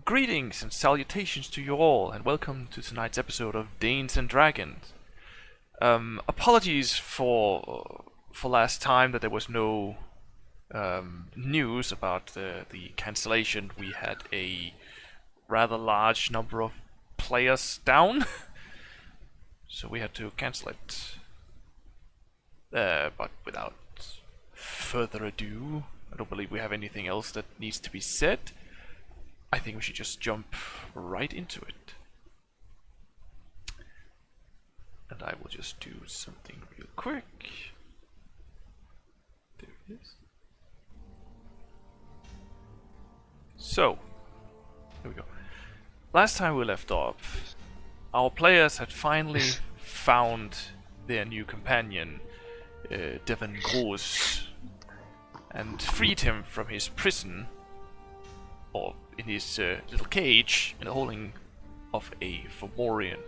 Greetings and salutations to you all, and welcome to tonight's episode of Danes and Dragons. Apologies for last time that there was no news about the cancellation. We had a rather large number of players down, so we had to cancel it. But without further ado, I don't believe we have anything else that needs to be said. I think we should just jump right into it. And I will just do something real quick. There it is. So, here we go. Last time we left off, our players had finally found their new companion, Devon Gross, and freed him from his prison, or in his little cage in the holding of a Fomorian.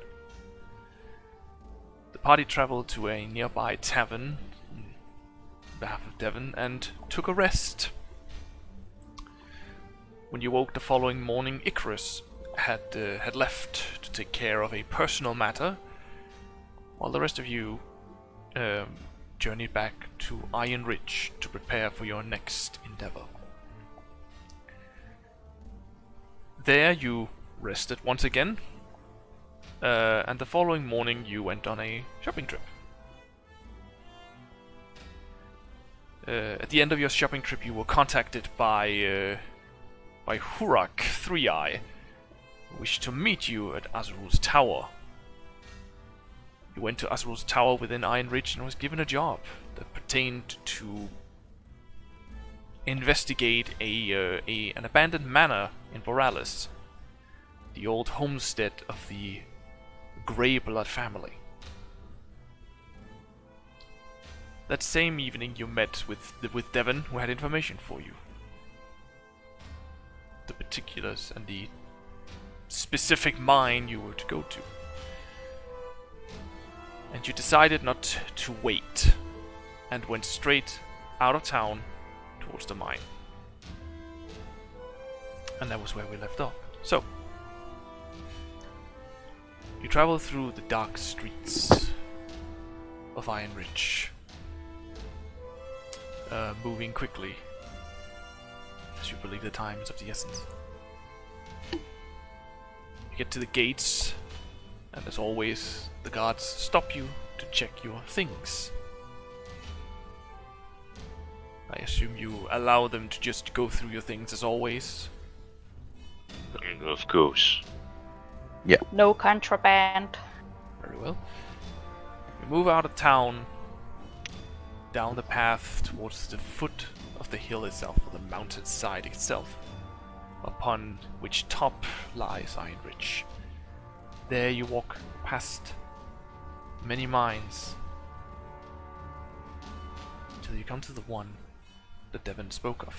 The party traveled to a nearby tavern on behalf of Devon and took a rest. When you woke the following morning, Icarus had left to take care of a personal matter, while the rest of you journeyed back to Ironridge to prepare for your next endeavor. There you rested once again, and the following morning you went on a shopping trip. At the end of your shopping trip you were contacted by Urak, Three-Eye, who wished to meet you at Azrul's Tower. You went to Azrul's Tower within Ironridge and was given a job that pertained to investigate an abandoned manor in Boralis, the old homestead of the Grey Blood family. That same evening you met with Devon, who had information for you. The particulars and the specific mine you were to go to. And you decided not to wait, and went straight out of town towards the mine. And that was where we left off. So, you travel through the dark streets of Ironridge, moving quickly, as you believe the time is of the essence. You get to the gates, and as always, the guards stop you to check your things. I assume you allow them to just go through your things as always? Of course. Yeah. No contraband. Very well. You move out of town, down the path towards the foot of the hill itself, or the mountainside itself, upon which top lies Ironridge. There you walk past many mines, until you come to the one that Devon spoke of.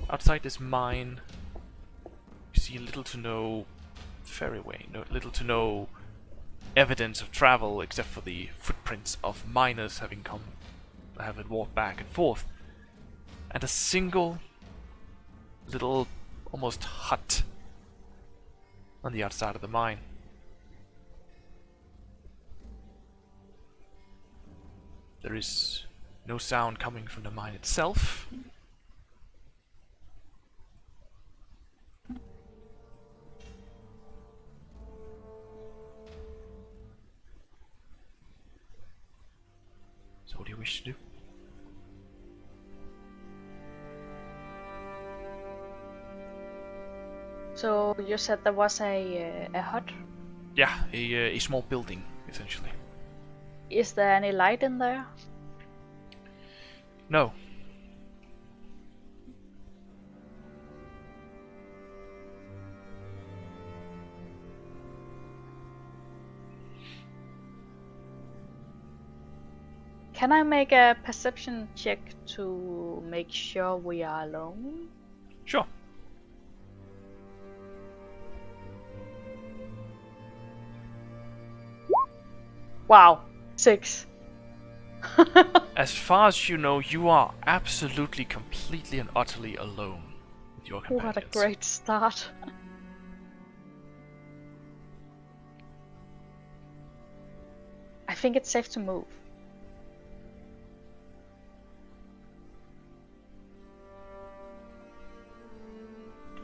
Outside this mine, you see little to no ferryway, little to no evidence of travel except for the footprints of miners having walked back and forth, and a single little almost hut on the outside of the mine. There is no sound coming from the mine itself. So what do you wish to do? So you said there was a hut. Yeah, a small building, essentially. Is there any light in there? No. Can I make a perception check to make sure we are alone? Sure. Wow, 6. As far as you know, you are absolutely, completely, and utterly alone with your companions. What a great start. I think it's safe to move.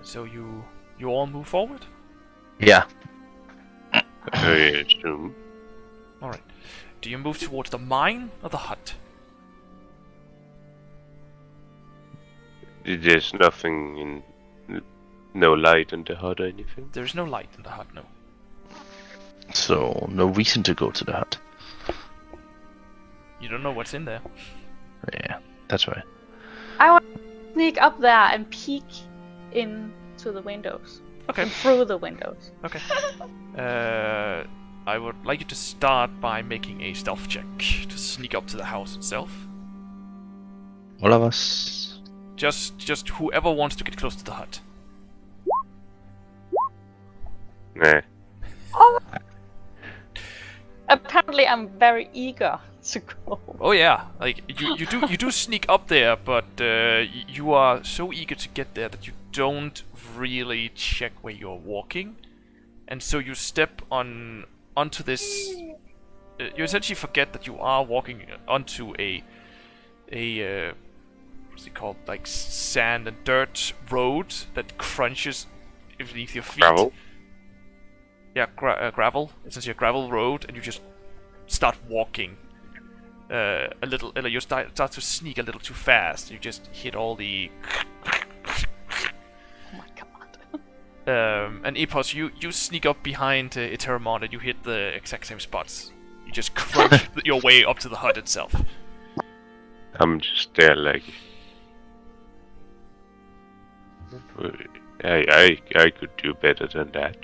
So you all move forward? Yeah. I assume. Alright. Do you move towards the mine or the hut? There's nothing in. No light in the hut or anything? There is no light in the hut, no. So, no reason to go to the hut. You don't know what's in there. Yeah, that's right. I want to sneak up there and peek into the windows. Okay. Through the windows. Okay. I would like you to start by making a stealth check to sneak up to the house itself. All of us. Just whoever wants to get close to the hut. Nah. Oh. Apparently, I'm very eager to go. Oh yeah, like you do sneak up there, but you are so eager to get there that you don't really check where you're walking, and so you step onto this. You essentially forget that you are walking onto a what's it called, like sand and dirt road that crunches beneath your feet. Gravel? Yeah, gravel. Essentially a gravel road, and you just start walking a little. You start to sneak a little too fast. You just hit all the. Oh my god. And Epos, you sneak up behind Eterèmont and you hit the exact same spots. You just crunch your way up to the hut itself. I'm just there like. I could do better than that.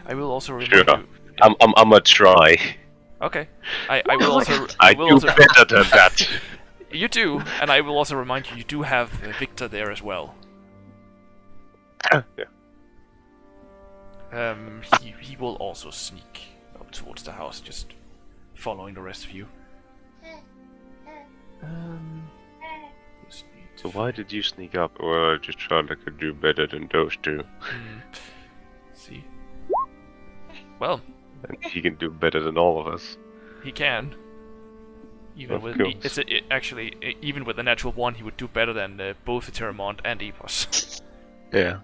I will also remind Sure. you. I'm a try. Okay. I will also. I will do also, better than that. You do, and I will also remind you. You do have Victor there as well. Yeah. He will also sneak up towards the house, just following the rest of you. Just need to So why did you sneak up? Well, I just thought I could do better than those two. see. Well, And he can do better than all of us. he can. Even Of with course. actually, even with a natural 1, he would do better than both Eterèmont and Epos. Yeah.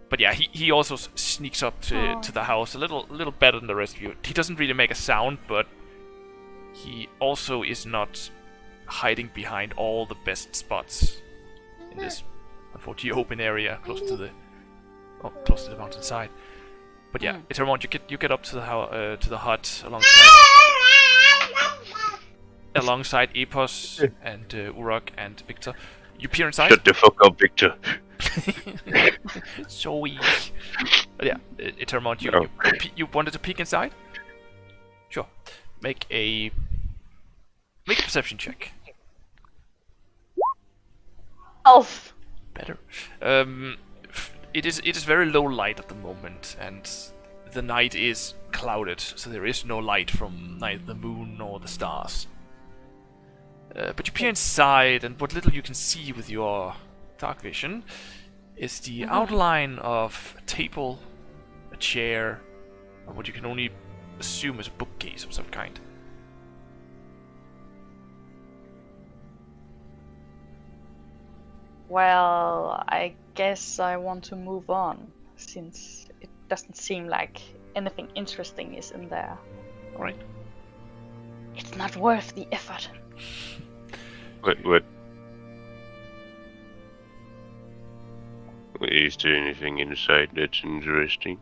But yeah, he also sneaks up to the house a little better than the rest of you. He doesn't really make a sound, but he also is not hiding behind all the best spots in this unfortunately open area close to the mountainside. But yeah, Eterèmont, you get up to the hut alongside Epos and Urak and Victor. You peer inside. Shut the fuck up, Victor. So weak. But yeah, Eterèmont, No. you wanted to peek inside? Sure. Make a perception check. Elf. Better. It is very low light at the moment, and the night is clouded, so there is no light from neither the moon nor the stars. But you peer inside, and what little you can see with your dark vision is the outline of a table, a chair, and what you can only assume is a bookcase of some kind. Well, I guess I want to move on, since it doesn't seem like anything interesting is in there. Alright. It's not worth the effort. What? Is there anything inside that's interesting?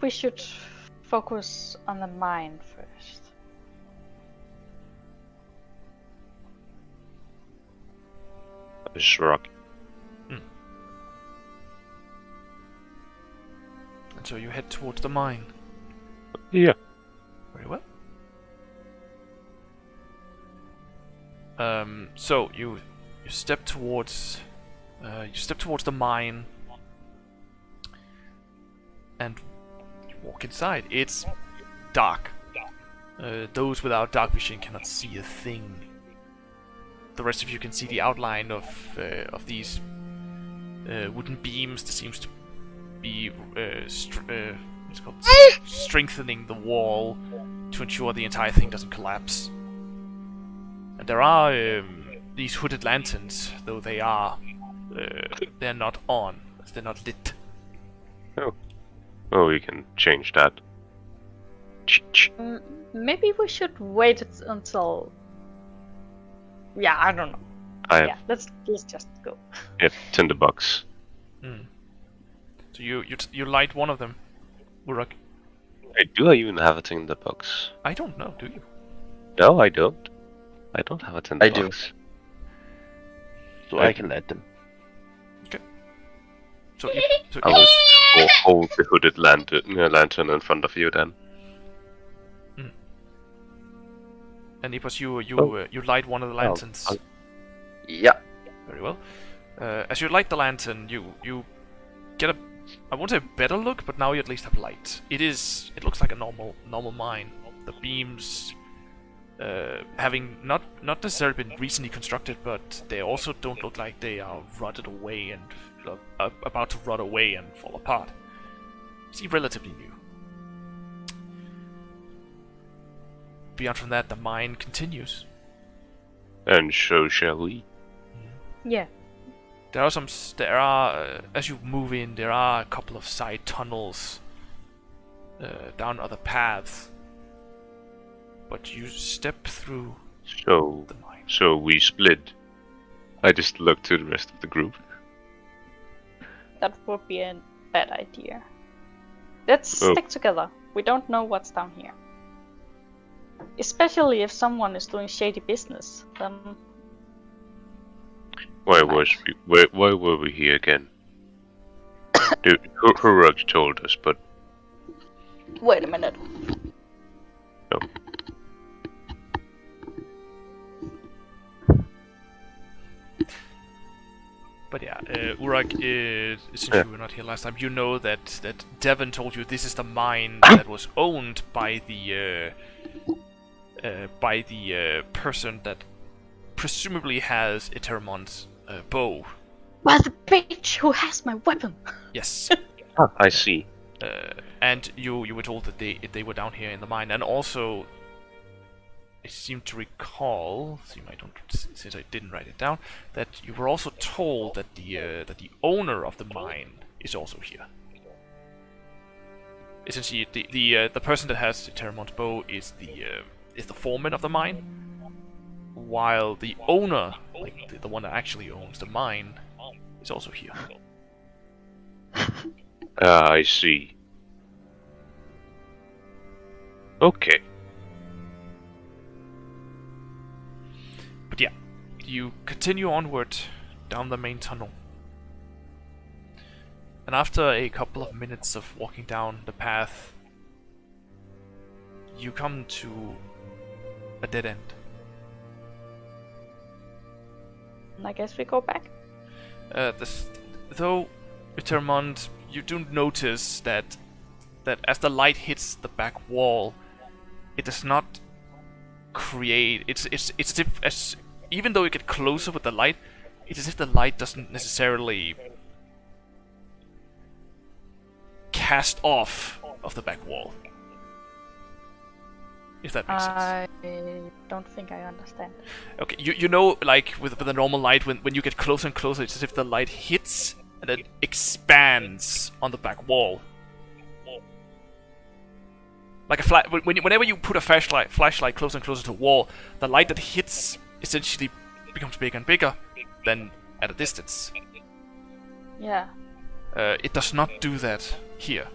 We should focus on the mine first. It's rocky. And so you head towards the mine. Yeah. Very well. So you step towards the mine, and you walk inside. It's dark. Those without dark vision cannot see a thing. The rest of you can see the outline of these wooden beams that seems to be what's it called? Strengthening the wall to ensure the entire thing doesn't collapse. And there are these hooded lanterns, though they're not on, they're not lit. Oh, we can change that. Maybe we should wait until. Yeah, I don't know. Yeah, let's just go. Yeah, tinderbox. So you light one of them, Urak. Hey, do I even have a tinderbox? I don't know, do you? No, I don't. I don't have a tinderbox. I do. So I can light them. Okay. So I will hold the hooded lantern in front of you then. And Epos, you light one of the lanterns. Yeah. Very well. As you light the lantern, you get a, I won't say a better look, but now you at least have light. It looks like a normal mine. The beams, having not necessarily been recently constructed, but they also don't look like they are rotted away and about to rot away and fall apart. Seem relatively new. Beyond from that, the mine continues. And so shall we. Yeah. There are as you move in, there are a couple of side tunnels down other paths, but you step through the mine. So we split. I just look to the rest of the group. That would be a bad idea. Let's stick together. We don't know what's down here. Especially if someone is doing shady business, then... Why were we here again? Urak told us, but... Wait a minute. No. But yeah, Urak, since you were not here last time, you know that Devon told you this is the mine that was owned by the person that presumably has Eterèmont's bow. Well, the bitch who has my weapon! Yes. I see. And you were told that they were down here in the mine, and also I seem to recall, since I didn't write it down, that you were also told that the owner of the mine is also here. Essentially, the person that has Eterèmont's bow is the foreman of the mine, while the owner, like the one that actually owns the mine, is also here. I see. Okay. But yeah, you continue onward down the main tunnel. And after a couple of minutes of walking down the path, you come to a dead end. I guess we go back. Though, Eterèmont, you do notice that as the light hits the back wall, it does not create. It's as if even though you get closer with the light, it's as if the light doesn't necessarily cast off of the back wall. If that makes sense. I don't think I understand. Okay, you know, like with the normal light, when you get closer and closer, it's as if the light hits and then expands on the back wall. Like whenever you put a flashlight closer and closer to a wall, the light that hits essentially becomes bigger and bigger than at a distance. Yeah. It does not do that here.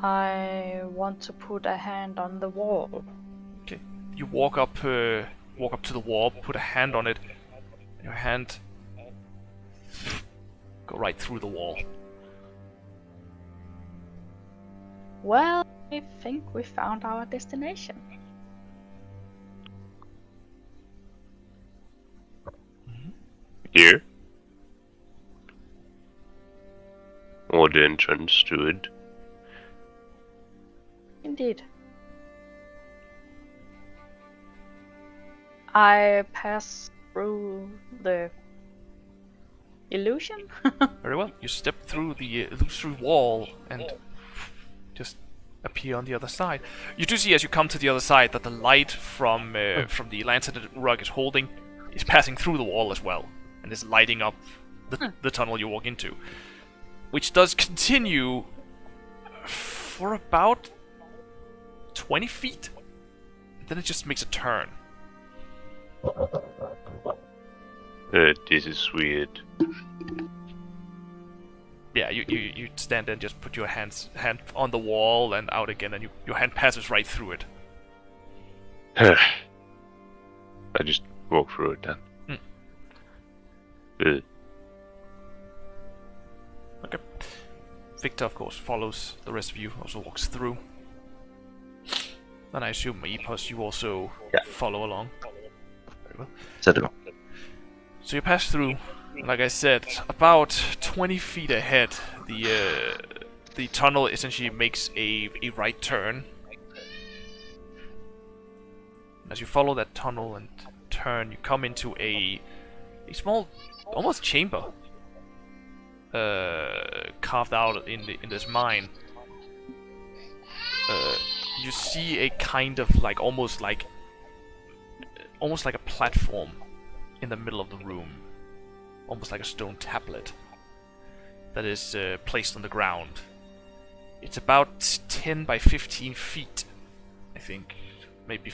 I want to put a hand on the wall. Okay. You walk up to the wall, put a hand on it, and your hand go right through the wall. Well, I think we found our destination. Here? Or the entrance to it? Indeed. I pass through the illusion. Very well. You step through the illusory wall and just appear on the other side. You do see as you come to the other side that the light from the lantern that Urak is holding is passing through the wall as well, and is lighting up the tunnel you walk into, which does continue for about 20 feet. Then it just makes a turn. This is weird. Yeah, you stand there and just put your hand on the wall and out again, and your hand passes right through it. I just walk through it then. Okay. Victor, of course, follows. The rest of you also walks through. And I assume, Epos, you also follow along. Very well. Set it up. So you pass through. Like I said, about 20 feet ahead, the tunnel essentially makes a right turn. As you follow that tunnel and turn, you come into a small, almost chamber, carved out in this mine. You see a kind of like almost like a platform in the middle of the room. Almost like a stone tablet that is placed on the ground. It's about 10 by 15 feet, I think. Maybe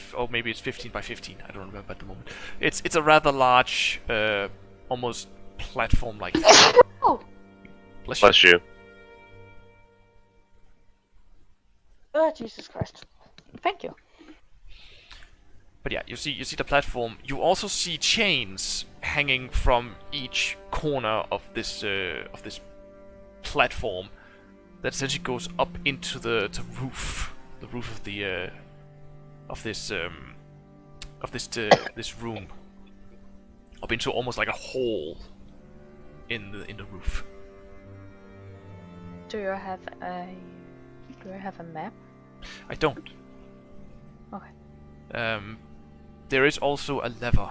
it's 15 by 15. I don't remember at the moment. It's a rather large, almost platform-like thing. Oh! Bless you. Oh, Jesus Christ. Thank you. But yeah, you see the platform. You also see chains hanging from each corner of this platform that essentially goes up into the roof of this room, up into almost like a hole in the roof. Do you have a map? I don't. Okay. There is also a lever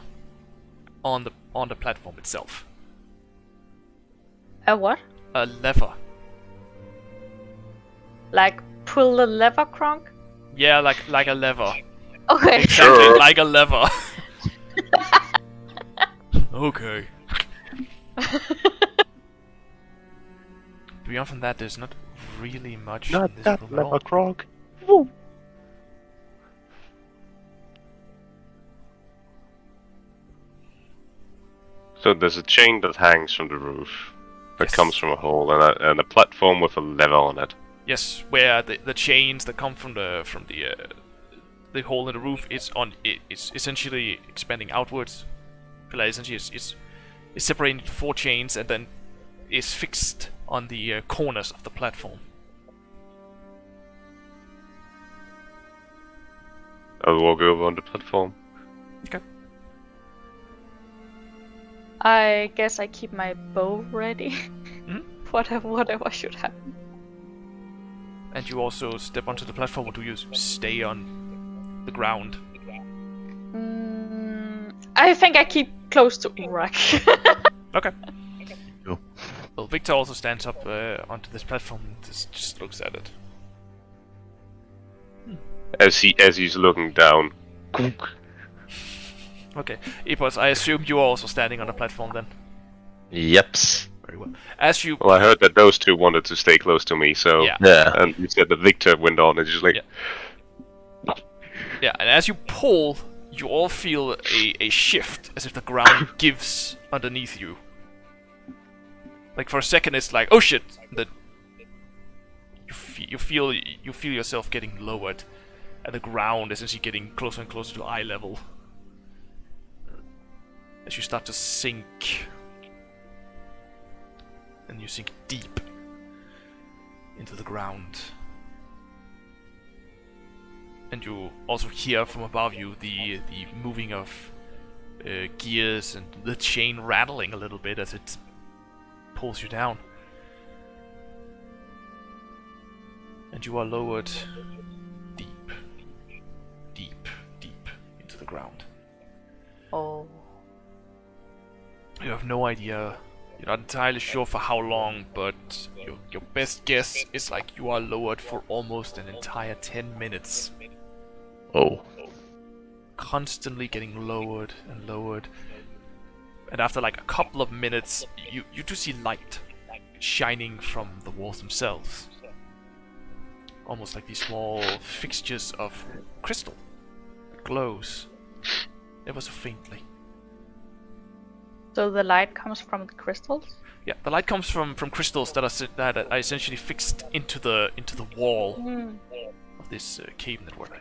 on the platform itself. A what? A lever. Like pull the lever, Kronk? Yeah, like a lever. Okay. Exactly, Sure. like a lever. Okay. Beyond from that, there's not really much in this room at all. Krog. So there's a chain that hangs from the roof that Yes. comes from a hole, and a platform with a lever on it. Yes, where the chains that come from the hole in the roof it's essentially expanding outwards. Like essentially is separated into 4 chains and then is fixed on the corners of the platform. I'll walk over on the platform. Okay. I guess I keep my bow ready. Mhm. Whatever should happen. And you also step onto the platform, or do you stay on the ground. I think I keep close to Urak. Okay. Cool. Well, Victor also stands up onto this platform and just looks at it. As he's looking down. Okay. Epos, I assume you are also standing on the platform then. Yeps. Very well. As you... Well, I heard that those two wanted to stay close to me, so... Yeah. Yeah. And you said that Victor went on, and just like... Yeah. Yeah, and as you pull, you all feel a shift, as if the ground gives underneath you. Like for a second, it's like, oh shit! That you feel yourself getting lowered, and the ground is essentially getting closer and closer to eye level. As you start to sink, and you sink deep into the ground. And you also hear from above you the moving of gears and the chain rattling a little bit as it pulls you down. And you are lowered deep, deep, deep into the ground. Oh. You have no idea. You're not entirely sure for how long, but your best guess is like you are lowered for almost an entire 10 minutes. Oh. Constantly getting lowered and lowered. And after like a couple of minutes, you do see light shining from the walls themselves. Almost like these small fixtures of crystal. It glows. Ever so faintly. So the light comes from the crystals? Yeah, the light comes from crystals that are essentially fixed into the wall of this cave network.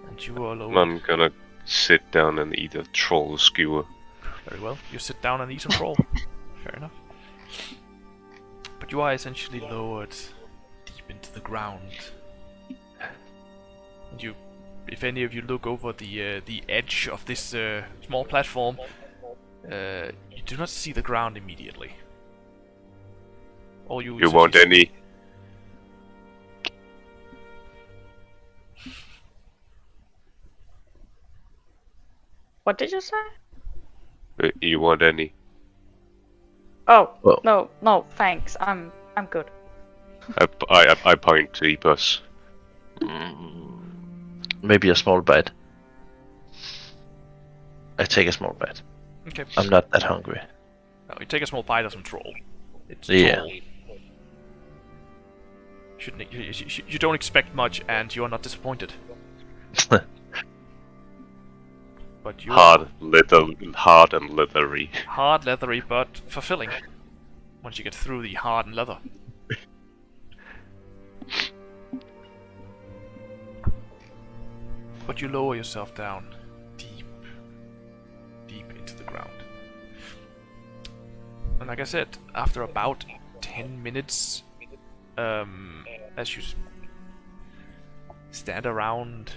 And you are lowered. I'm gonna sit down and eat a troll skewer. Very well. You sit down and eat and roll. Fair enough. But you are essentially lowered deep into the ground. And you, if any of you look over the edge of this small platform, you do not see the ground immediately. All you want any? What did you say? You want any? Oh, Well- no, thanks. I'm good. I point to Epos. Maybe a small bite. I take a small bite. Okay. I'm not that hungry. No, you take a small bite of some troll. It's Yeah. troll. You don't expect much, and you are not disappointed. But you Hard and leathery. hard, leathery, but fulfilling. Once you get through the hard and leather. But you lower yourself down deep, deep into the ground. And like I said, after about 10 minutes, as you stand around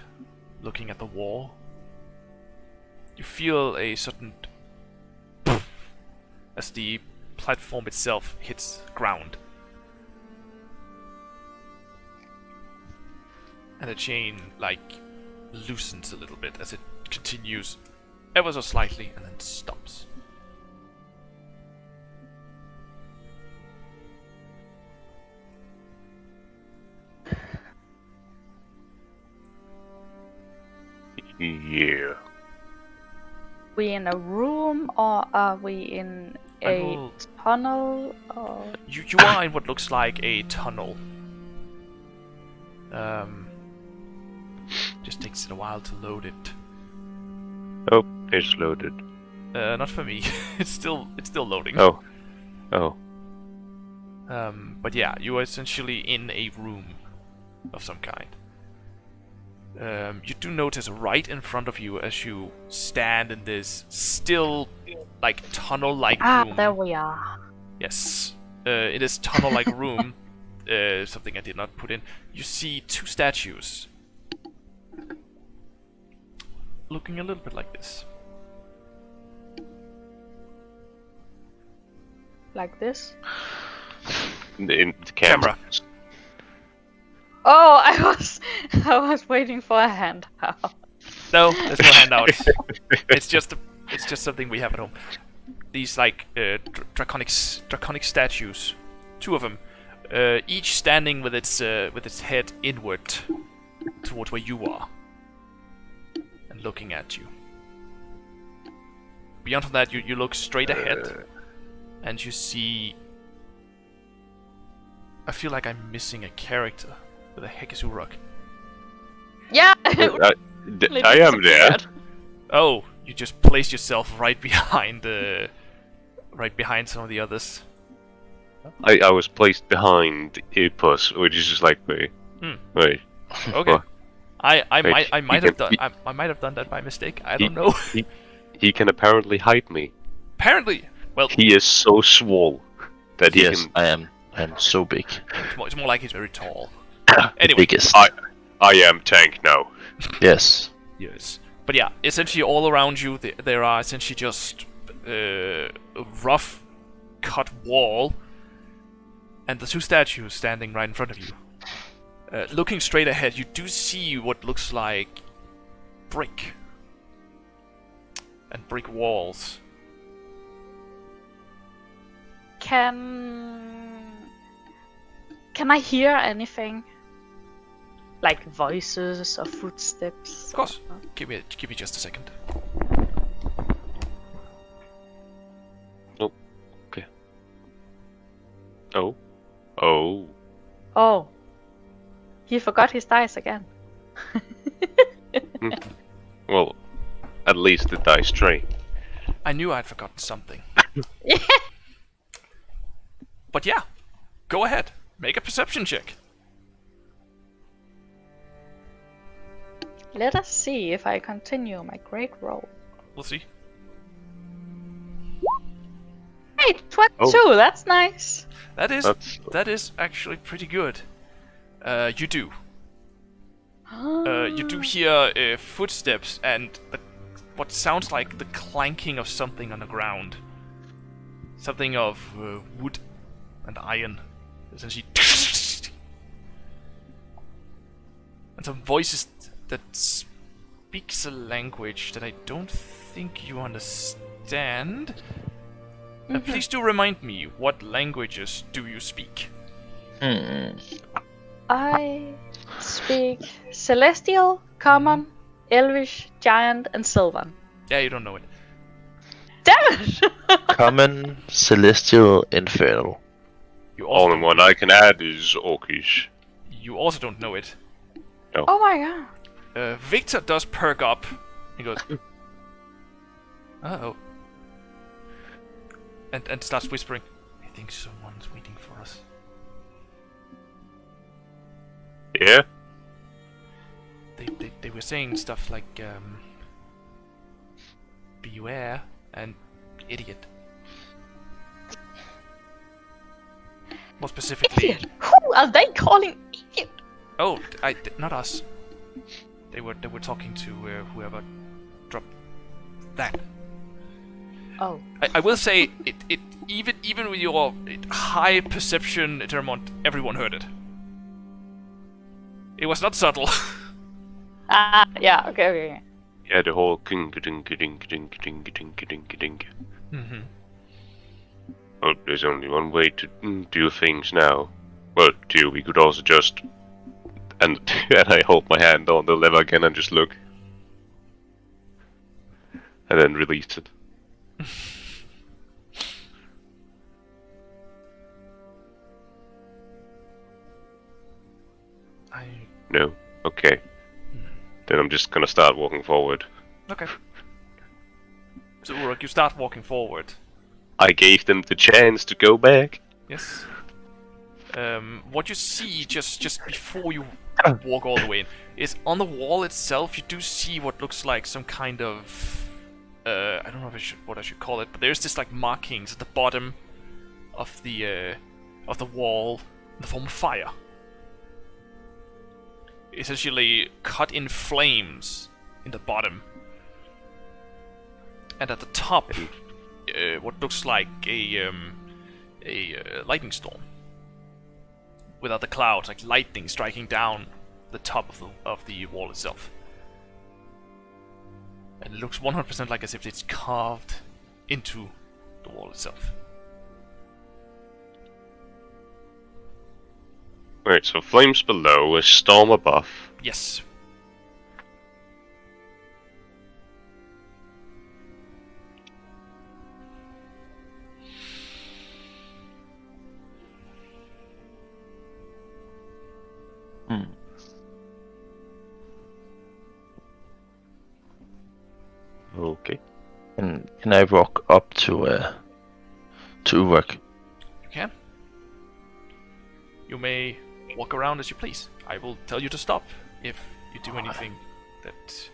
looking at the wall, you feel a certain as the platform itself hits ground. And the chain, like, loosens a little bit as it continues ever so slightly and then stops. Yeah. We in a room or are we in a tunnel? Or... You are in what looks like a tunnel. Just takes it a while to load it. Oh, it's loaded. Not for me. it's still loading. Oh. But yeah, you are essentially in a room of some kind. You do notice right in front of you as you stand in this still like tunnel-like room. Ah, there we are. Yes, it is tunnel-like room. Something I did not put in. You see two statues looking a little bit like this. Like this? In the camera. Oh, I was waiting for a handout. No, there's no handouts. It's just something we have at home. These like draconic statues, 2 of them, each standing with its head inward towards where you are, and looking at you. Beyond from that, you look straight ahead, and you see. I feel like I'm missing a character. Where the heck is Urak? Yeah. I am there. Oh, you just placed yourself right behind some of the others. I was placed behind Epos, which is just like wait. Okay. What? I might have can- done I might have done that by mistake. I don't know. He can apparently hide me. Apparently, well, He is so swole that he Yes, can. I am so big. it's more like he's very tall. The Anyway, biggest. I am tank now. Yes. yes, but yeah, essentially all around you there are essentially just a rough cut wall, and the 2 statues standing right in front of you. Looking straight ahead, you do see what looks like brick and brick walls. Can I hear anything? Like voices or footsteps? Of course. Give me just a second. Oh. Okay. Oh. Oh. He forgot his dice again. Well, at least the dice tray. I knew I'd forgotten something. But yeah, go ahead. Make a perception check. Let us see if I continue my great roll. We'll see. Hey, 22, that's nice. That is actually pretty good. You do. You do hear footsteps and what sounds like the clanking of something on the ground. Something of wood and iron. Essentially. And some voices that speaks a language that I don't think you understand. Please do remind me, what languages do you speak? I speak Celestial, Common, Elvish, Giant, and Sylvan. Yeah, you don't know it. Damn it! Common, Celestial, Infernal. You also All in one I can add is Orcish. You also don't know it. Oh my god. Victor does perk up. He goes, uh-oh. And starts whispering, I think someone's waiting for us. Yeah? They were saying stuff like, beware and idiot. More specifically... Idiot! Who are they calling idiot? Oh, not us. They were talking to whoever dropped that. Oh. I will say it even with your high perception, Eterèmont, everyone heard it. It was not subtle. Yeah, okay. Yeah, the whole ding ding ding ding ding ding ding ding. Mm-hmm. Oh, there's only one way to do things now. Well, two, we could also just... And I hold my hand on the lever again and just look. And then release it. No? Okay. Then I'm just gonna start walking forward. Okay. So Urak, you start walking forward. I gave them the chance to go back. Yes. What you see just before you walk all the way in is on the wall itself. You do see what looks like some kind of I don't know what I should call it, but there's this like markings at the bottom of the wall in the form of fire. Essentially cut in flames in the bottom, and at the top, what looks like a lightning storm. without the clouds, like lightning striking down the top of the wall itself. And it looks 100% like as if it's carved into the wall itself. Right, so flames below, a storm above. Yes. Okay. And can I walk up to Urak? You can. You may walk around as you please. I will tell you to stop if you do anything that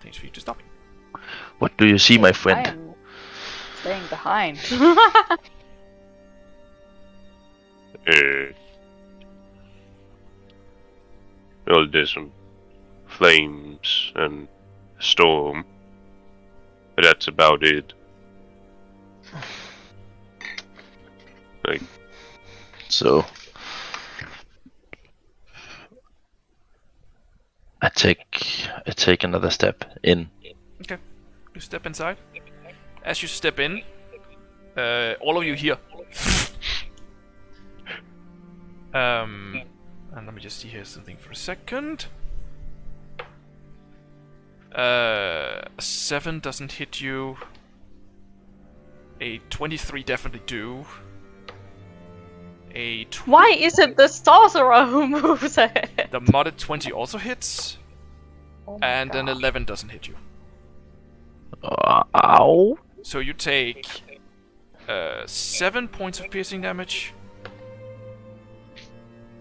takes for you to stop. What do you see, my I friend? am staying behind. Well, there's some flames and a storm. But that's about it. Like, So I take another step in. Okay. You step inside. As you step in, all of you hear. And let me just see here something for a second. A 7 doesn't hit you. A 23 definitely do. Why is it the sorcerer who moves ahead? The modded 20 also hits. Oh my And an God. 11 doesn't hit you. Ow! So you take 7 points of piercing damage.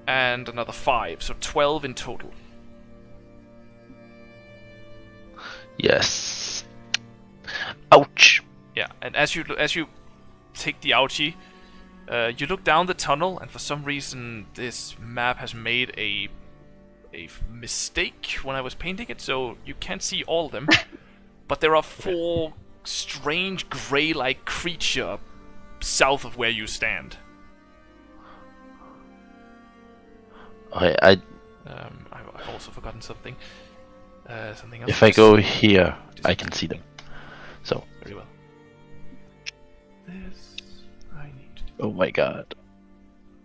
And another 5, so 12 in total. Yes. Ouch. Yeah, and as you take the ouchie, you look down the tunnel, and for some reason this map has made a mistake when I was painting it, so you can't see all of them. But there are 4 strange gray-like creature south of where you stand. Okay, I've also forgotten something. Something else. if I go here, I can see them. So, Very well. This I need to do. oh my god,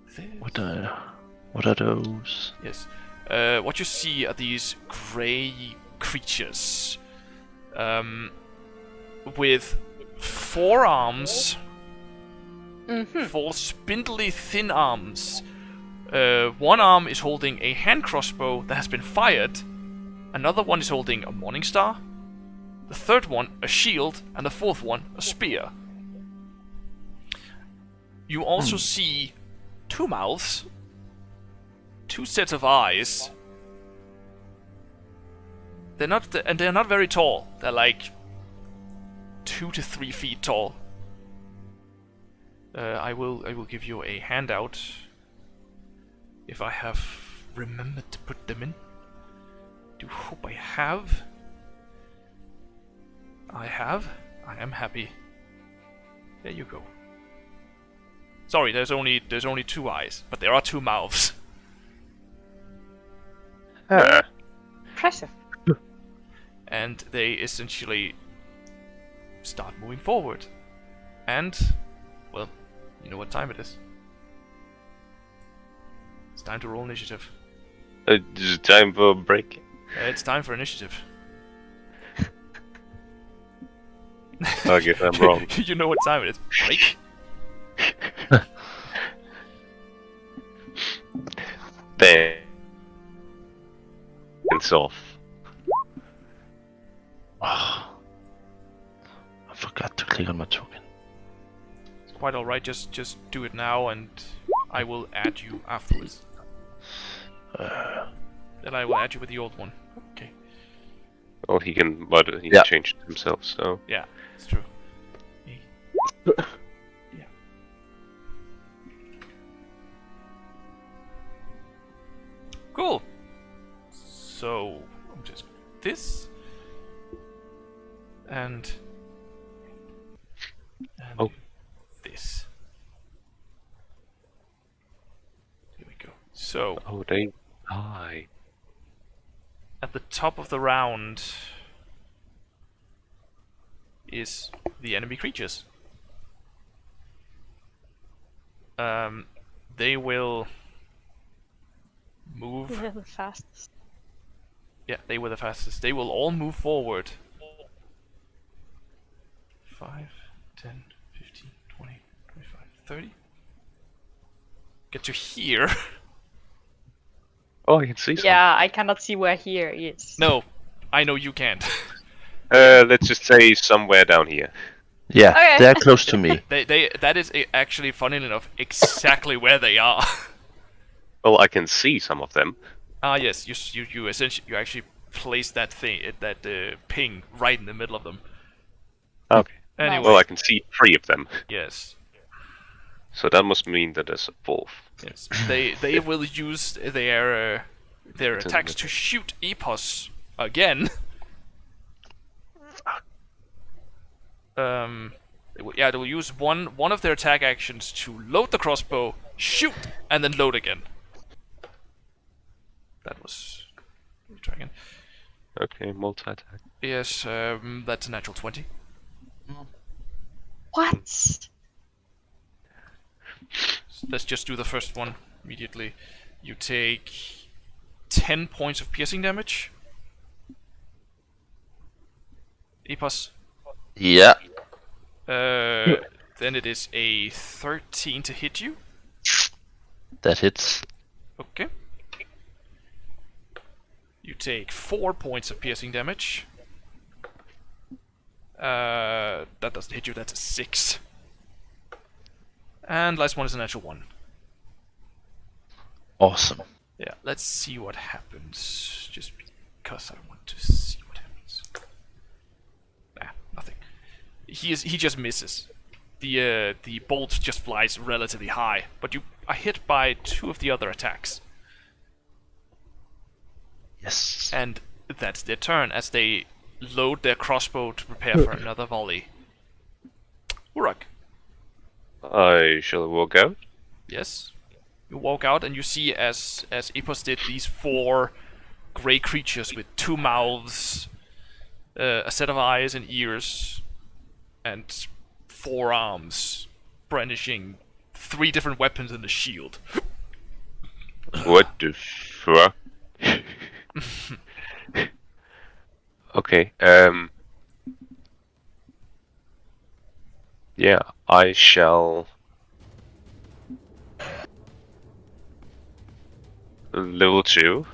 This. what are those? Yes. What you see are these grey creatures, with 4 arms, 4 spindly thin arms. 1 arm is holding a hand crossbow that has been fired. Another one is holding a morning star. The third one a shield, and the fourth one a spear. You also see 2 mouths, 2 sets of eyes. They're not very tall. They're like 2 to 3 feet tall. I will give you a handout if I have remembered to put them in. Do hope I have. I have. I am happy. There you go. Sorry, there's only 2 eyes, but there are 2 mouths. Impressive. And they essentially start moving forward. And, well, you know what time it is. It's time to roll initiative. Is it time for a break? It's time for initiative. I guess I'm wrong. You know what time it is. Break. There. It's off. Oh, I forgot to click on my token. It's quite alright, just do it now and I will add you afterwards. Then I will add you with the old one. Okay. Oh, he can, but he Yeah. changed it himself, so. Yeah, it's true. Yeah. Cool. So I'm just this and Oh. this. Here we go. So, Oh, they die. at the top of the round is the enemy creatures. They will move. They're the fastest. Yeah, they were the fastest. They will all move forward. 5, 10, 15, 20, 25, 30. Get to here. Oh, I can see some. Yeah, I cannot see where here is. No, I know you can't. Let's just say somewhere down here. Yeah, Okay. they're close to me. That is actually, funny enough, exactly where they are. Well, I can see some of them. Ah, yes, you essentially you actually place that ping right in the middle of them. Okay. Anyway, Well, I can see 3 of them. yes, So that must mean that there's a 4th. yes, they will use their attacks to shoot Epos again. Yeah, they'll use one of their attack actions to load the crossbow, shoot, and then load again. That was. Let me try again. Okay, multi-attack. Yes, that's a natural 20. What? So let's just do the first one immediately. You take 10 points of piercing damage. Epos. Yeah, Then it is a 13 to hit you. that hits. Okay. You take 4 points of piercing damage. That doesn't hit you, that's a 6. And last one is a natural 1. Awesome. Yeah, let's see what happens. Just because I want to see what happens. Nah, nothing. He just misses. The bolt just flies relatively high, but you are hit by 2 of the other attacks. Yes. And that's their turn as they load their crossbow to prepare for another volley. Urak. I shall walk out. Yes. You walk out and you see as Epos did these 4 grey creatures with 2 mouths, a set of eyes and ears, and 4 arms, brandishing 3 different weapons and a shield. What the fuck? Okay, yeah, I shall level 2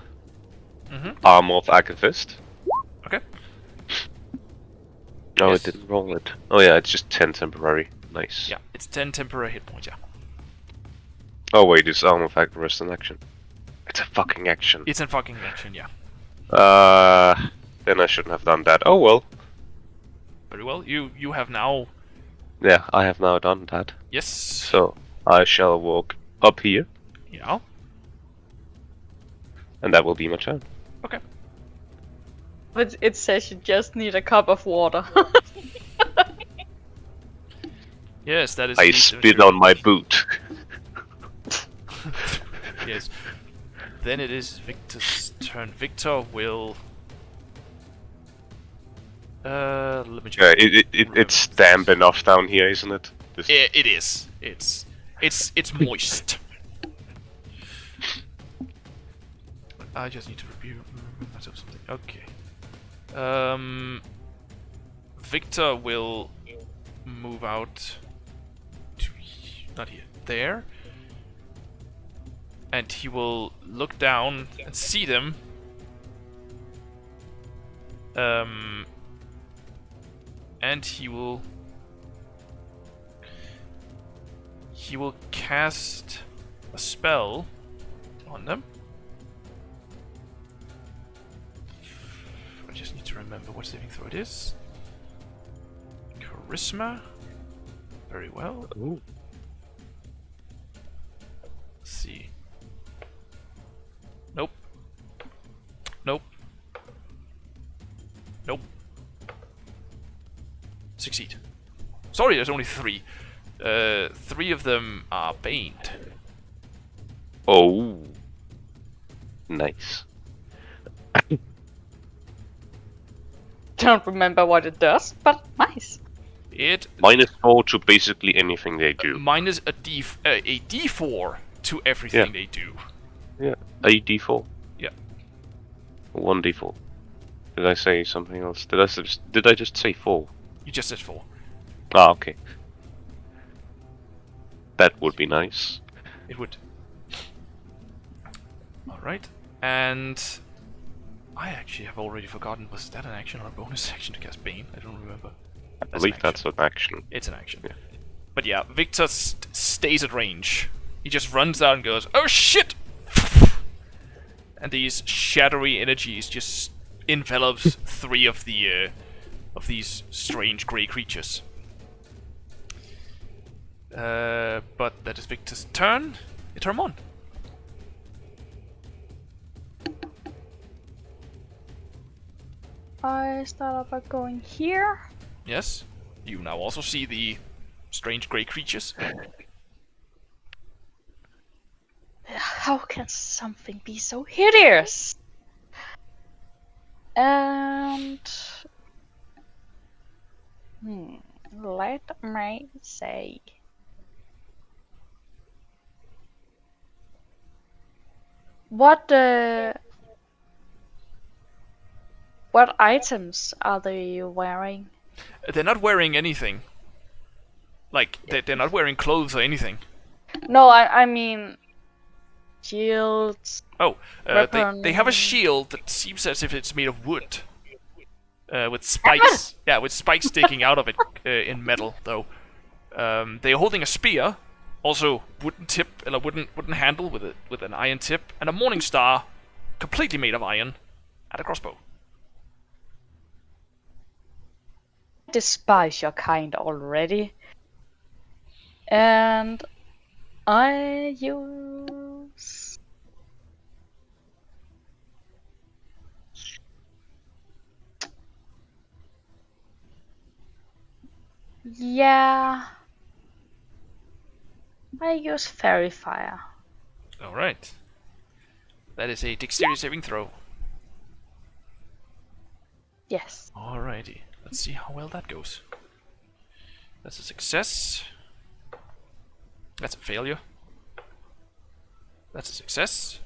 Armor of Agathyst. Okay. No, Yes. it didn't roll it. Oh yeah, it's just 10 temporary. Nice. Yeah, it's 10 temporary hit points, yeah. Oh wait, it's Armor of Agathyst in action. It's a fucking action. It's in fucking action, yeah. Then I shouldn't have done that. Oh well. Very well. You have now... Yeah, I have now done that. Yes. So, I shall walk up here, Yeah. and that will be my turn. Okay. But it says you just need a cup of water. Yes, that is... I indeed spit true. on my boot. Yes. Then it is Victor's turn. Victor will... let me Yeah, check. it's damp enough down here, isn't it? This- It is. It's moist. I just need to review myself something. Okay. Victor will move out to not here, there, and he will look down and see them. And he will cast a spell on them. I just need to remember what saving throw it is. Charisma. Very well. Ooh. Let's see. Nope. Nope. Nope. Succeed. Sorry, there's only 3. 3 of them are baned. Oh. Nice. Don't remember what it does, but nice. It -4 to basically anything they do. minus a D4 to everything they do. Yeah, a D4. Yeah. 1D4. Did I say something else? Did I just say 4? You just said 4. Ah, okay. That would be nice. It would. Alright. And I actually have already forgotten, was that an action or a bonus action to cast Bane? I don't remember. I believe that's an action. It's an action. Yeah. But yeah, Victor stays at range. He just runs out and goes, "Oh shit!" And these shadowy energies just envelops 3 of these strange grey creatures. But that is Victor's turn. Eterèmont. I start off by going here. Yes. You now also see the strange grey creatures. How can something be so hideous? And let me say, what items are they wearing? They're not wearing anything. Like, they're not wearing clothes or anything. No, I mean shields. Oh, weapon. they have a shield that seems as if it's made of wood. With spikes. Yeah, with spikes sticking out of it in metal, though. They're holding a spear, also wooden tip, and a wooden handle with an iron tip, and a morning star, completely made of iron, and a crossbow. I despise your kind already. And I use I use fairy fire. Alright. That is a dexterity saving throw. Yes. Alrighty. Let's see how well that goes. That's a success. That's a failure. That's a success.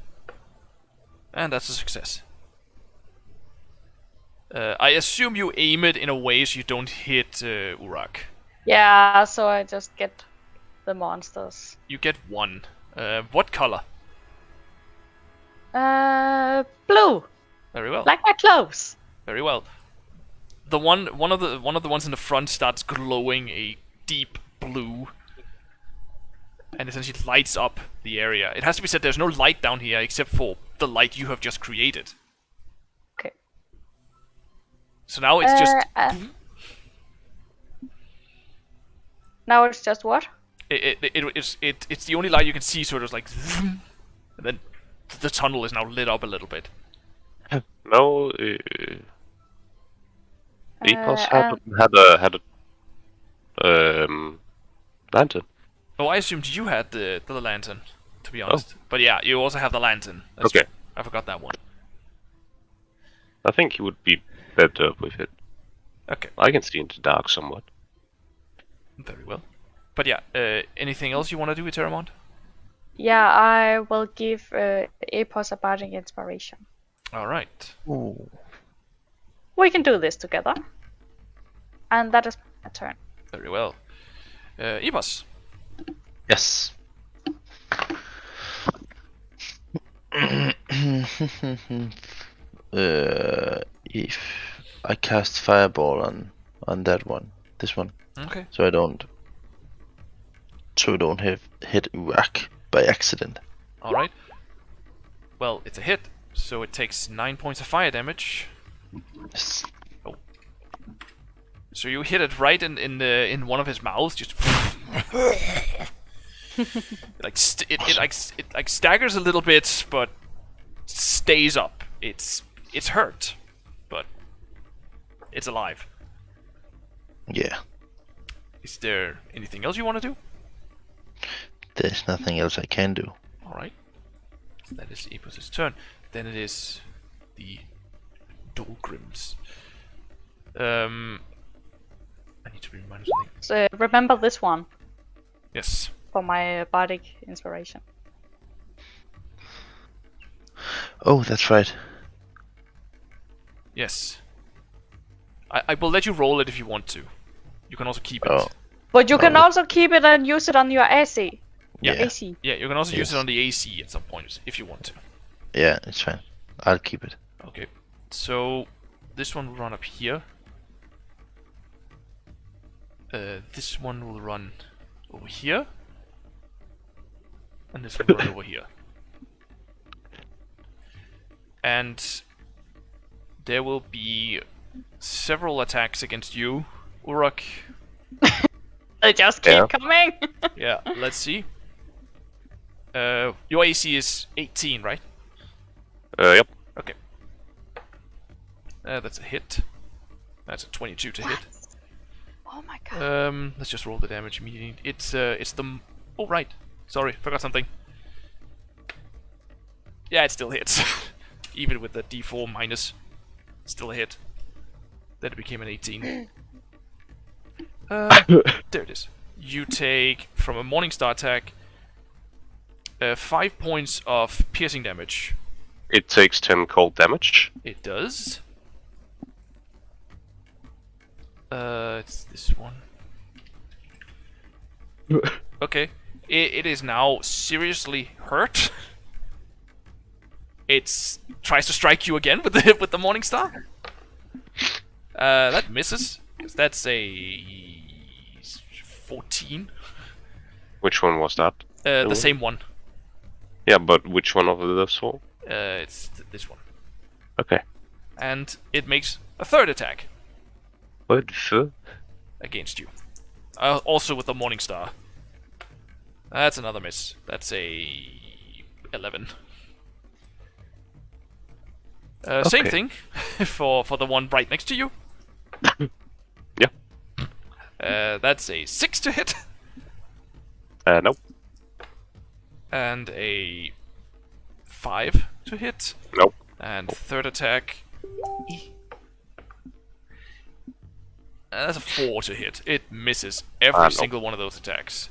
And that's a success. I assume you aim it in a way so you don't hit Urak. Yeah, so I just get the monsters. You get 1. What color? Blue. Very well. Like my clothes. Very well. The one of the ones in the front starts glowing a deep blue, and essentially lights up the area. It has to be said, there's no light down here except for the light you have just created. Okay. So now it's just now it's just what? it's the only light you can see. So it was like, and then the tunnel is now lit up a little bit. No, Epos had a lantern. Oh, I assumed you had the lantern, to be honest. But yeah, you also have the lantern. That's Okay. true. I forgot that one. I think he would be better with it. Okay, I can see in the dark somewhat. very well. But yeah, anything else you want to do with Eterèmont? Yeah, I will give Epos a bardic inspiration. Alright. Ooh. We can do this together. And that is my turn. Very well. Epos. Yes. If I cast fireball on that one, this one, Okay. so I don't hit Urak by accident. Alright. Well, it's a hit, so it takes 9 points of fire damage. Yes. So you hit it right in one of his mouths, just it staggers a little bit, but stays up. It's hurt, but it's alive. Yeah. Is there anything else you want to do? There's nothing else I can do. All right. that is Epos' turn. Then it is the Dolgrims. I need to be reminded of something. So remember this one Yes. for my bardic inspiration. Oh, that's right. Yes. I will let you roll it if you want to. You can also keep it. Oh. But you can Oh. also keep it and use it on your AC. Yeah. AC. Yeah, you can also use it Yes. on the AC at some point if you want to. Yeah, it's fine. I'll keep it. Okay. So this one will run up here. This one will run over here. And this one will run over here. And there will be several attacks against you, Urak. They just keep Yeah. coming. Yeah, let's see. Your AC is 18, right? Yep. Okay. That's a hit. That's a 22 to hit. Oh my god. Let's just roll the damage immediately. It's the... Oh, right. Sorry, forgot something. Yeah, it still hits. Even with the D4 minus. Still a hit. Then it became an 18. There it is. You take, from a Morningstar attack, 5 points of piercing damage. It takes 10 cold damage. It does. It's this one. Okay. It is now seriously hurt. It tries to strike you again with the Morningstar. That misses. 'Cause that's a 14. Which one was that? The same one. Yeah, but which one of those four? It's this one. Okay. And it makes a third attack What the fuck? against you. Also with the Morningstar. That's another miss. That's a 11. Same Okay. thing for the one right next to you. Yeah. That's a 6 to hit. Nope. And a 5 to hit. Nope. And third attack. That's a 4 to hit. It misses every Nope. single one of those attacks.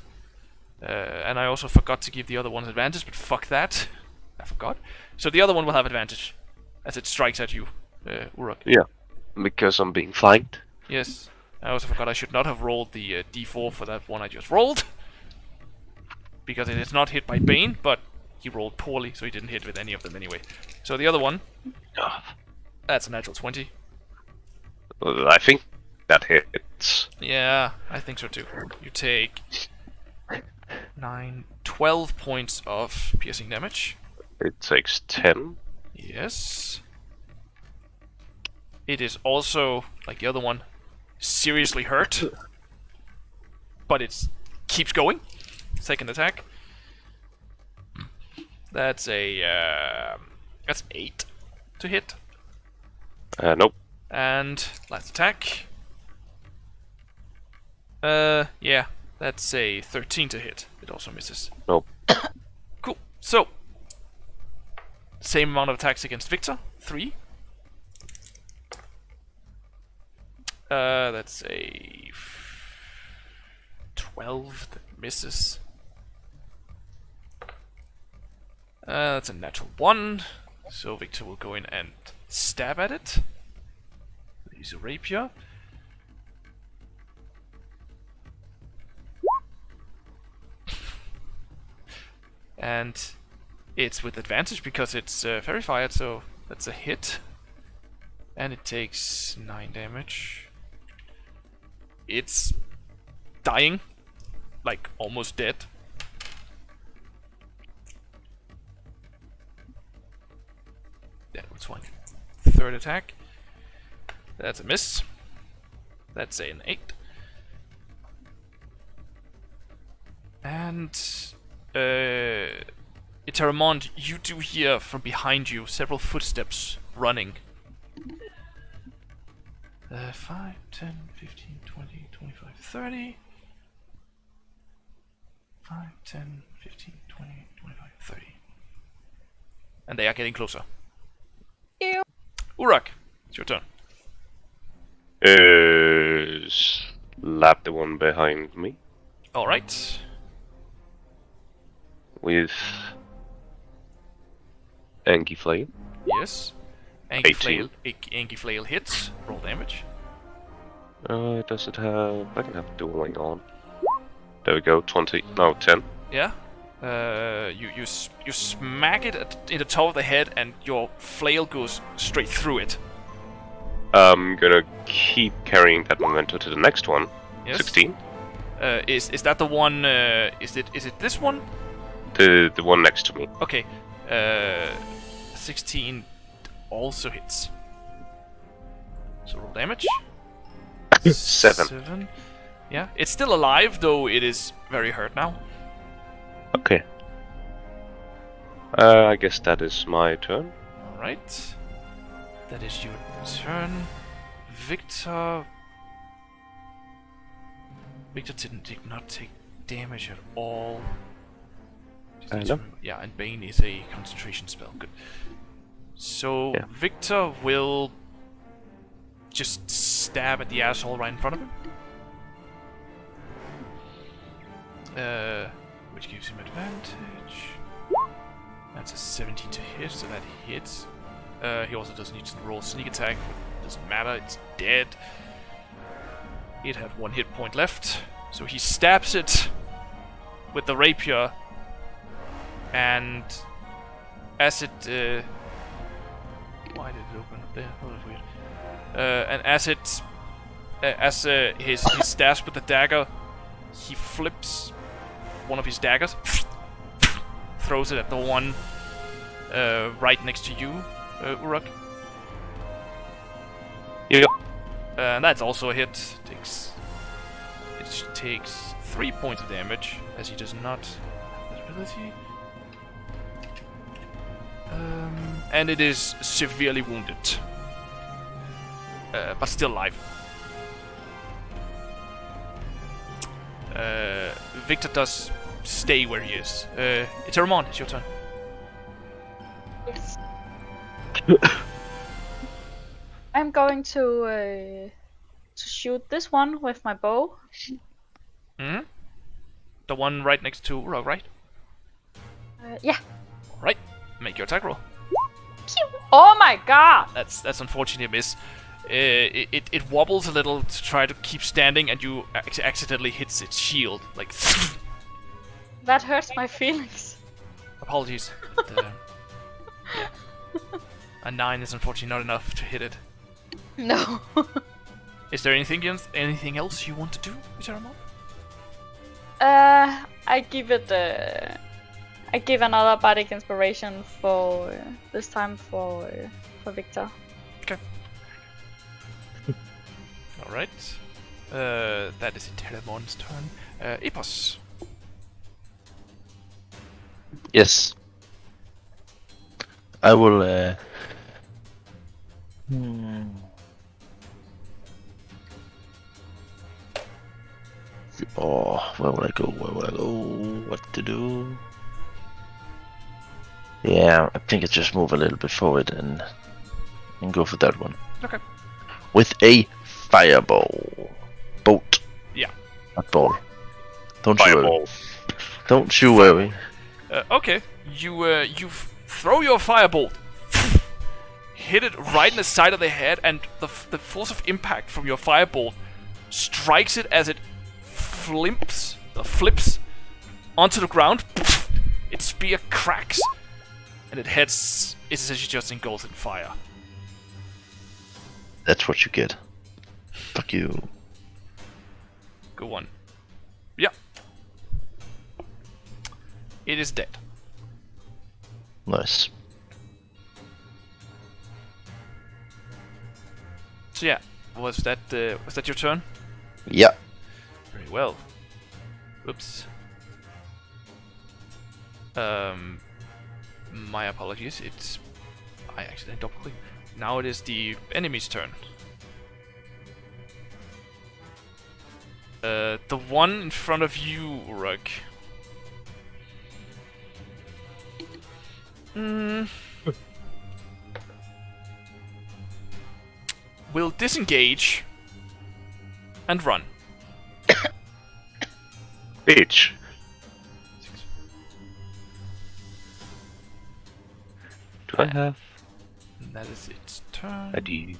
And I also forgot to give the other one advantage, but fuck that. I forgot. So the other one will have advantage as it strikes at you, Urak. Yeah. Because I'm being flanked. Yes. I also forgot I should not have rolled the D4 for that one I just rolled. Because it is not hit by Bane, but he rolled poorly, so he didn't hit with any of them anyway. So the other one, that's a natural 20. I think that hits. Yeah, I think so too. You take 12 points of piercing damage. It takes 10. Yes. It is also, like the other one, seriously hurt. But it keeps going. Second attack. That's that's 8 to hit. Nope. And last attack. Yeah, that's a 13 to hit. It also misses. Nope. Cool. So, same amount of attacks against Victor. 3. That's a 12 that misses. That's a natural 1. So Victor will go in and stab at it. Use a rapier. And it's with advantage because it's fairy fired, so that's a hit. And it takes 9 damage. It's dying. Like, almost dead. That was one. Third attack. That's a miss. That's an 8. And Eterèmont, you do hear from behind you several footsteps running. 5, 10, 15, 20, 25, 30. 5, 10, 15, 20, 25, 30. and they are getting closer. Ew. Urak, it's your turn. Slap the one behind me All right. with Anki Flame. Yes. Anki 18. Flail hits. Roll damage. Does it have... I can have dueling on. There we go, 20, no, 10. Yeah. You smack it in the top of the head, and your flail goes straight through it. I'm gonna keep carrying that momentum to the next one. Yes. 16. Is that the one? Is it this one? The one next to me. Okay. 16 also hits. So roll damage. 7. Yeah, it's still alive, though it is very hurt now. Okay. I guess that is my turn. Alright. That is your turn. Victor... Victor did not take damage at all. No. Yeah, and Bane is a concentration spell. Good. So, Yeah. Victor will just stab at the asshole right in front of him. Which gives him advantage. That's a 17 to hit, so that hits. He also doesn't need to roll sneak attack, but doesn't matter, it's dead. It had 1 hit point left, so he stabs it with the rapier, and as it... why did it open up there? That was weird. And as it... he stabs with the dagger, he flips one of his daggers, throws it at the one right next to you, Urak. Yep. And that's also a hit. It takes 3 points of damage, as he does not have that ability. And it is severely wounded, but still alive. Victor does stay where he is. Eterèmont, it's your turn. Yes. I'm going to shoot this one with my bow. Hmm. The one right next to Urak, right? Yeah. Right. Make your attack roll. Pew! Oh my god! That's unfortunately a miss. It wobbles a little to try to keep standing, and you accidentally hits its shield. Like, That hurts my feelings. apologies. But, yeah. A 9 is unfortunately not enough to hit it. No. Is there anything else you want to do, Eterèmont? I give another bardic inspiration for this time for Victor. Okay. All right. That is Eterèmont's turn. Epos. Yes. I will. Oh, where will I go? Where will I go? What to do? Yeah, I think I just move a little bit forward and go for that one. Okay. With a fireball. Bolt. Yeah. Not ball. Don't you worry. Fireball. Don't you worry. Okay. You throw your firebolt, hit it right in the side of the head, and the force of impact from your firebolt strikes it as it flips onto the ground. Its spear cracks, and it essentially just engulfs in fire. That's what you get. Fuck you. Go on. Yeah. It is dead. Nice. So yeah, was that your turn? Yeah. Very well. Oops. My apologies. I accidentally double-clicked. Now it is the enemy's turn. The one in front of you, Urak. will disengage and run. Bitch. Do I have? And that is its turn. I do.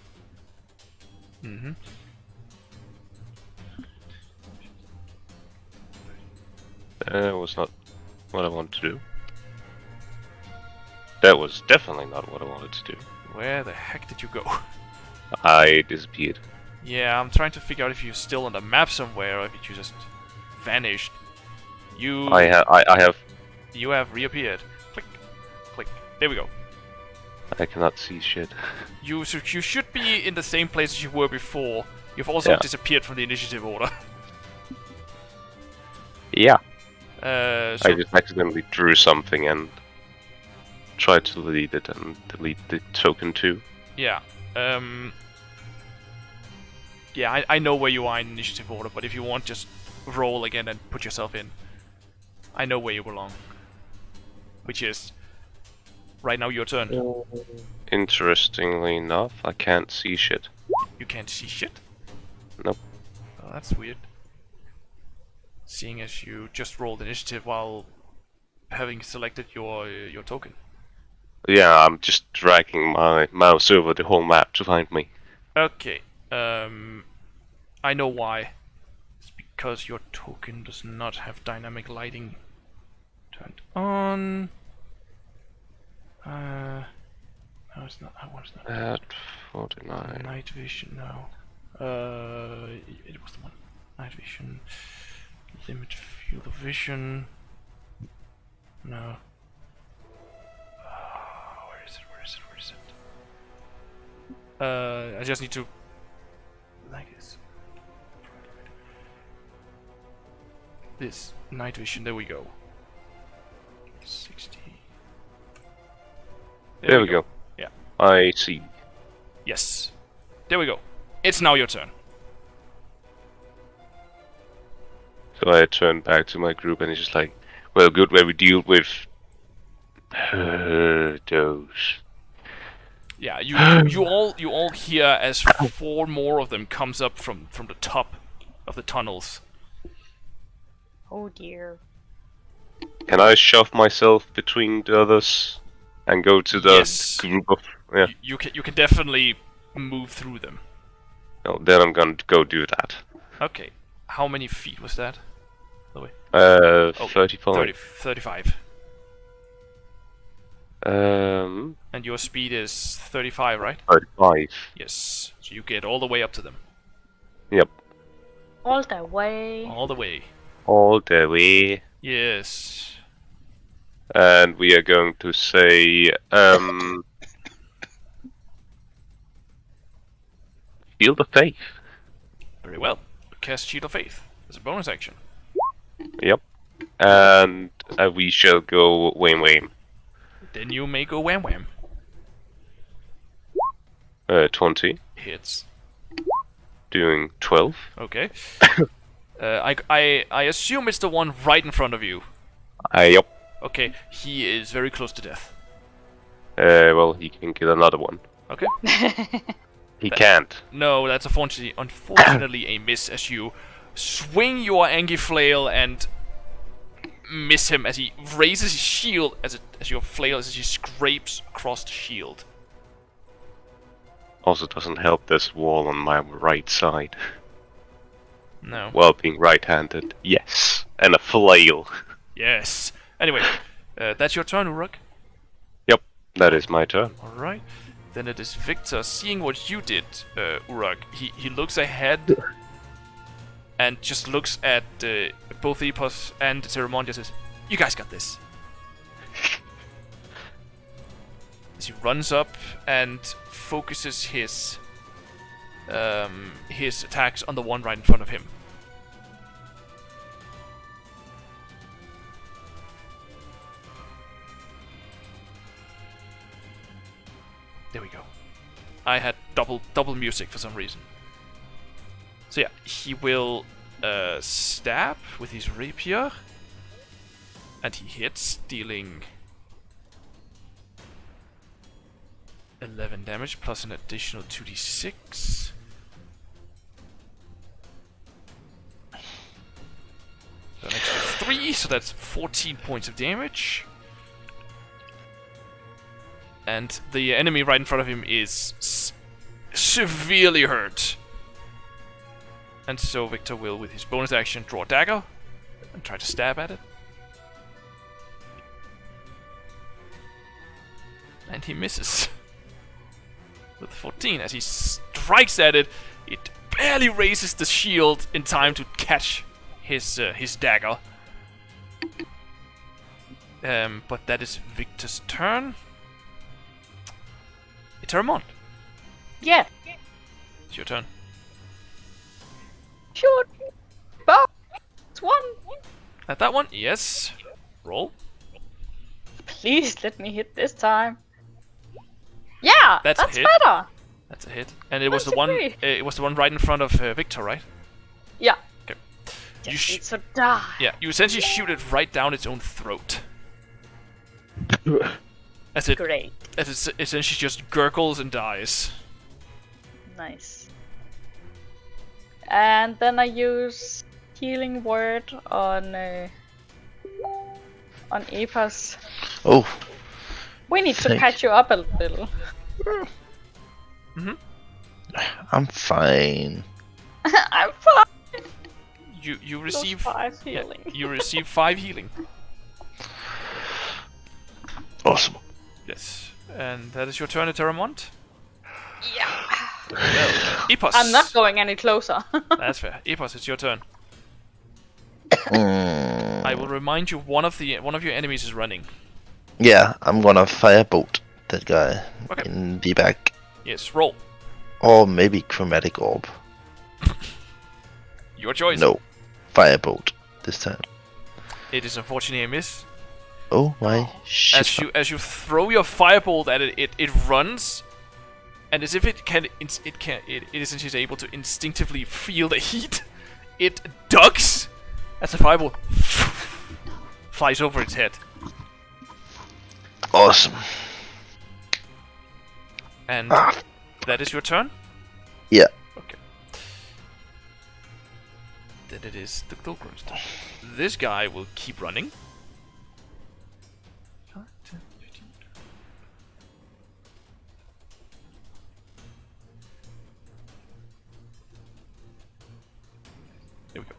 Mm-hmm. That was not what I wanted to do. That was definitely not what I wanted to do. Where the heck did you go? I disappeared. Yeah, I'm trying to figure out if you're still on the map somewhere or if you just vanished. I have. You have reappeared. Click, click. There we go. I cannot see shit. You should be in the same place as you were before. You've also disappeared from the initiative order. Yeah. So I just accidentally drew something and tried to delete it and delete the token too. yeah. Yeah, I know where you are in initiative order, but if you want, just roll again and put yourself in. I know where you belong. Which is right now your turn. Interestingly enough, I can't see shit. You can't see shit? Nope. Oh, that's weird. Seeing as you just rolled initiative while having selected your token. Yeah, I'm just dragging my mouse over the whole map to find me. Okay. I know why. It's because your token does not have dynamic lighting turned on. No, it's not. I was not. At 49. Night vision. No. It was the one. Night vision. Limit field of vision. No. Where is it? Where is it? Where is it? I just need to. Like this. This night vision. There we go. 60. There we go. Yeah. I see. Yes. There we go. It's now your turn. So I turn back to my group and it's just like, well, good where we deal with those. Yeah, you all hear as 4 more of them comes up from the top of the tunnels. Oh dear. Can I shove myself between the others and go to the Yes. group of? Yeah. You can definitely move through them. No, then I'm gonna go do that. Okay. How many feet was that? By the way. 35. 35. And your speed is 35, right? 35. Yes. So you get all the way up to them. Yep. All the way. All the way. All the way. Yes. And we are going to say, Field of Faith. Very well. Cast Shield of Faith as a bonus action. Yep. And we shall go Wham Wham. Then you may go wham wham. 20. Hits. Doing 12. Okay. I assume it's the one right in front of you. Yep. Okay, he is very close to death. Well, he can get another one. Okay. He can't. No, that's unfortunately a miss as you swing your Angie flail and miss him as he raises his shield as your flail as he scrapes across the shield. Also doesn't help this wall on my right side. No. While being right-handed. Yes. And a flail. Yes. Anyway, that's your turn, Urak. Yep. That is my turn. Alright. Then it is Victor. Seeing what you did, Urak, he looks ahead and just looks at both Epos and Eterèmont and says, "You guys got this." As he runs up and focuses his attacks on the one right in front of him. There we go. I had double music for some reason. So yeah, he will stab with his rapier, and he hits, dealing 11 damage plus an additional 2d6. So an extra 3, so that's 14 points of damage. And the enemy right in front of him is severely hurt. And so Victor will, with his bonus action, draw a dagger and try to stab at it. And he misses. With 14, as he strikes at it, it barely raises the shield in time to catch his dagger. But that is Victor's turn. Eterèmont, Yeah. it's your turn. Shoot. Bow. It's one. At that one, yes. Roll. Please let me hit this time. Yeah, That's a that's hit. better. That's a hit. And it was the That's one. agree. It was the one right in front of Victor, right? Yeah. Okay. You Just sh- needs to die. Yeah, you essentially shoot it right down its own throat. As it Great. essentially just gurgles and dies. Nice. And then I use healing word on Epos. Oh, We need to Thank- patch you up a little. I'm fine. I'm fine. You Plus receive 5 yeah, healing. you receive 5 healing. Awesome. Yes. And that is your turn, Eterèmont. Yeah. Well, Epos. I'm not going any closer. That's fair. Epos, it's your turn. Mm, I will remind you one of your enemies is running. yeah, I'm gonna firebolt that guy Okay. in the back. Yes, roll. Or maybe chromatic orb. Your choice. No, firebolt this time. It is unfortunately a miss. Oh my shit. As you throw your firebolt at it, it runs, and as if it is able to instinctively feel the heat, it ducks as the firebolt flies over its head. Awesome. And Ah, that is your turn? yeah. Okay. Then it is the Pilgrim's turn. This guy will keep running. 5, 10, 15. There we go.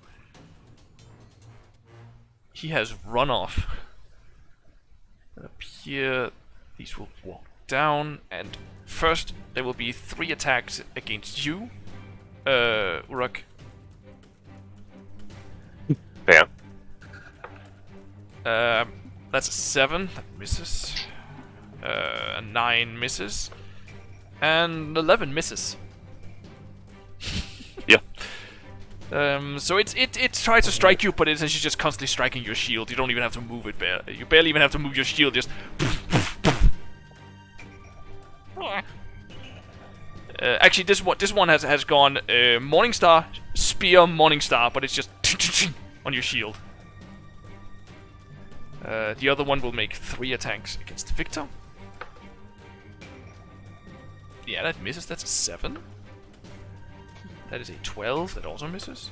He has run off. And up here, these will walk down, and first there will be 3 attacks against you, Urak. Yeah. That's a 7, that misses. A 9 misses. And 11 misses. Yeah. So it tries to strike you, but it's actually just constantly striking your shield. You don't even have to move it. You barely even have to move your shield. Just. Actually, this one has gone Morningstar, Spear, Morningstar, but it's just on your shield. The other one will make 3 attacks against Victor. Yeah, that misses. That's a 7. That is a 12. That also misses.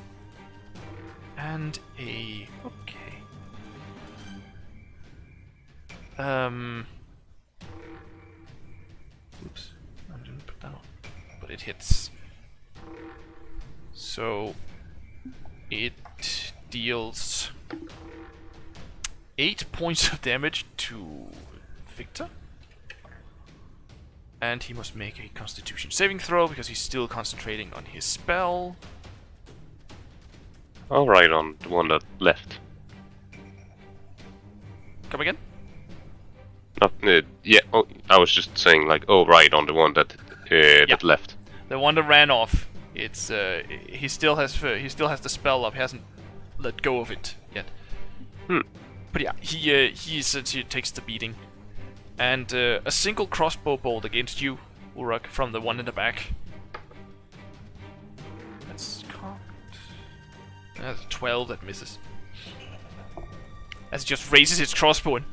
And a... okay. Oops. I didn't put that on. But it hits. So... it deals 8 points of damage to Victor. And he must make a Constitution saving throw because he's still concentrating on his spell. Alright, on the one that left. Come again? Yeah, oh, I was just saying, like, oh, right, on the one that that left. The one that ran off. It's he still has the spell up. He hasn't let go of it yet. But yeah, he essentially takes the beating. And a single crossbow bolt against you, Urak, from the one in the back. That's cocked. That's a 12 that misses. As it just raises its crossbow and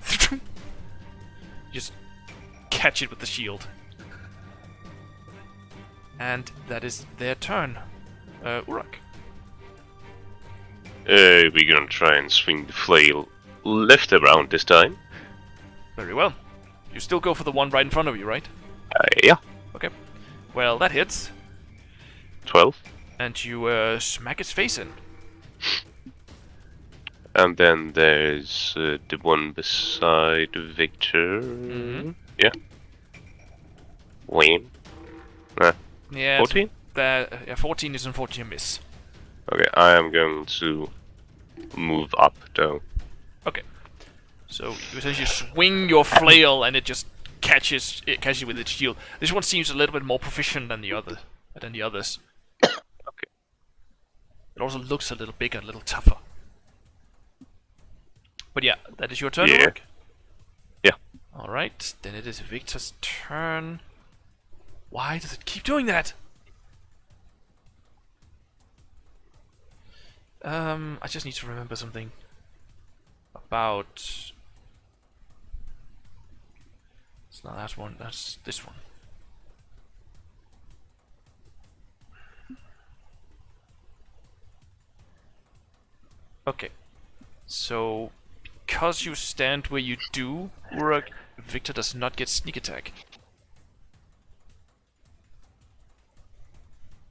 just catch it with the shield. And that is their turn. Urak. We're gonna try and swing the flail left around this time. Very well. You still go for the one right in front of you, right? Yeah. Okay. Well, that hits. 12. And you smack its face in. And then there's the one beside Victor. Mm-hmm. Yeah. Wayne. Yeah. 14? 14 is unfortunately a miss. Okay, I am going to move up though. Okay. So you essentially swing your flail and it just catches you with its shield. This one seems a little bit more proficient than the others. Okay. It also looks a little bigger, a little tougher. But yeah, that is your turn, Yeah. Urak. Yeah. Alright, then it is Victor's turn. Why does it keep doing that? I just need to remember something about... It's not that one, that's this one. Okay, so because you stand where you do, Urak, Victor does not get sneak attack.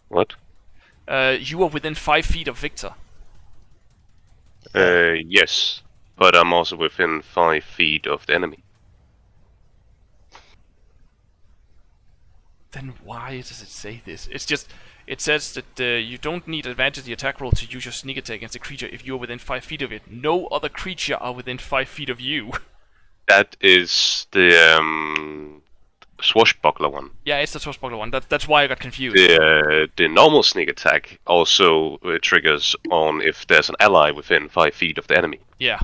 What? You are within 5 feet of Victor. Yes. But I'm also within 5 feet of the enemy. Then why does it say this? It's just, it says that you don't need advantage the attack roll to use your sneak attack against a creature if you're within 5 feet of it. No other creature are within 5 feet of you. That is the swashbuckler one. Yeah, it's the swashbuckler one. That's why I got confused. The normal sneak attack also triggers on if there's an ally within 5 feet of the enemy. Yeah.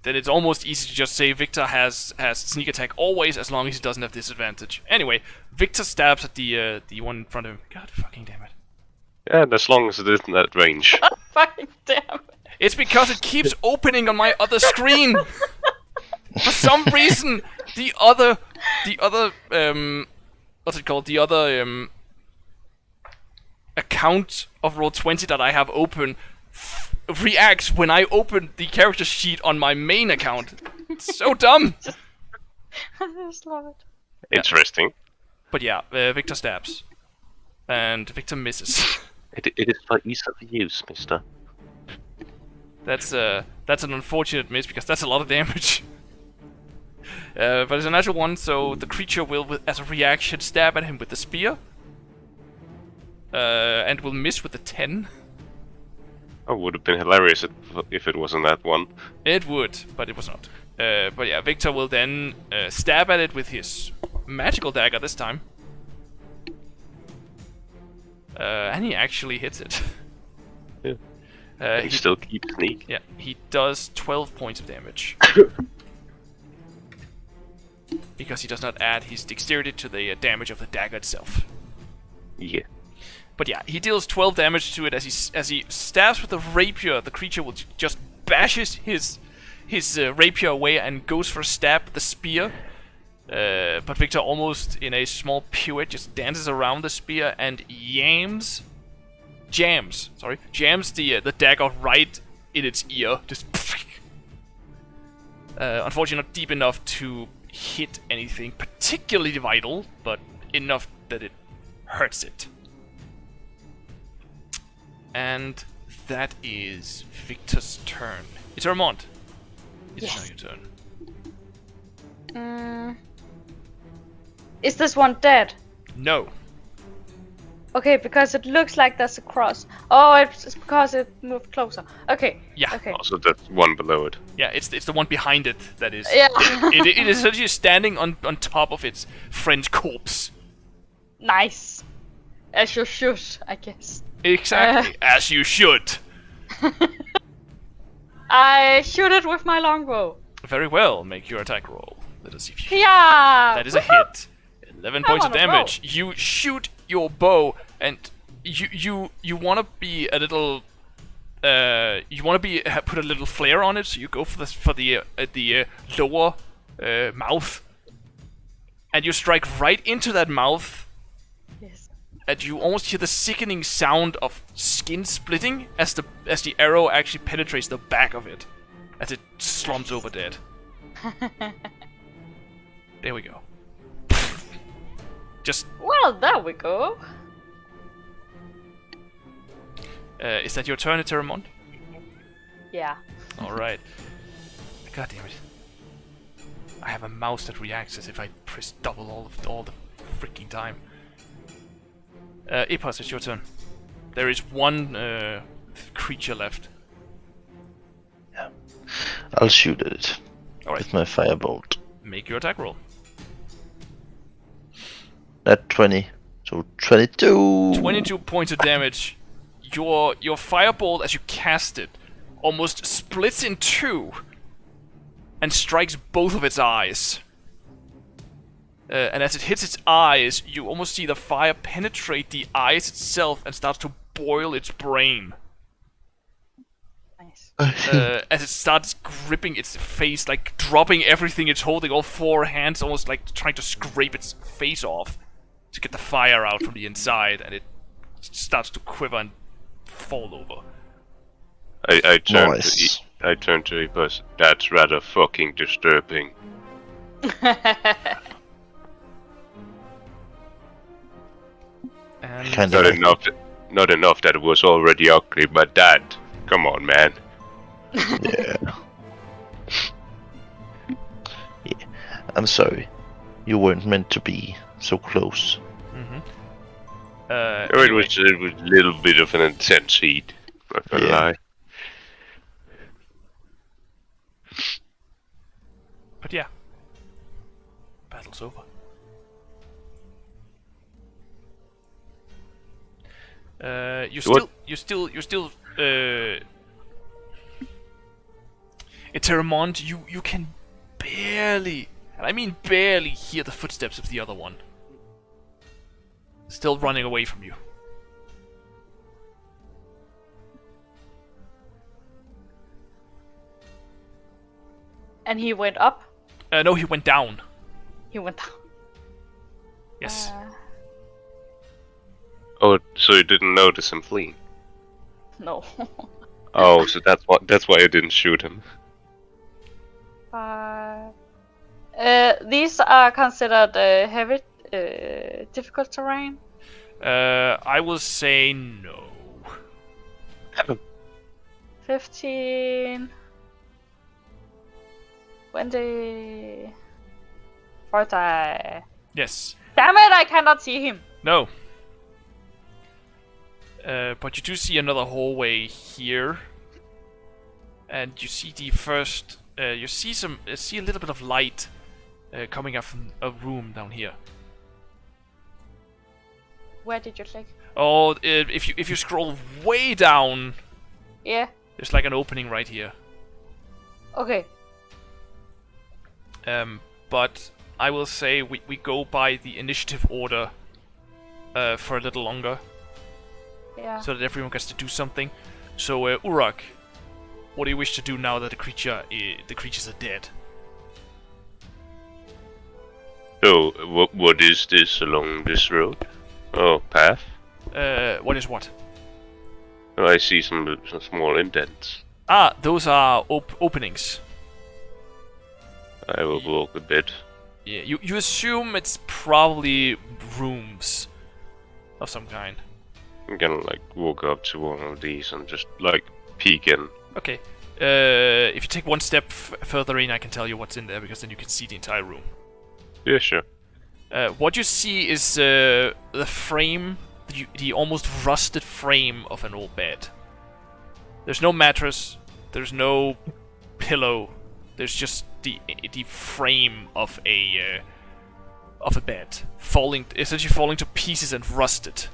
Then it's almost easy to just say Victor has sneak attack always as long as he doesn't have disadvantage. Anyway, Victor stabs at the one in front of him. God fucking damn it. Yeah, and as long as it isn't at range. Fucking damn. It's because it keeps opening on my other screen. For some reason, the other what's it called? The other account of Roll20 that I have open reacts when I open the character sheet on my main account. It's so dumb. I just love it. Interesting. But yeah, Victor stabs, and Victor misses. It is for ease of use, mister. That's an unfortunate miss because that's a lot of damage. But it's a natural one, so the creature will, as a reaction, stab at him with the spear. And will miss with the 10. Oh, would have been hilarious if it wasn't that one. It would, but it was not. But yeah, Victor will then stab at it with his magical dagger this time. And he actually hits it. Yeah. He still keeps sneak. Yeah, he does 12 points of damage. Because he does not add his dexterity to the damage of the dagger itself. Yeah. But yeah, he deals 12 damage to it as he stabs with the rapier. The creature will just bashes his rapier away and goes for a stab with the spear. But Victor, almost in a small pirouette, just dances around the spear and jams the dagger right in its ear. Just unfortunately not deep enough to hit anything particularly vital, but enough that it hurts it. And that is Victor's turn. Eterèmont, it is now your turn. Is this one dead? No. Okay, because it looks like there's a cross. Oh, it's because it moved closer. Okay. Yeah. Okay. Also, that's one below it. Yeah, it's the one behind it that is. Yeah. it is essentially standing on top of its friend's corpse. Nice. As you should, I guess. Exactly, as you should. I shoot it with my longbow. Very well, make your attack roll. Let us see if you... Yeah. That is a hit. 11 points of on a roll. damage. You shoot your bow, and you want to be a little... you want to put a little flare on it, so you go for the lower mouth, and you strike right into that mouth, and you almost hear the sickening sound of skin splitting as the arrow actually penetrates the back of it, as it slumps over dead. There we go. Just Well, there we go. is that your turn, Eterèmont? Yeah. All right. God damn it! I have a mouse that reacts as if I press double all the freaking time. Epos, it's your turn. There is one creature left. Yeah. I'll shoot at it Alright. with my firebolt. Make your attack roll. At 20. So 22! 22 points of damage. Your firebolt, as you cast it, almost splits in two and strikes both of its eyes. And as it hits its eyes, you almost see the fire penetrate the eyes itself and starts to boil its brain. Nice. As it starts gripping its face, like dropping everything it's holding, all four hands, almost like trying to scrape its face off to get the fire out from the inside, and it starts to quiver and fall over. I turn Nice. I turn to Epos. That's rather fucking disturbing. And Kinda Not like enough. Not enough that it was already ugly, but that. Come on, man. Yeah. Yeah. I'm sorry. You weren't meant to be so close. It anyway, was a little bit of an intense heat. Not gonna Yeah. lie. but yeah, battle's over. You're still. Eterèmont, you can barely, and I mean barely, hear the footsteps of the other one. Still running away from you. And he went up. No, he went down. He went down. Yes. Oh, so you didn't notice him fleeing? No. Oh, so that's why you didn't shoot him. These are considered heavy, difficult terrain. I will say no. 15, 20, 40. Yes. Damn it! I cannot see him. No. But you do see another hallway here, and you see the first. You see a little bit of light coming up from a room down here. Where did you click? Oh, if you scroll way down, Yeah. there's like an opening right here. Okay. But I will say we go by the initiative order for a little longer, Yeah. so that everyone gets to do something. So Urak, what do you wish to do now that the creatures are dead? So, what is this along this road? Oh, path? What is what? Oh, I see some small indents. Ah, those are openings. I will walk a bit. Yeah, you assume it's probably rooms of some kind. I'm gonna like walk up to one of these and just like peek in. Okay. If you take one step further in, I can tell you what's in there, because then you can see the entire room. Yeah, sure. What you see is the frame, the almost rusted frame of an old bed. There's no mattress, there's no pillow, there's just the frame of a bed, essentially falling to pieces and rusted.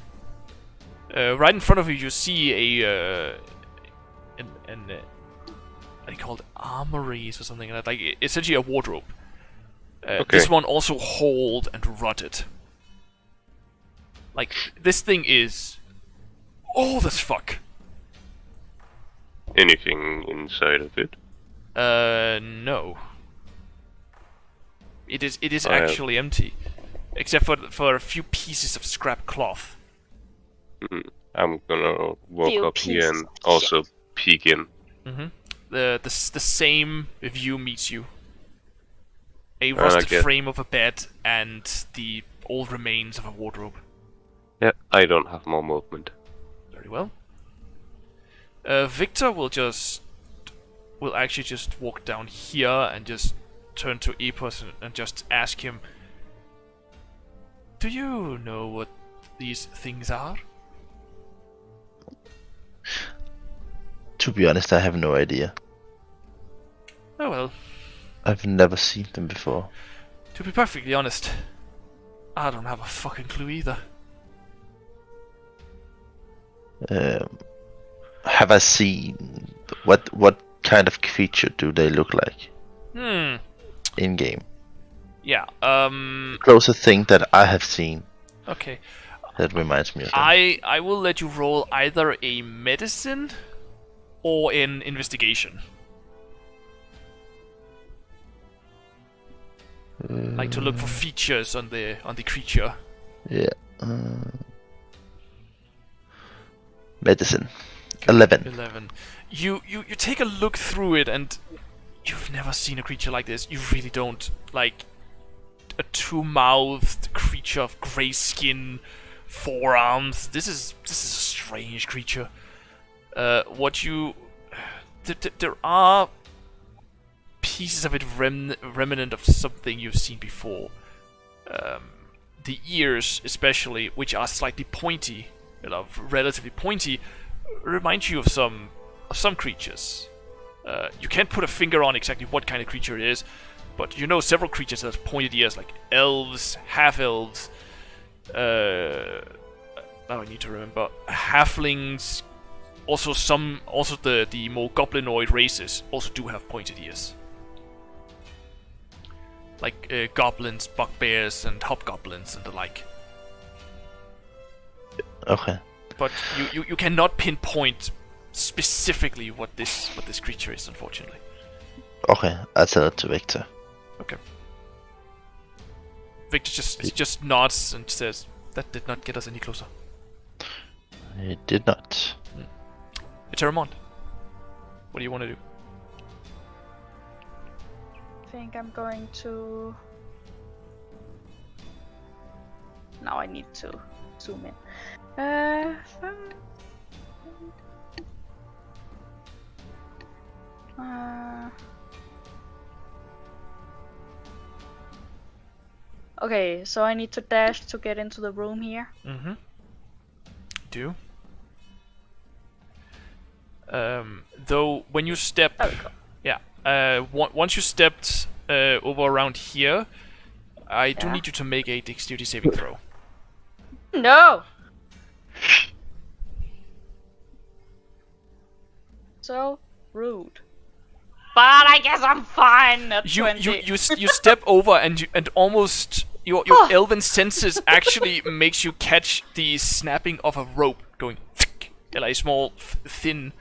Right in front of you, you see what do you call it, armories or something like that, like essentially a wardrobe. Okay. This one also old and rotted. Like, this thing is old as fuck. Anything inside of it? No. It is I have- actually empty, except for a few pieces of scrap cloth I'm gonna walk Few up here and pieces of also shit. peek in. The same view meets you. A And I rusted guess- frame of a bed and the old remains of a wardrobe. Yeah, I don't have more movement. Very well. Victor will actually just walk down here and just turn to Epos and just ask him, do you know what these things are? To be honest, I have no idea. Oh well, I've never seen them before. to be perfectly honest, I don't have a fucking clue either. Have I seen what kind of creature do they look like in game? Yeah, Closest thing that I have seen okay. that reminds me of them. I will let you roll either a medicine or an investigation. Like to look for features on the creature. Yeah. Medicine. 11. 11. You take a look through it and you've never seen a creature like this. You really don't. Like a two-mouthed creature of grey skin, 4 arms. This is a strange creature. There are pieces of it remnant of something you've seen before. The ears, especially, which are slightly pointy, relatively pointy, remind you of some creatures. You can't put a finger on exactly what kind of creature it is, but you know several creatures that have pointed ears, like elves, half-elves. Now I need to remember halflings. Also, the more goblinoid races also do have pointed ears, like goblins, bugbears, and hobgoblins, and the like. Okay. But you cannot pinpoint specifically what this creature is, unfortunately. Okay, I'll tell it to Victor. Okay. Victor just nods and says, "That did not get us any closer." It did not. Eterèmont, what do you want to do? I think I'm going to. Now I need to zoom in. Okay, so I need to dash to get into the room here. Mm-hmm. Do. Though when you step, There we go. yeah. Once you stepped over around here, I do Yeah. need you to make a dexterity saving throw. No! So rude. But I guess I'm fine at You 20. you step over and almost your elven senses actually makes you catch the snapping of a rope going, like a small thin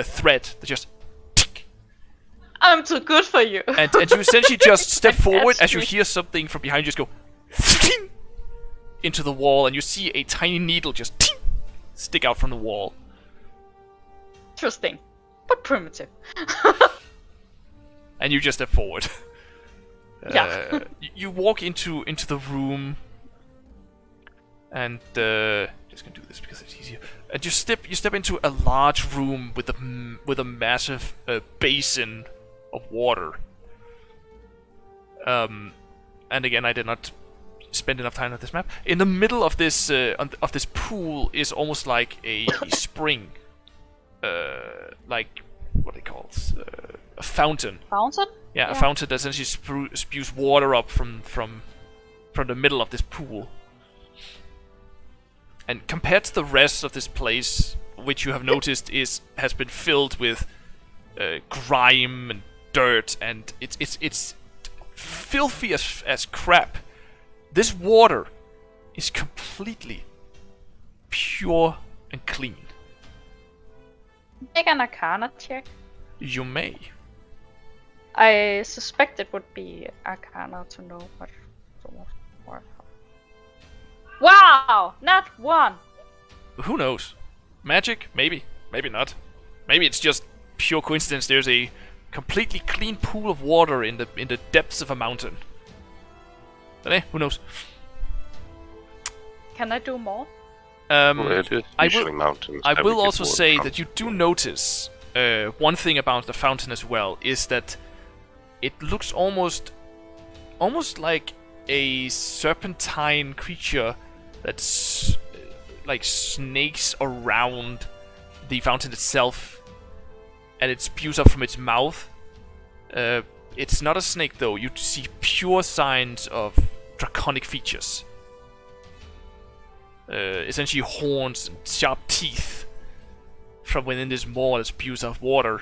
thread that just. I'm too good for you. And you essentially just step forward as you Catch me. hear something from behind you just go into the wall, and you see a tiny needle just stick out from the wall. Interesting, but primitive. And you just step forward. Yeah. You walk into the room, and just gonna do this because it's easier. And you step into a large room with a massive basin of water. And again, I did not spend enough time on this map. In the middle of this this pool is almost like a spring, like what they call a fountain. Fountain? Yeah, a fountain that essentially spews water up from the middle of this pool. And compared to the rest of this place, which you have noticed has been filled with grime and dirt, and it's filthy as crap. This water is completely pure and clean. Make an Arcana check. You may. I suspect it would be Arcana to know what it's almost worth. Wow! Not one! Who knows? Magic? Maybe. Maybe not. Maybe it's just pure coincidence. There's a completely clean pool of water in the depths of a mountain. But who knows? Can I do more? Well, it is usually mountains. I will also water say from. that you do notice one thing about the fountain as well is that it looks almost like a serpentine creature that's like snakes around the fountain itself, and it spews up from its mouth. It's not a snake though. You see pure signs of draconic features. Essentially horns and sharp teeth from within this maw that spews out water.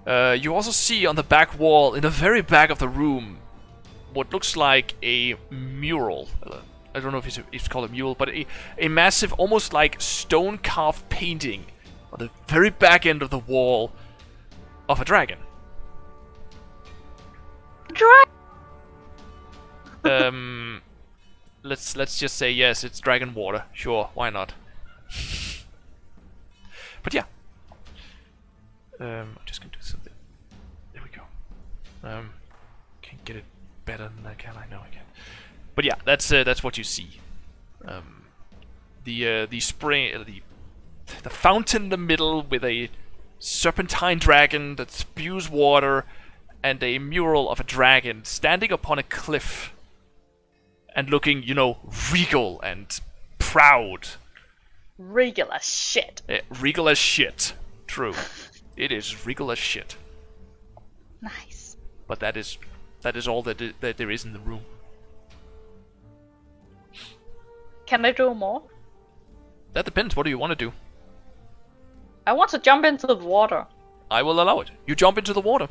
You also see on the back wall, in the very back of the room, what looks like a mural. I don't know if it's called a mural, but a massive, almost like stone-carved painting on the very back end of the wall of a dragon. Let's just say yes, it's dragon water. Sure, why not? But yeah. I'm just gonna do something. There we go. Can't get it better than that, can I? No, I can't. But yeah, that's what you see. The spring, the fountain in the middle with a serpentine dragon that spews water, and a mural of a dragon standing upon a cliff and looking, regal and proud. Regal as shit. Regal as shit. True. It is regal as shit. Nice. But that is all that there is in the room. Can I do more? That depends. What do you want to do? I want to jump into the water. I will allow it. You jump into the water.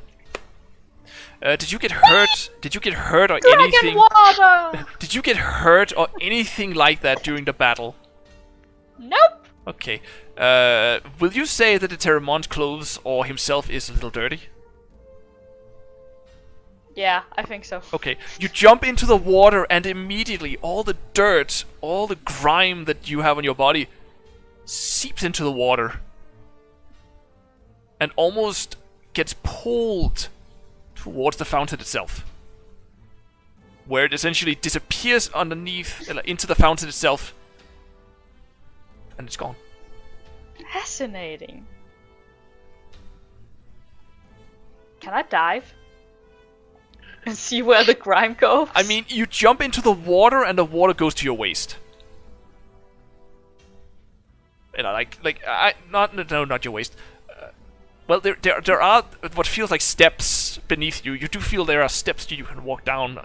Did you get hurt? Did you get hurt or Dragon anything? water! Did you get hurt or anything like that during the battle? Nope. Okay. Will you say that Eterèmont's clothes or himself is a little dirty? Yeah, I think so. Okay. You jump into the water and immediately all the dirt, all the grime that you have on your body seeps into the water and almost gets pulled towards the fountain itself, where it essentially disappears underneath, into the fountain itself, and it's gone. Fascinating. Can I dive? And see where the grime goes? I mean, you jump into the water and the water goes to your waist. Not your waist. Well, there are what feels like steps beneath you. You do feel there are steps you can walk down.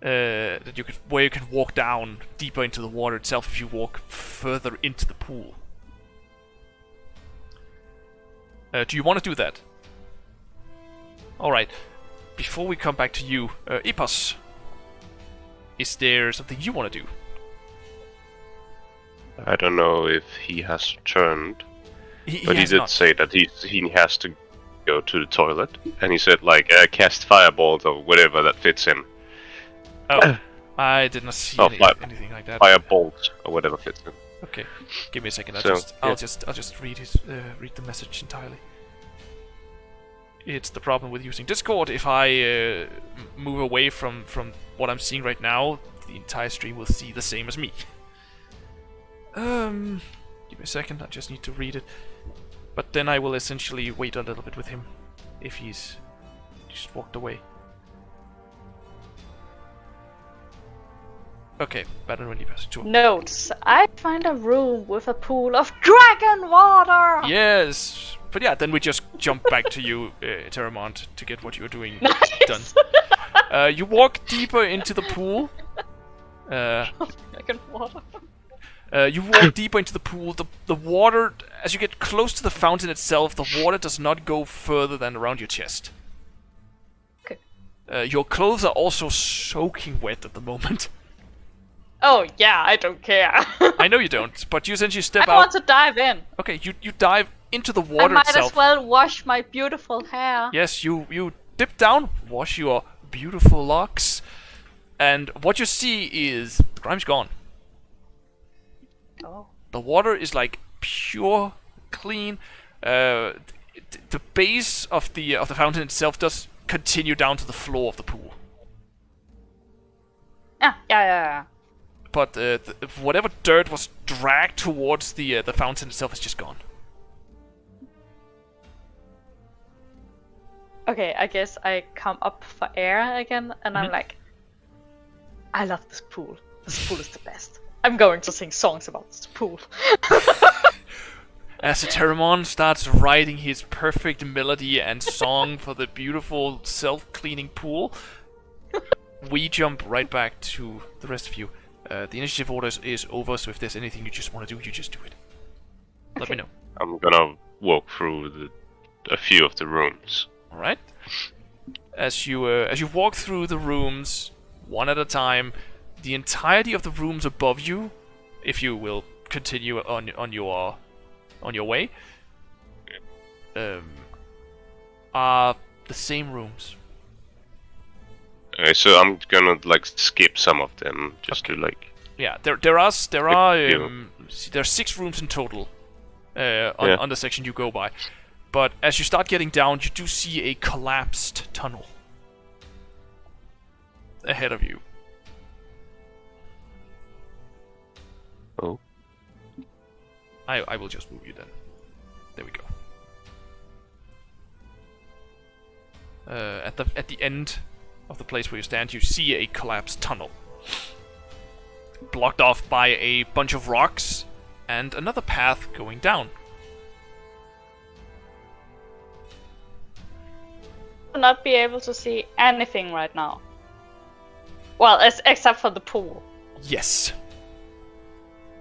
Where you can walk down deeper into the water itself if you walk further into the pool. Do you want to do that? All right. Before we come back to you, Epos, is there something you want to do? I don't know if he has returned, but he has did not. say that he has to go to the toilet, and he said cast fireballs or whatever that fits in. Oh, I did not see anything like that. Firebolt or whatever fits in. Okay, give me a second. So, I'll just read the message entirely. It's the problem with using Discord. If I move away from what I'm seeing right now, the entire stream will see the same as me. Give me a second. I just need to read it. But then I will essentially wait a little bit with him if he's just walked away. Okay, better when you pass it to him. Notes. I find a room with a pool of dragon water! Yes! But yeah, then we just jump back to you, Eterèmont, to get what you're doing done. You walk deeper into the pool. Dragon water. You walk deeper into the pool. The water, as you get close to the fountain itself, the water does not go further than around your chest. Okay. Your clothes are also soaking wet at the moment. Oh yeah, I don't care. I know you don't, but you essentially step I out. want to dive in. Okay, you dive into the water I might itself. as well wash my beautiful hair. Yes, you dip down, wash your beautiful locks, And what you see is the grime's gone. Oh. The water is like pure, clean. The base of the fountain itself does continue down to the floor of the pool. Yeah. But whatever dirt was dragged towards the fountain itself is just gone. Okay, I guess I come up for air again, and I'm like, I love this pool. This pool is the best. I'm going to sing songs about this pool. As Eterèmont starts writing his perfect melody and song for the beautiful self-cleaning pool, we jump right back to the rest of you. The initiative order is over, so if there's anything you just want to do, you just do it. Let me know. I'm gonna walk through a few of the rooms. All right. As you walk through the rooms one at a time, the entirety of the rooms above you, if you will continue on your way, are the same rooms. Okay, so I'm gonna like skip some of them just to like. Yeah, there are 6 rooms in total on the section you go by. But as you start getting down, you do see a collapsed tunnel ahead of you. Oh. I will just move you then. There we go. At the end of the place where you stand, you see a collapsed tunnel, blocked off by a bunch of rocks and another path going down. Will not be able to see anything right now. Well, except for the pool. Yes.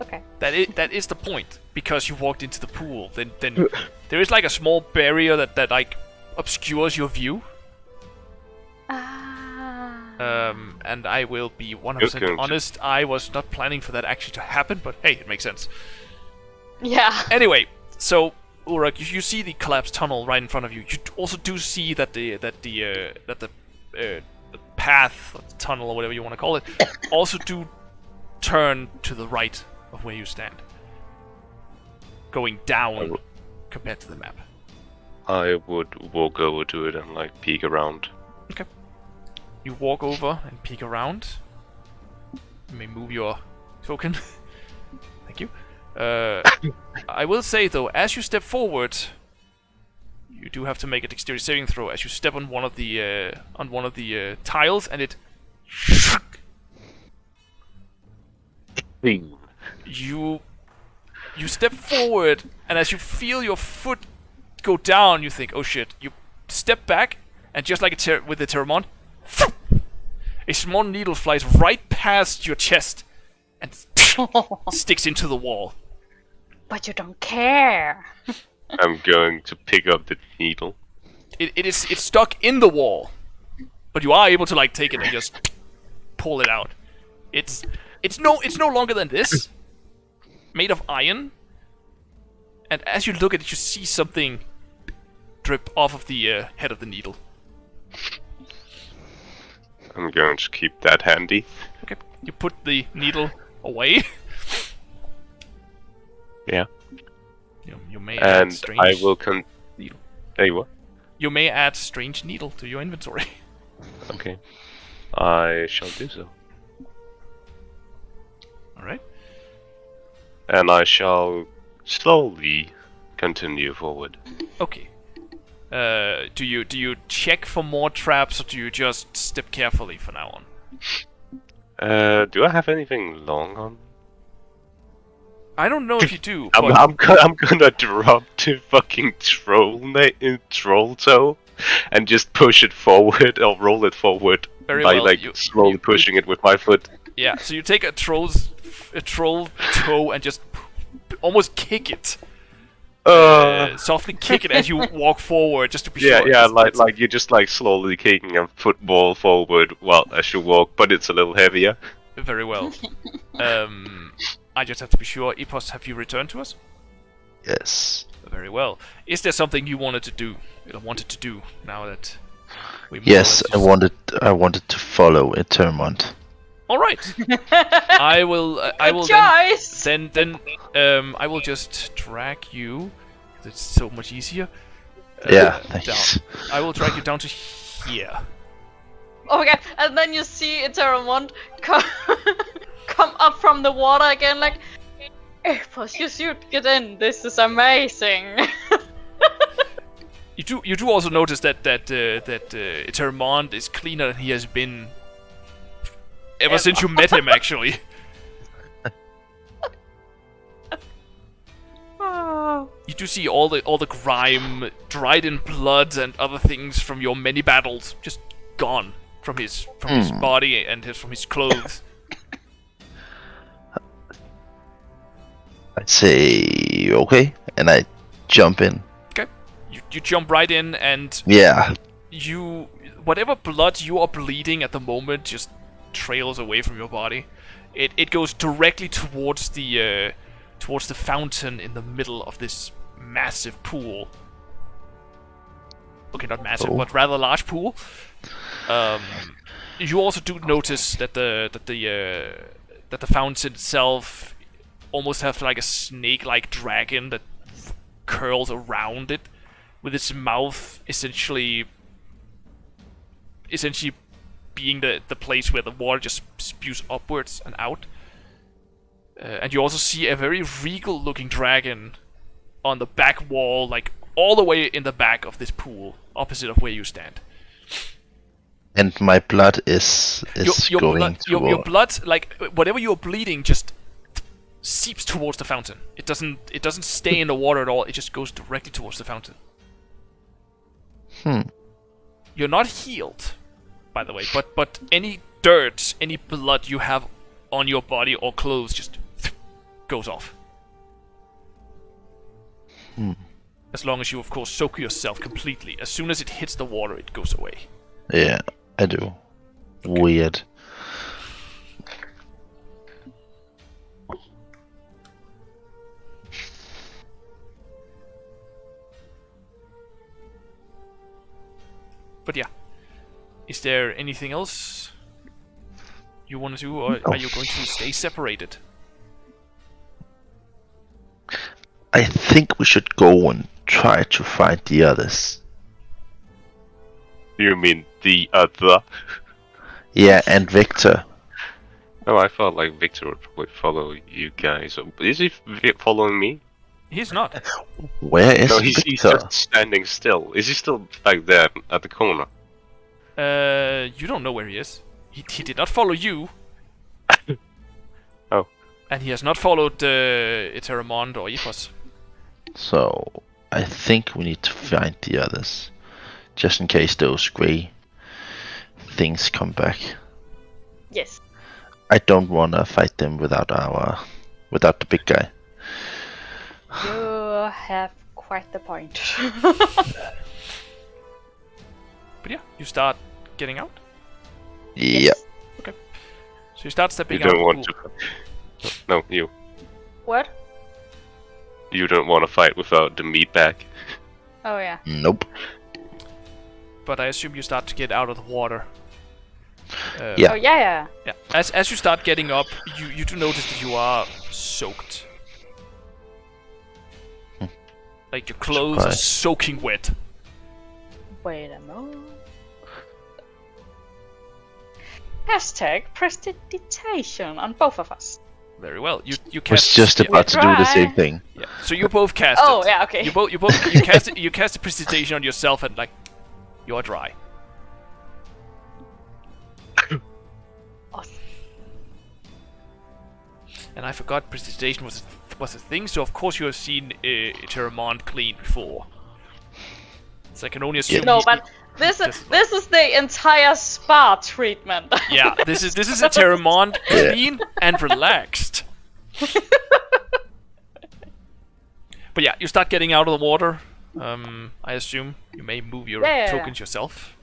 Okay. That is the point, because you walked into the pool. Then there is like a small barrier that like obscures your view. And I will be 100% honest, I was not planning for that actually to happen, but hey, it makes sense. Yeah. Anyway, so Urak, you see the collapsed tunnel right in front of you. You also do see that the path, or the tunnel, or whatever you want to call it, also do turn to the right of where you stand, going down compared to the map. I would walk over to it and like peek around. Okay. You walk over and peek around. You may move your token. Thank you. I will say though, as you step forward, you do have to make a dexterity saving throw as you step on one of the tiles, and it. Bing. You step forward, and as you feel your foot go down, you think, "Oh shit!" You step back, and just like with the Eterèmont, a small needle flies right past your chest and sticks into the wall. But you don't care. I'm going to pick up the needle. It's stuck in the wall, but you are able to like take it and just pull it out. It's no longer than this, made of iron. And as you look at it, you see something drip off of the head of the needle. I'm going to keep that handy. Okay, you put the needle away. Yeah. You may add And strange I will needle. Hey, what? You may add strange needle to your inventory. Okay. I shall do so. Alright. And I shall slowly continue forward. Okay. Do you check for more traps, or do you just step carefully from now on? Do I have anything long on? I don't know if you do. I'm gonna drop the fucking troll toe and just push it forward or roll it forward Very by well. like slowly pushing it with my foot. Yeah, so you take a troll toe and just almost kick it. Softly kick it as you walk forward, just to be sure. Yeah, like you're just like slowly kicking a football forward while as you walk, but it's a little heavier. Very well. I just have to be sure. Epos, have you returned to us? Yes. Very well. Is there something you wanted to do now that we Yes, I wanted to follow Eterèmont. All right. I will. I will choice. then. I will just drag you. 'Cause it's so much easier. Yeah, Down. thanks. I will drag you down to here. Oh my god! And then you see Eterèmont come up from the water again, like, Epos, you should get in. This is amazing. You do also notice that Eterèmont is cleaner than he has been ever since you met him, actually. Oh. You do see all the grime, dried in blood and other things from your many battles, just gone from his body and from his clothes. I say okay, and I jump in. Okay, you jump right in, and Yeah. whatever blood you are bleeding at the moment just trails away from your body. It goes directly towards the fountain in the middle of this massive pool. Okay, not massive, but rather large pool. You also do notice that the fountain itself almost has like a snake-like dragon that curls around it, with its mouth essentially being the place where the water just spews upwards and out. And you also see a very regal-looking dragon on the back wall, like all the way in the back of this pool, opposite of where you stand. And my blood is Your going your blood, like whatever you're bleeding, just seeps towards the fountain. It doesn't stay in the water at all. It just goes directly towards the fountain. You're not healed, by the way, but any dirt, any blood you have on your body or clothes just goes off. As long as you, of course, soak yourself completely. As soon as it hits the water, it goes away. Yeah, I do. Okay. Weird. But yeah, is there anything else you want to do, or are you going to stay separated? I think we should go and try to find the others. You mean the other? Yeah, and Victor. No, I felt like Victor would probably follow you guys. Is he following me? He's not. Where is No, he's Victor? just standing still. Is he still back there at the corner? You don't know where he is. He did not follow you. Oh. And he has not followed Eterèmont or Epos. So, I think we need to find the others. Just in case those grey things come back. Yes. I don't wanna fight them without the big guy. You have quite the point. But yeah, you start getting out. Yeah. Okay. So you start stepping You out. don't want to. No, you. What? You don't want to fight without the meat back. Oh yeah. Nope. But I assume you start to get out of the water. Yeah. Oh yeah. Yeah. As you start getting up, you do notice that you are soaked. Like your clothes are Surprise. soaking wet. Wait a moment. Hashtag prestidigitation on both of us. Very well. You Was cast. just about to do the Try. same thing. Yeah. So you both cast Oh it. yeah, okay. You cast it. You cast the prestidigitation on yourself, and like you are dry. Awesome. And I forgot prestidigitation was a thing. So of course you have seen Eterèmont clean before. So I can only assume. No, but this is the entire spa treatment. Yeah, this is Eterèmont clean and relaxed. But yeah, you start getting out of the water. I assume you may move your Yeah. tokens yourself.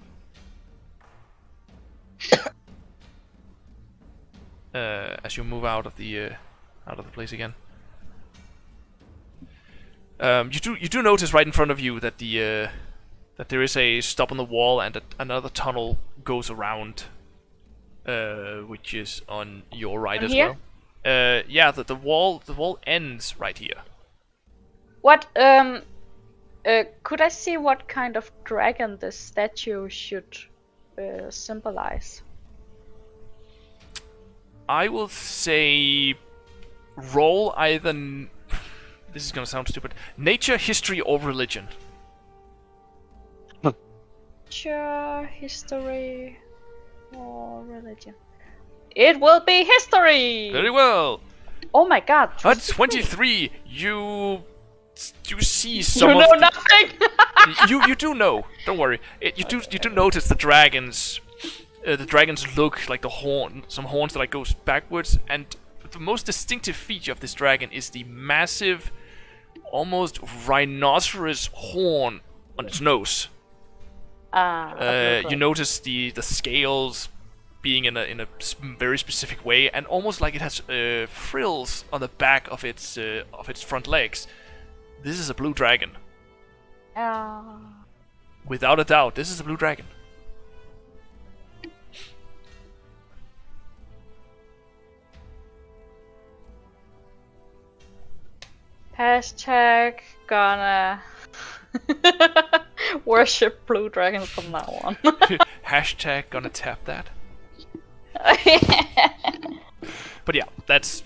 As you move out of the place again. You do notice right in front of you that that there is a stop on the wall and that another tunnel goes around which is on your right On as here? well. Yeah, the wall ends right here. What could I see what kind of dragon this statue should symbolize? I will say roll either. This is gonna sound stupid. Nature, history, or religion. Nature, history, or religion? It will be history. Very well. Oh my god. At 23, you see You some know of the, nothing. you do know. Don't worry. You do notice the dragons. The dragons look like some horns that like goes backwards, and the most distinctive feature of this dragon is the massive, almost rhinoceros horn on its nose. You notice the scales being in a very specific way, and almost like it has frills on the back of its front legs. This is a blue dragon. Without a doubt, this is a blue dragon. Hashtag gonna worship blue dragons from now on. Hashtag gonna tap that. But yeah, that's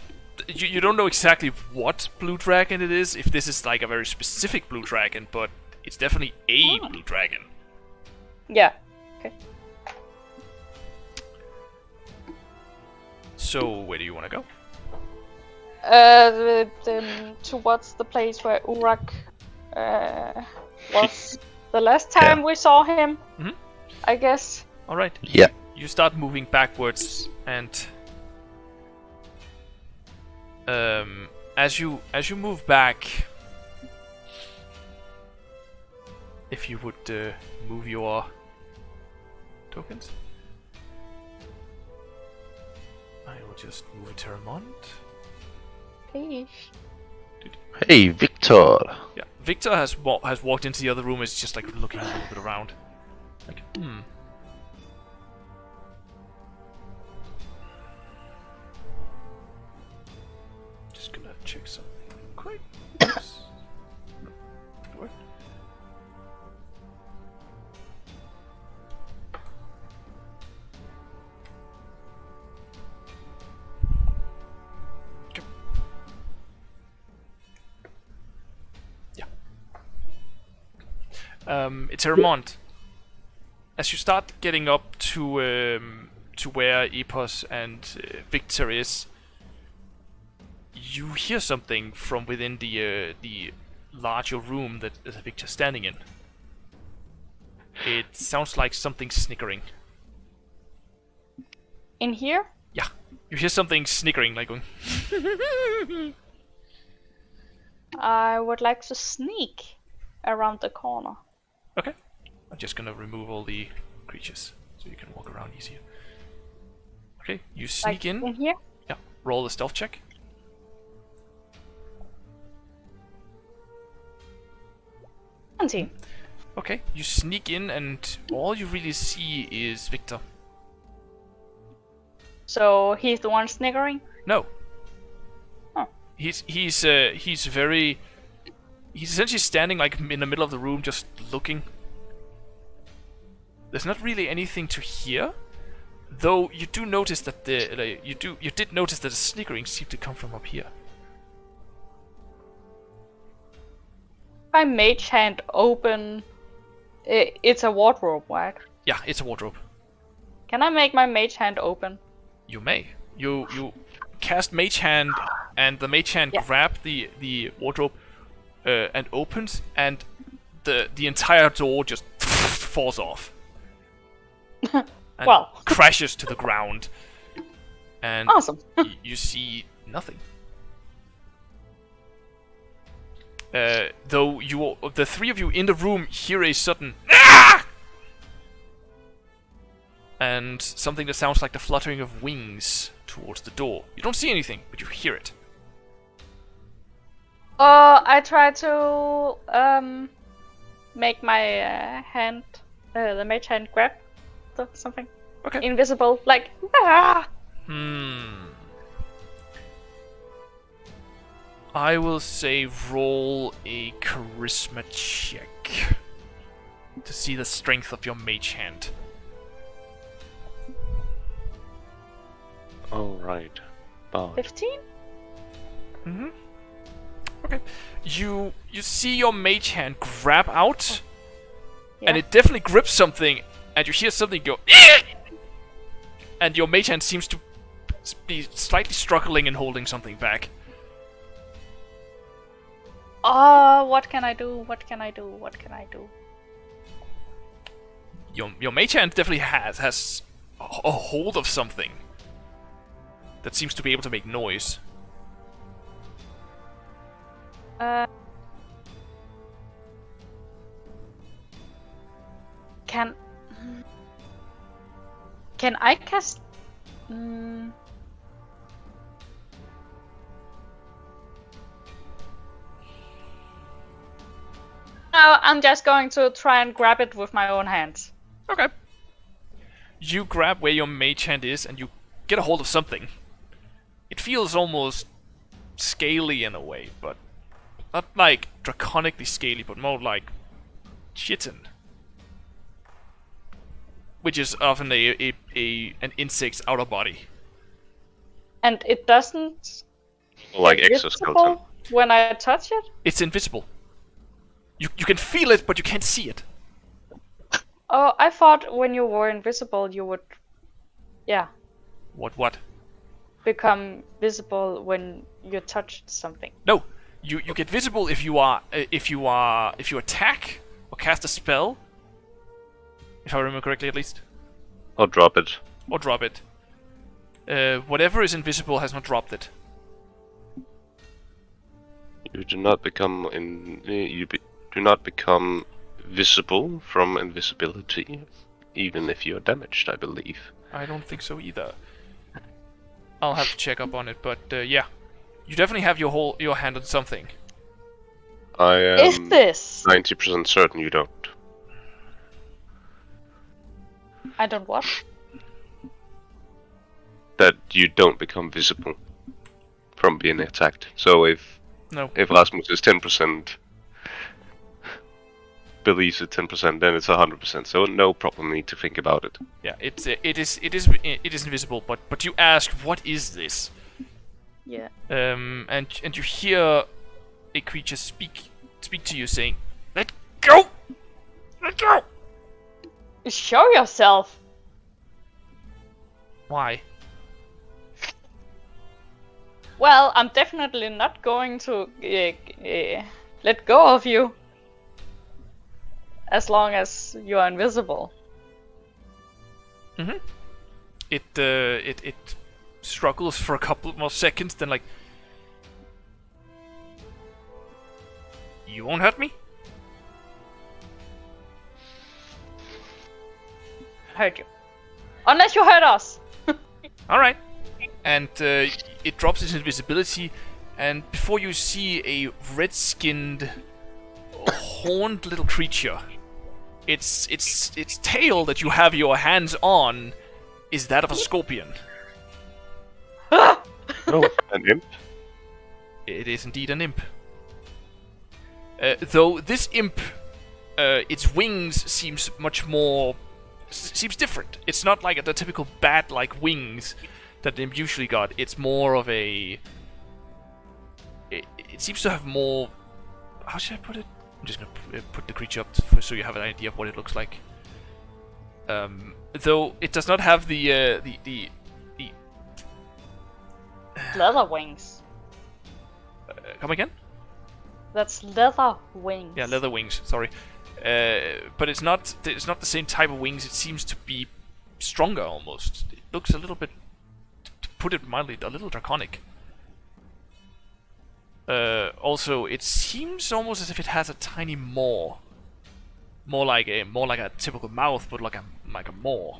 you don't know exactly what blue dragon it is, if this is like a very specific blue dragon, but it's definitely a blue dragon. Yeah. Okay. So where do you want to go? Towards the place where Urak was the last time we saw him. Mhm. I guess. All right. Yeah. You start moving backwards, and as you move back, if you would move your tokens, I will just move Eterèmont. Please. Hey, Victor. Yeah, Victor has walked into the other room. Is just like looking a little bit around, like Just gonna check something quick. Oops. No, didn't work. Okay. Yeah. Eterèmont. As you start getting up to where Epos and Victor is, you hear something from within the larger room that Victor's standing in. It sounds like something snickering. In here? Yeah, you hear something snickering, like going. I would like to sneak around the corner. Okay, I'm just gonna remove all the creatures so you can walk around easier. Okay, you sneak Like in. here? Yeah, roll the stealth check. 17. Okay, you sneak in, and all you really see is Victor. So he's the one sniggering? No. Oh. He's essentially standing like in the middle of the room, just looking. There's not really anything to hear, though. You do notice that you did notice that the snickering seemed to come from up here. My mage hand open. It's a wardrobe, right? Yeah, it's a wardrobe. Can I make my mage hand open? You may. You cast Mage Hand, and the Mage Hand grab the wardrobe and opens, and the entire door just falls off. And Well. crashes to the ground. And Awesome. you see nothing. Though the three of you in the room hear a sudden "Ah!" and something that sounds like the fluttering of wings towards the door. You don't see anything, but you hear it. I try to make my hand, the mage hand grab something. Okay. invisible, like ah! I will say roll a charisma check to see the strength of your mage hand. Alright. Bard. 15? Okay. You see your mage hand grab out, Yeah. and it definitely grips something, and you hear something go, and your mage hand seems to be slightly struggling and holding something back. Oh, what can I do? What can I do? What can I do? Your mage hand definitely has a hold of something that seems to be able to make noise. Can I cast? No, I'm just going to try and grab it with my own hands. Okay. You grab where your mage hand is, and you get a hold of something. It feels almost scaly in a way, but not like draconically scaly, but more like chitin, which is often an insect's outer body. And it doesn't Like get exoskeleton. visible when I touch it? It's invisible. You can feel it, but you can't see it. Oh, I thought when you were invisible you would, yeah, What? become visible when you touched something. No, you get visible if you attack or cast a spell. If I remember correctly, at least, Or drop it. or drop it. Whatever is invisible has not dropped it. You do not become do not become visible from invisibility, even if you're damaged, I believe. I don't think so either. I'll have to check up on it, but yeah, you definitely have your hand on something. I Is am this? 90% certain you don't. I don't what? That you don't become visible from being attacked. So if No. Rasmus is 10%, believes it 10%, then it's 100%. So no problem need to think about it. Yeah, it is invisible, but you ask, what is this? Yeah. And you hear a creature speak to you, saying, "Let go, let go." Show yourself. Why? Well, I'm definitely not going to let go of you as long as you are invisible. It struggles for a couple more seconds, then like, you won't hurt me? Hurt you. Unless you hurt us. Alright. And it drops its invisibility, and before you see a red-skinned, horned little creature, its tail that you have your hands on is that of a scorpion. Oh, an imp? It is indeed an imp. Though this imp, its wings seems different. It's not like the typical bat-like wings that the imp usually got. It's more of a... It seems to have more... How should I put it? I'm just gonna put the creature up so you have an idea of what it looks like. Though it does not have the Leather wings. come again? That's leather wings. Yeah, leather wings. Sorry, but it's not the same type of wings. It seems to be stronger almost. It looks a little bit, to put it mildly, a little draconic. Also, it seems almost as if it has a tiny maw. More like a typical mouth, but like a maw.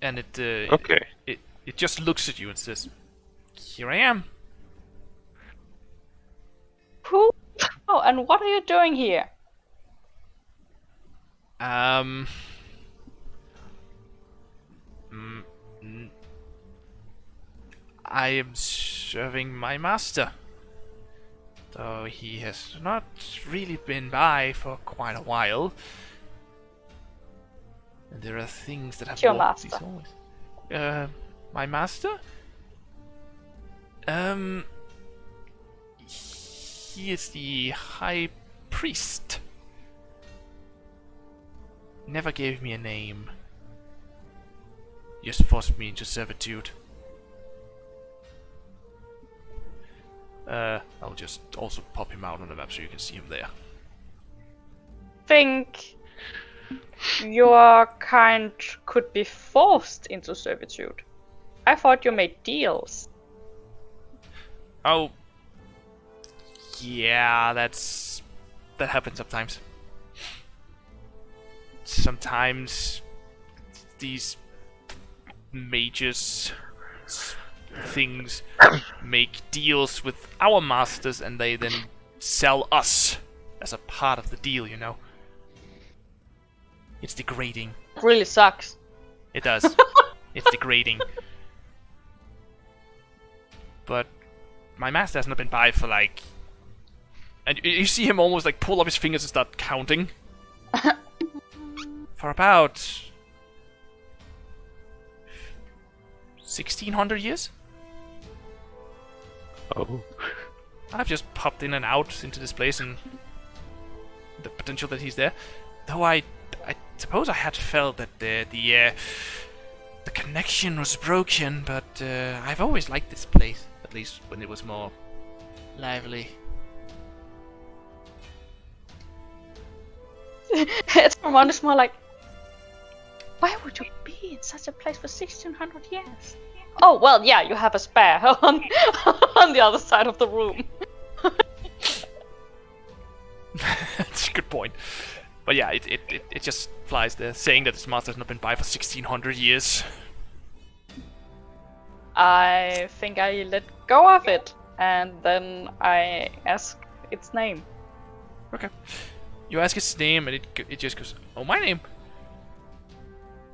And Okay. It just looks at you and says, "Here I am." Who and what are you doing here? Mm, mm, I am serving my master. Though he has not really been by for quite a while. And there are things that have Your warped these master. always. My master? He is the High Priest. Never gave me a name. Just forced me into servitude. I'll just also pop him out on the map so you can see him there. Think your kind could be forced into servitude. I thought you made deals. Oh, yeah, that happens sometimes. Sometimes these mages things make deals with our masters and they then sell us as a part of the deal, you know. It's degrading. Really sucks. It does. It's degrading. But my master has not been by for like... And you see him almost like pull up his fingers and start counting. For about... 1600 years? Oh. I've just popped in and out into this place and the potential that he's there. Though I suppose I had felt that the connection was broken, but I've always liked this place, at least when it was more lively. Eterèmont is more like, why would you be in such a place for 1600 years? Oh, well, yeah, you have a spare on the other side of the room. That's a good point. But yeah, it just flies there, saying that its master has not been by for 1600 years. I think I let go of it, and then I ask its name. Okay. You ask its name, and it just goes, "Oh, my name.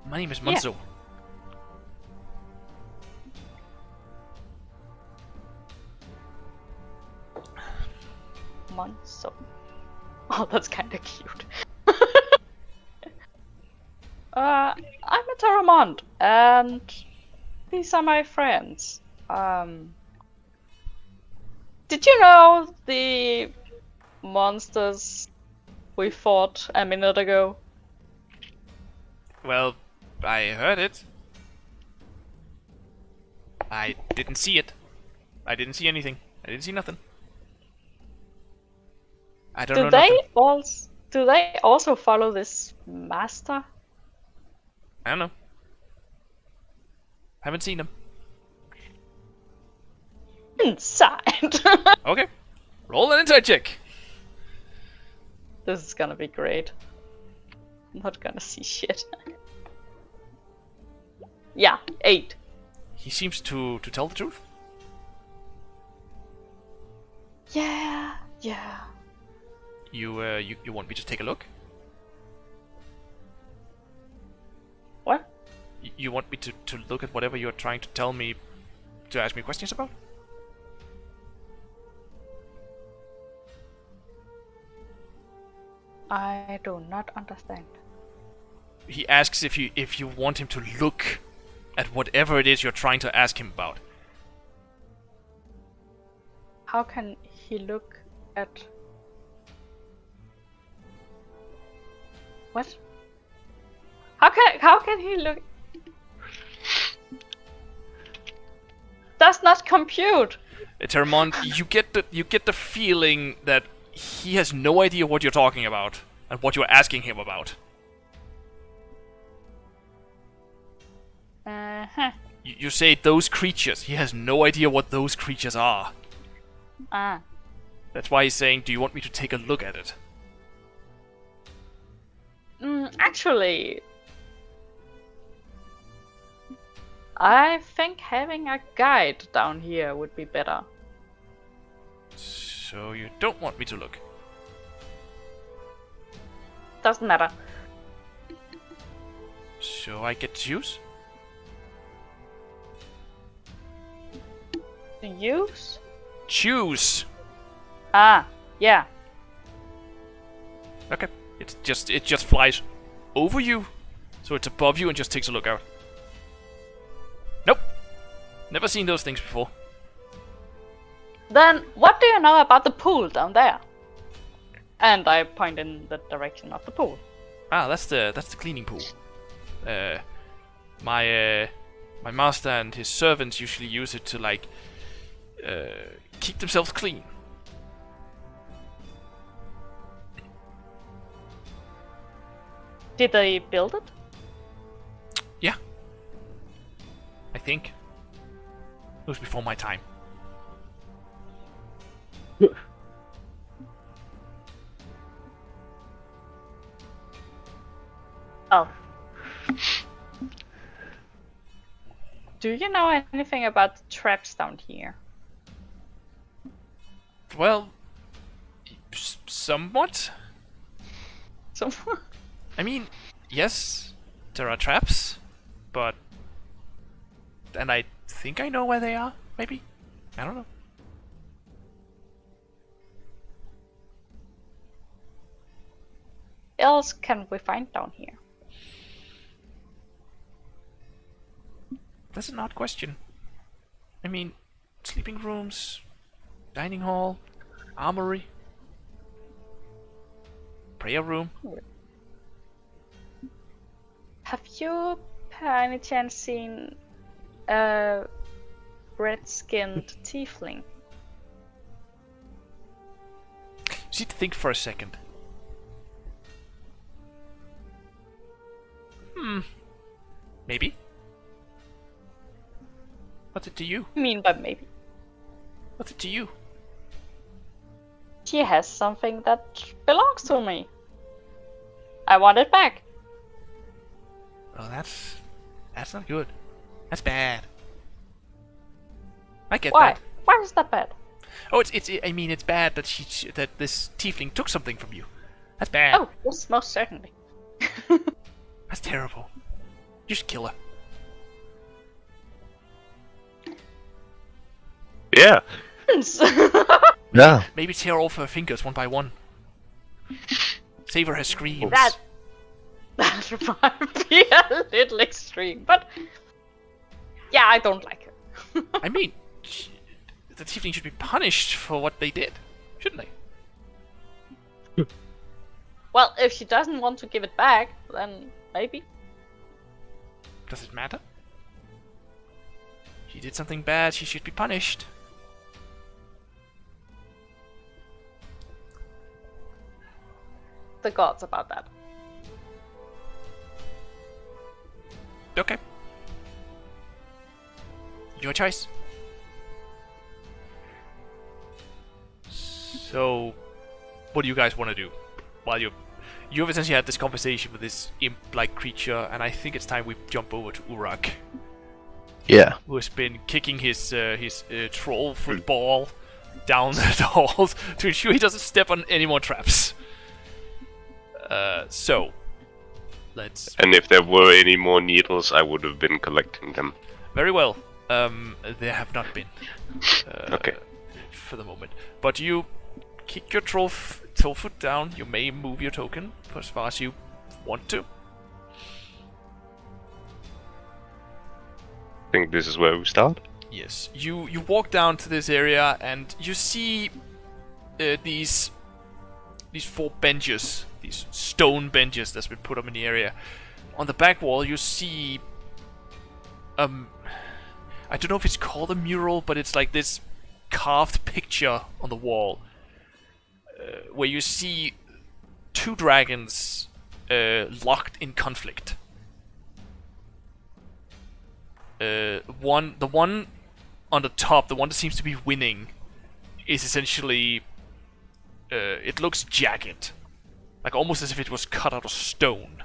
My name is Munzo." Monzo. Oh, that's kind of cute. I'm Eterèmont, and these are my friends. Did you know the monsters we fought a minute ago? Well, I heard it. I didn't see it. I didn't see anything. I didn't see nothing. I don't know nothing. Do they also follow this master? I don't know. Haven't seen them. Inside. Okay. Roll an insight check. This is gonna be great. I'm not gonna see shit. Yeah, 8. He seems to tell the truth. Yeah. You want me to take a look? What? You want me to look at whatever you're trying to tell me, to ask me questions about? I do not understand. He asks if you want him to look at whatever it is you're trying to ask him about. How can he look at... What? How can he look... Does not compute! Eterèmont, you get the feeling that he has no idea what you're talking about and what you're asking him about. Uh-huh. You say those creatures. He has no idea what those creatures are. Ah. That's why he's saying, do you want me to take a look at it? Actually... I think having a guide down here would be better. So you don't want me to look? Doesn't matter. So I get to choose? To use? Choose! Ah, yeah. Okay. It just flies over you. So it's above you and just takes a look out. Nope. Never seen those things before. Then, what do you know about the pool down there? And I point in the direction of the pool. Ah, that's the cleaning pool. My master and his servants usually use it to like keep themselves clean. Did they build it? Yeah. I think. It was before my time. Oh. Do you know anything about the traps down here? Well, somewhat. So, I mean, yes, there are traps, but... And I think I know where they are, maybe? I don't know. else can we find down here? That's an odd question. I mean, sleeping rooms, dining hall, armory, prayer room. Have you, by any chance, seen a red-skinned tiefling? You need to think for a second. Maybe. What's it to you? I mean, but maybe. What's it to you? She has something that belongs to me. I want it back. Oh, that's not good. That's bad. I get Why? that. Why is that bad? Oh, I mean, it's bad that that this tiefling took something from you. That's bad. Oh, yes, most certainly. That's terrible. You should kill her. Yeah. Yeah. Maybe tear off her fingers one by one. Savor her screams. that might be a little extreme, but yeah, I don't like her. I mean, the tiefling should be punished for what they did, shouldn't they? Well, if she doesn't want to give it back, then maybe. Does it matter? She did something bad, she should be punished. The gods about that. Okay. Your choice. So, what do you guys want to do? While you've essentially had this conversation with this imp-like creature, and I think it's time we jump over to Urak, Yeah. who has been kicking his troll football down the halls to ensure he doesn't step on any more traps. So, let's... And if there were any more needles, I would have been collecting them. Very well. There have not been. Okay. For the moment. But you kick your troll foot down. You may move your token for as far as you want to. I think this is where we start. Yes. You walk down to this area and you see these 4 benches, these stone benches that's been put up in the area. On the back wall, you see I don't know if it's called a mural, but it's like this carved picture on the wall where you see 2 dragons locked in conflict. The one on the top, the one that seems to be winning, is essentially it looks jagged, like almost as if it was cut out of stone.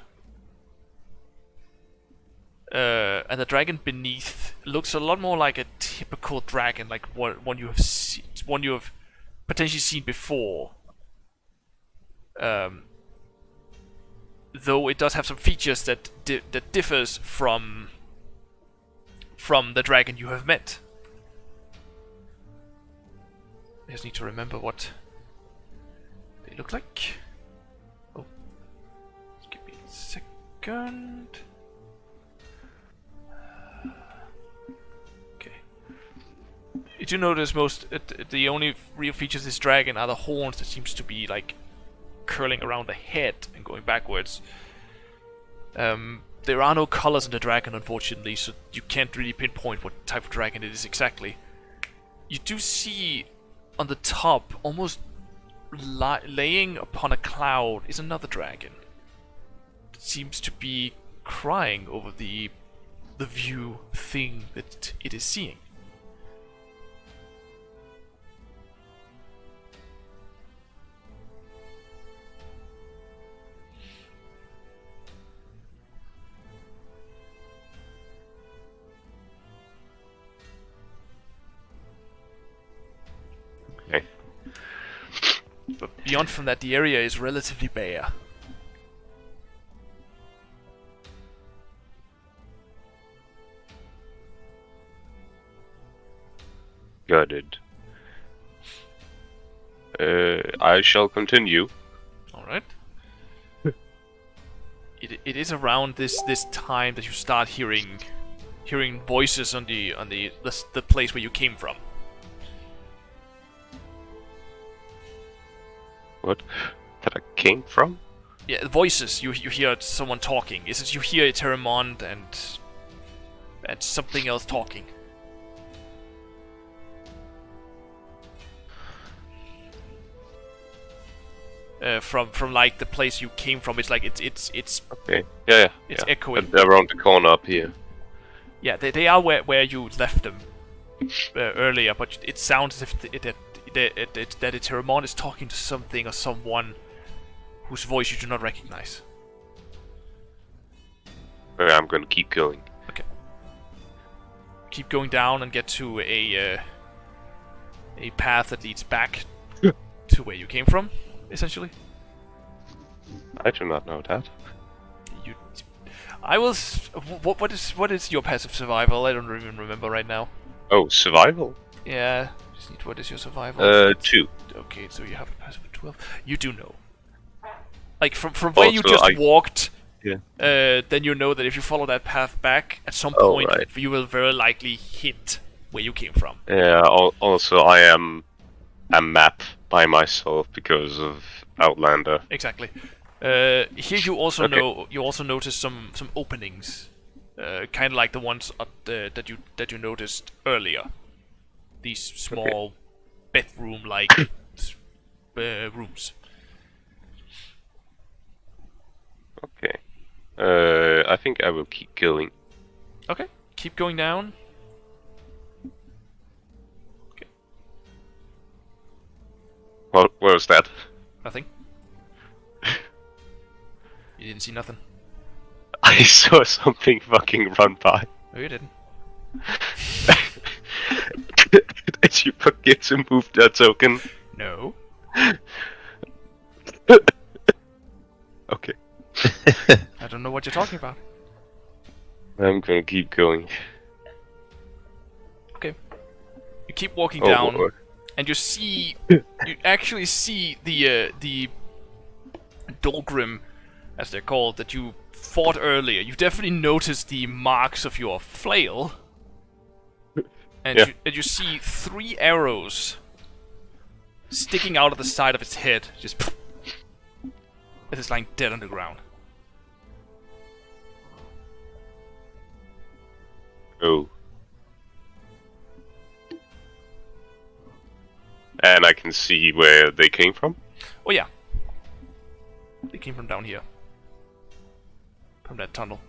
And the dragon beneath looks a lot more like a typical dragon, like one you have potentially seen before. though it does have some features that that differs from the dragon you have met. I just need to remember what they look like. Oh, just give me a second. Okay. You do notice the only real features of this dragon are the horns that seems to be like curling around the head and going backwards. There are no colors in the dragon, unfortunately, so you can't really pinpoint what type of dragon it is exactly. You do see on the top, almost laying upon a cloud, is another dragon. It seems to be crying over the view thing that it is seeing. Okay. But beyond from that, the area is relatively bare. Got it. I shall continue. Alright. It is around this time that you start hearing voices on the place where you came from. What? That I came from? Yeah, voices. You hear someone talking. Is it you hear Eterèmont and something else talking? From like the place you came from, it's like it's Okay. Yeah. It's echoing. They're around the corner up here. Yeah, they are where you left them earlier, but it sounds as if that Eterèmont is talking to something or someone whose voice you do not recognize. Okay, I'm gonna keep going. Okay. Keep going down and get to a path that leads back to where you came from, essentially. I do not know that. What is your passive survival? I don't even remember right now. Oh, survival? Yeah. Just need, what is your survival? 2. Okay, so you have a passive of 12. You do know. Like from where you Also, just walked. Yeah. Then you know that if you follow that path back, at some Oh, point right. you will very likely hit where you came from. Yeah. Also, I am a map by myself because of Outlander. Exactly. Here you also Okay. you also notice some openings, kind of like the ones that you noticed earlier. These small bedroom-like rooms. Okay. I think I will keep going. Okay, keep going down. Okay, What was that? nothing. You didn't see nothing. I saw something fucking run by. No, you didn't. Did you forget to move that token? No. Okay. I don't know what you're talking about. I'm gonna keep going. Okay. You keep walking Oh, down, boy. and you actually see the Dolgrim, as they're called, that you fought earlier. You definitely noticed the marks of your flail, and Yeah. you see 3 arrows sticking out of the side of its head, just as it's lying dead on the ground. Oh. And I can see where they came from? Oh yeah, they came from down here, from that tunnel.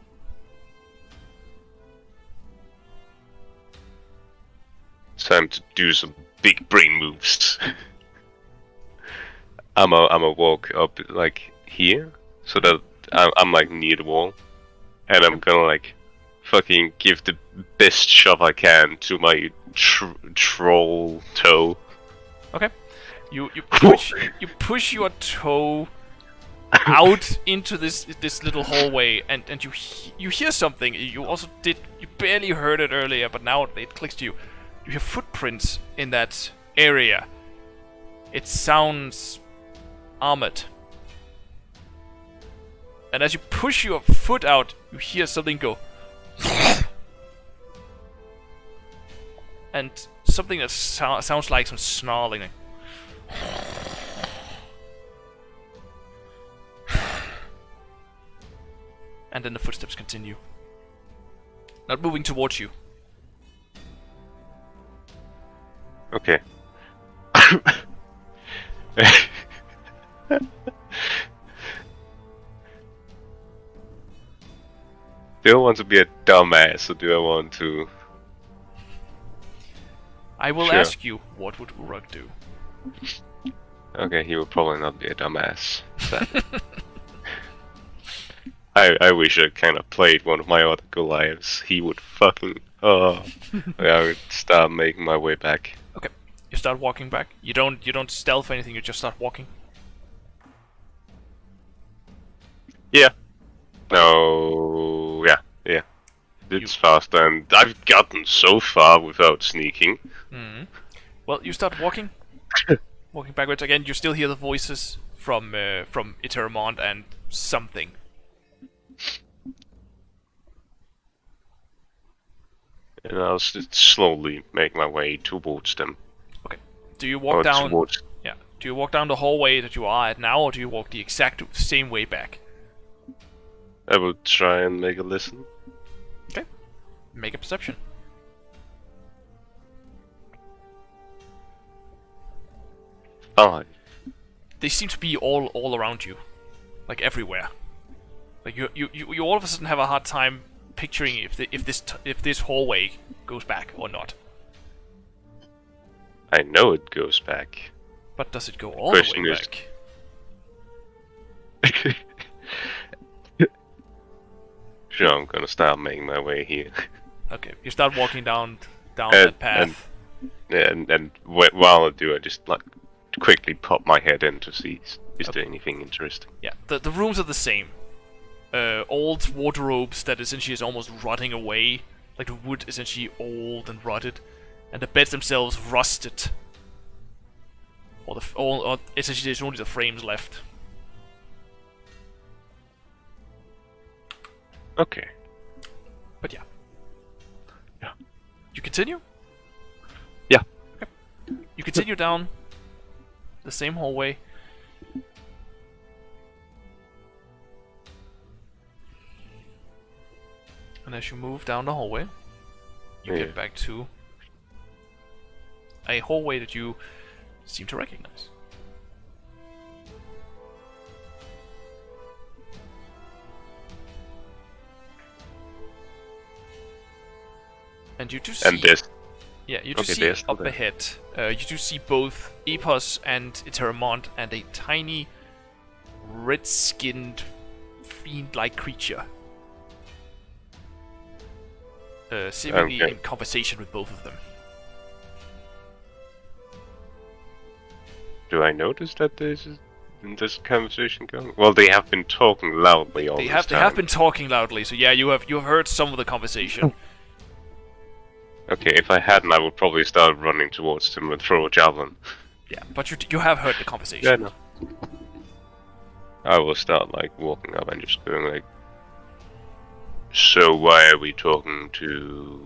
It's time to do some big brain moves. I'm walk up like here, so that I'm like near the wall, and I'm gonna like fucking give the best shove I can to my troll toe. Okay. You push your toe out into this little hallway, and you hear something. You barely heard it earlier, but now it clicks to you. You hear footprints in that area. It sounds armored. And as you push your foot out, you hear something go. And something that sounds like some snarling. And then the footsteps continue. Not moving towards you. Okay. Do I want to be a dumbass, or do I want to... I will Sure. ask you, what would Urak do? Okay, he would probably not be a dumbass. I wish I kind of played one of my other Goliaths. He would fucking... Oh. I would start making my way back. Okay, you start walking back. You don't stealth anything. You just start walking. Yeah. No... Yeah. It's faster, and I've gotten so far without sneaking. Mm-hmm. Well, you start walking. Walking backwards again. You still hear the voices from Eterèmont and something. And I'll slowly make my way towards them. Okay. Do you walk down? Towards... Yeah. Do you walk down the hallway that you are at now, or do you walk the exact same way back? I will try and make a listen. Okay. Make a perception. Oh, They seem to be all around you, like everywhere. Like you all of a sudden have a hard time picturing if this hallway goes back or not. I know it goes back. But does it go all the Question way is- back? Sure, I'm gonna start making my way here. Okay, you start walking down And- that path. And while I do, I just like quickly pop my head in to see is there anything interesting. Yeah, the rooms are the same. Old wardrobes that essentially is almost rotting away, like the wood essentially old and rotted, and the beds themselves rusted. Or essentially there's only the frames left. Okay. But yeah. Yeah. You continue? Yeah. Okay. You continue down the same hallway. And as you move down the hallway, you Yeah. get back to a hallway that you seem to recognize. And you do see... And this. Yeah, you do Okay, see they're still up there. ahead, you do see both Epos and Eterèmont and a tiny, red-skinned, fiend-like creature. Seemingly Okay. in conversation with both of them. Do I notice that there's conversation going? Well, they have been talking loudly all They this have time. been talking loudly, so yeah, you have heard some of the conversation. Okay, if I hadn't, I would probably start running towards them and throw a javelin. Yeah, but you have heard the conversation. Yeah, no. I will start like walking up and just going like, so why are we talking to...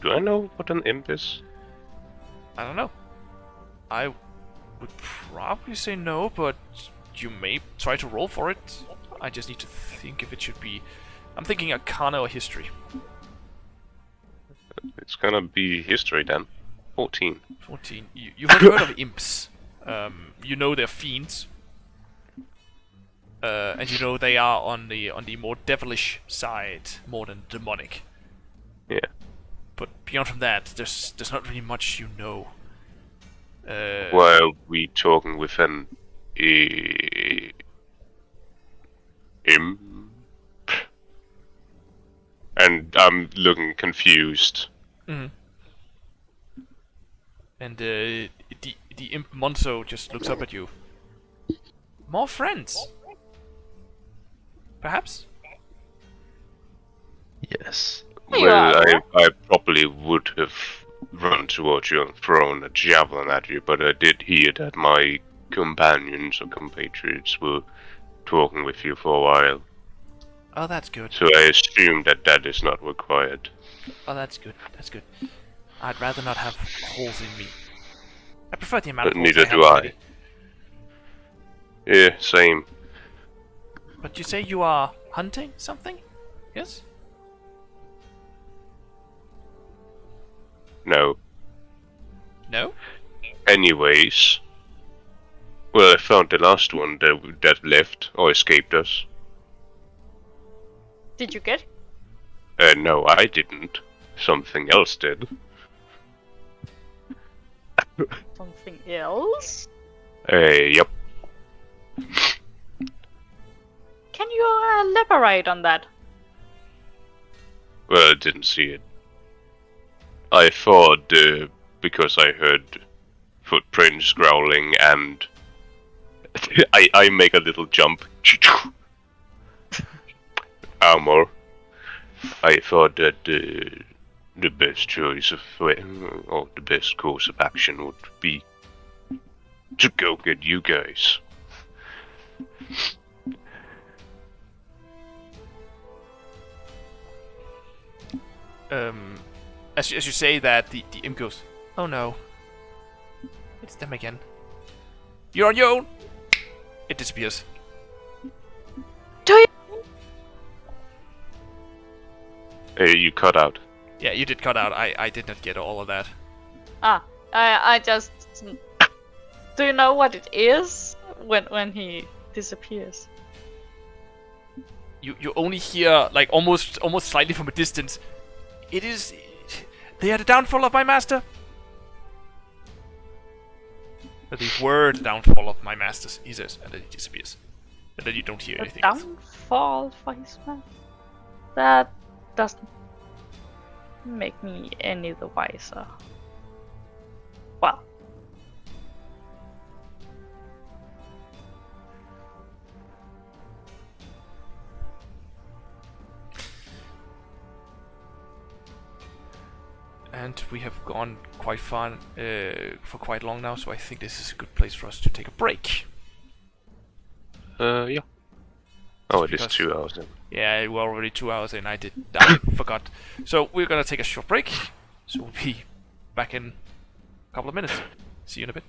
Do I know what an imp is? I don't know. I would probably say no, but you may try to roll for it. I just need to think if it should be... I'm thinking Arcana or History. It's gonna be history then. 14. 14. You have heard of imps. You know they're fiends. And you know they are on the more devilish side, more than demonic. Yeah. But beyond from that, there's not really much you know. Why are we talking with an... imp? And I'm looking confused. Mhm. And the imp Monzo just looks up at you. More friends. perhaps? Yes. You Well, are. I probably would have run towards you and thrown a javelin at you, but I did hear that my companions or compatriots were talking with you for a while, Oh, that's good. so I assume that that is not required. Oh, that's good. That's good. I'd rather not have holes in me. I prefer the amount of holes Neither I have do I. already. Yeah, same. But you say you are hunting something? Yes? No. No? Anyways, well, I found the last one that left or escaped us. Did you get? No, I didn't. Something else did. Something else? Yep. Can you elaborate on that? Well, I didn't see it. I thought, because I heard footprints growling and I make a little jump. Armor. I thought that the best choice of or the best course of action would be to go get you guys. As you say that, the imp goes, oh no. It's them again. You're on your own! It disappears. Do you? You cut out. Yeah, you did cut out. I did not get all of that. I just. Do you know what it is when he disappears? You only hear, like, almost slightly from a distance. It is... They are the downfall of my master. But they were the downfall of my masters, he says, and then he disappears. And then you don't hear The anything else. downfall for his man. That doesn't make me any the wiser. Well. And we have gone quite far for quite long now, so I think this is a good place for us to take a break. Yeah. Oh, it is because- 2 hours then. Yeah, we're already 2 hours in. I forgot. So we're gonna take a short break. So we'll be back in a couple of minutes. See you in a bit.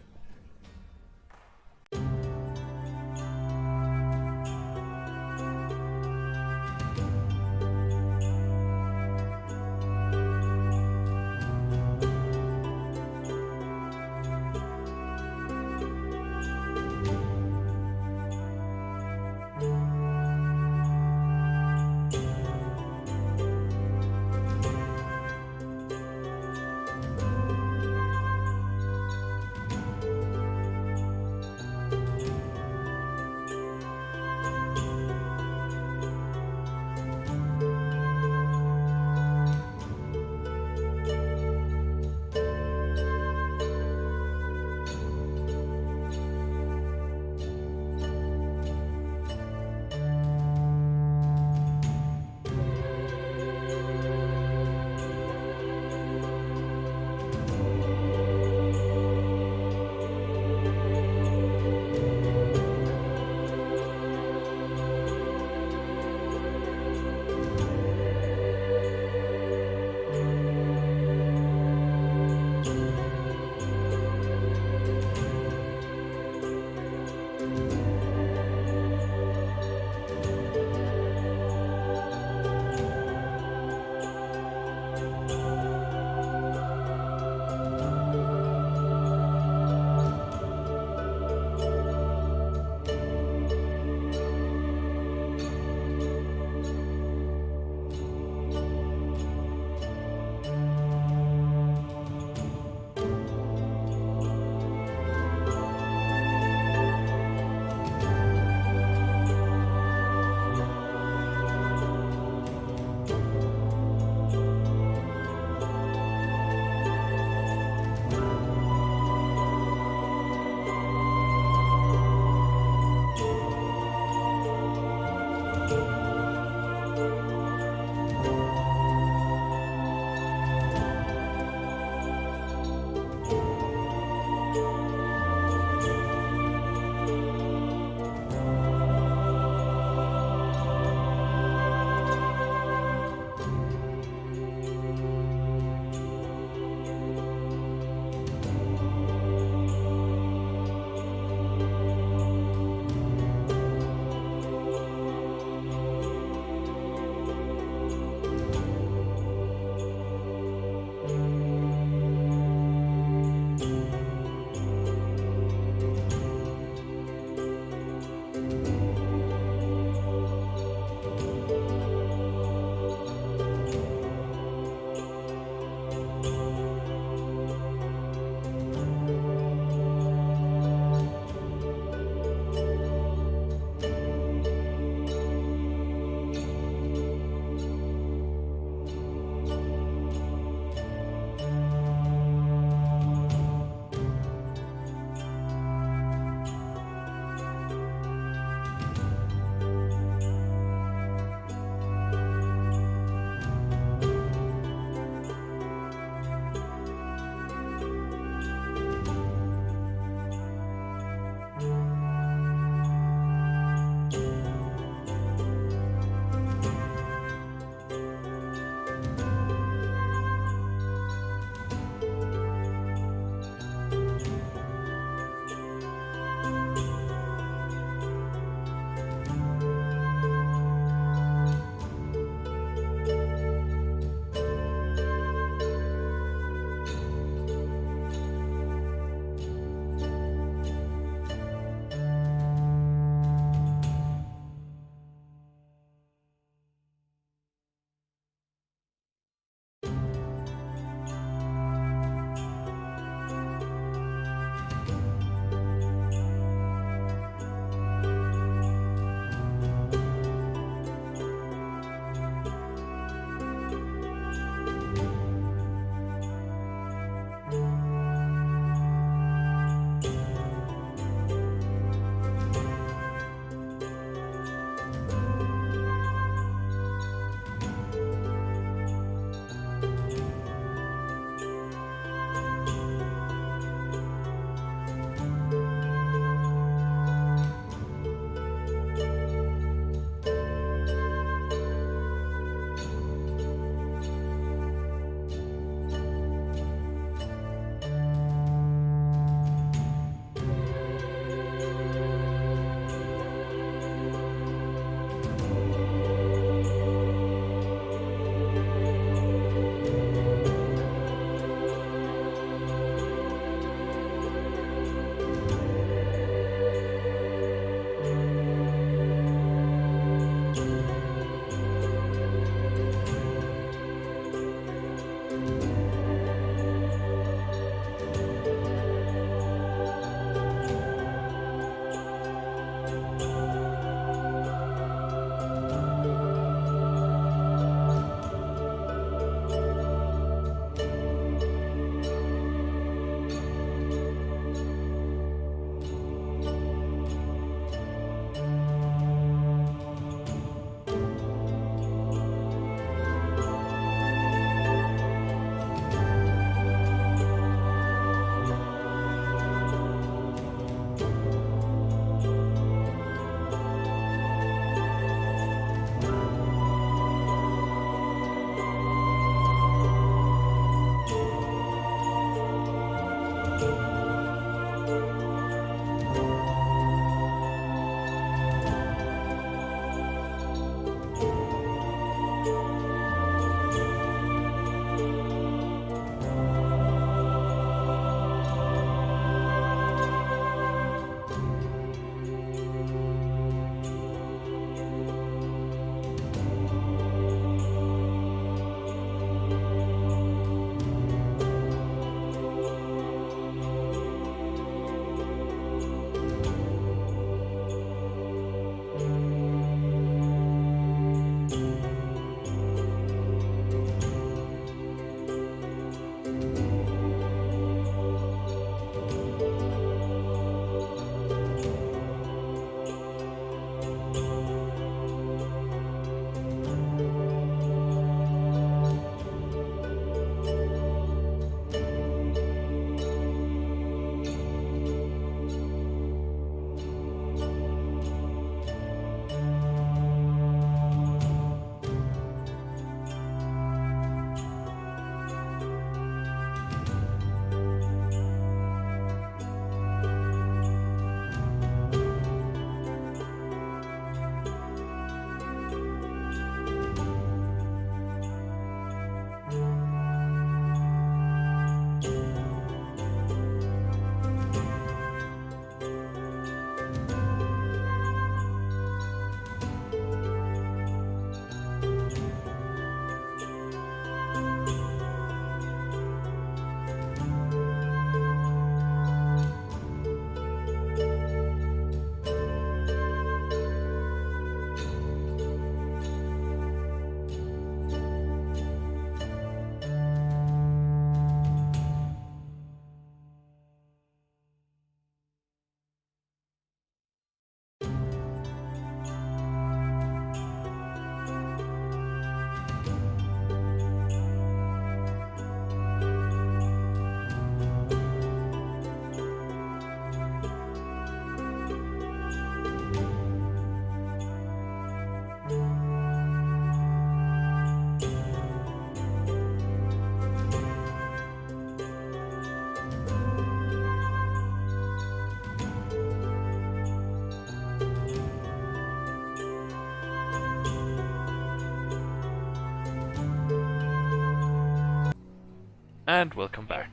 And welcome back.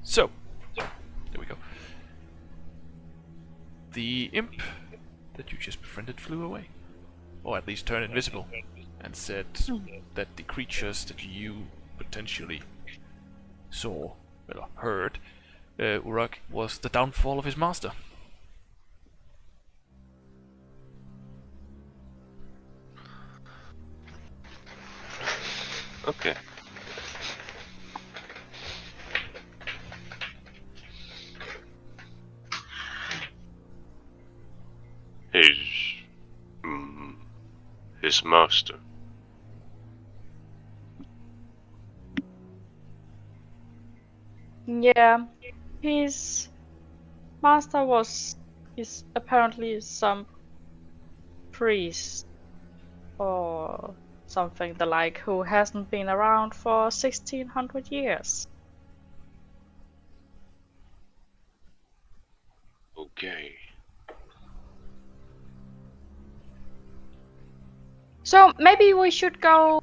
So, there we go. The imp that you just befriended flew away. Or at least turned invisible. And said that the creatures that you potentially saw, well, heard, Urak, was the downfall of his master. Okay. His master. Yeah, his master is apparently some priest or something the like who hasn't been around for 1600 years. Okay. So maybe we should go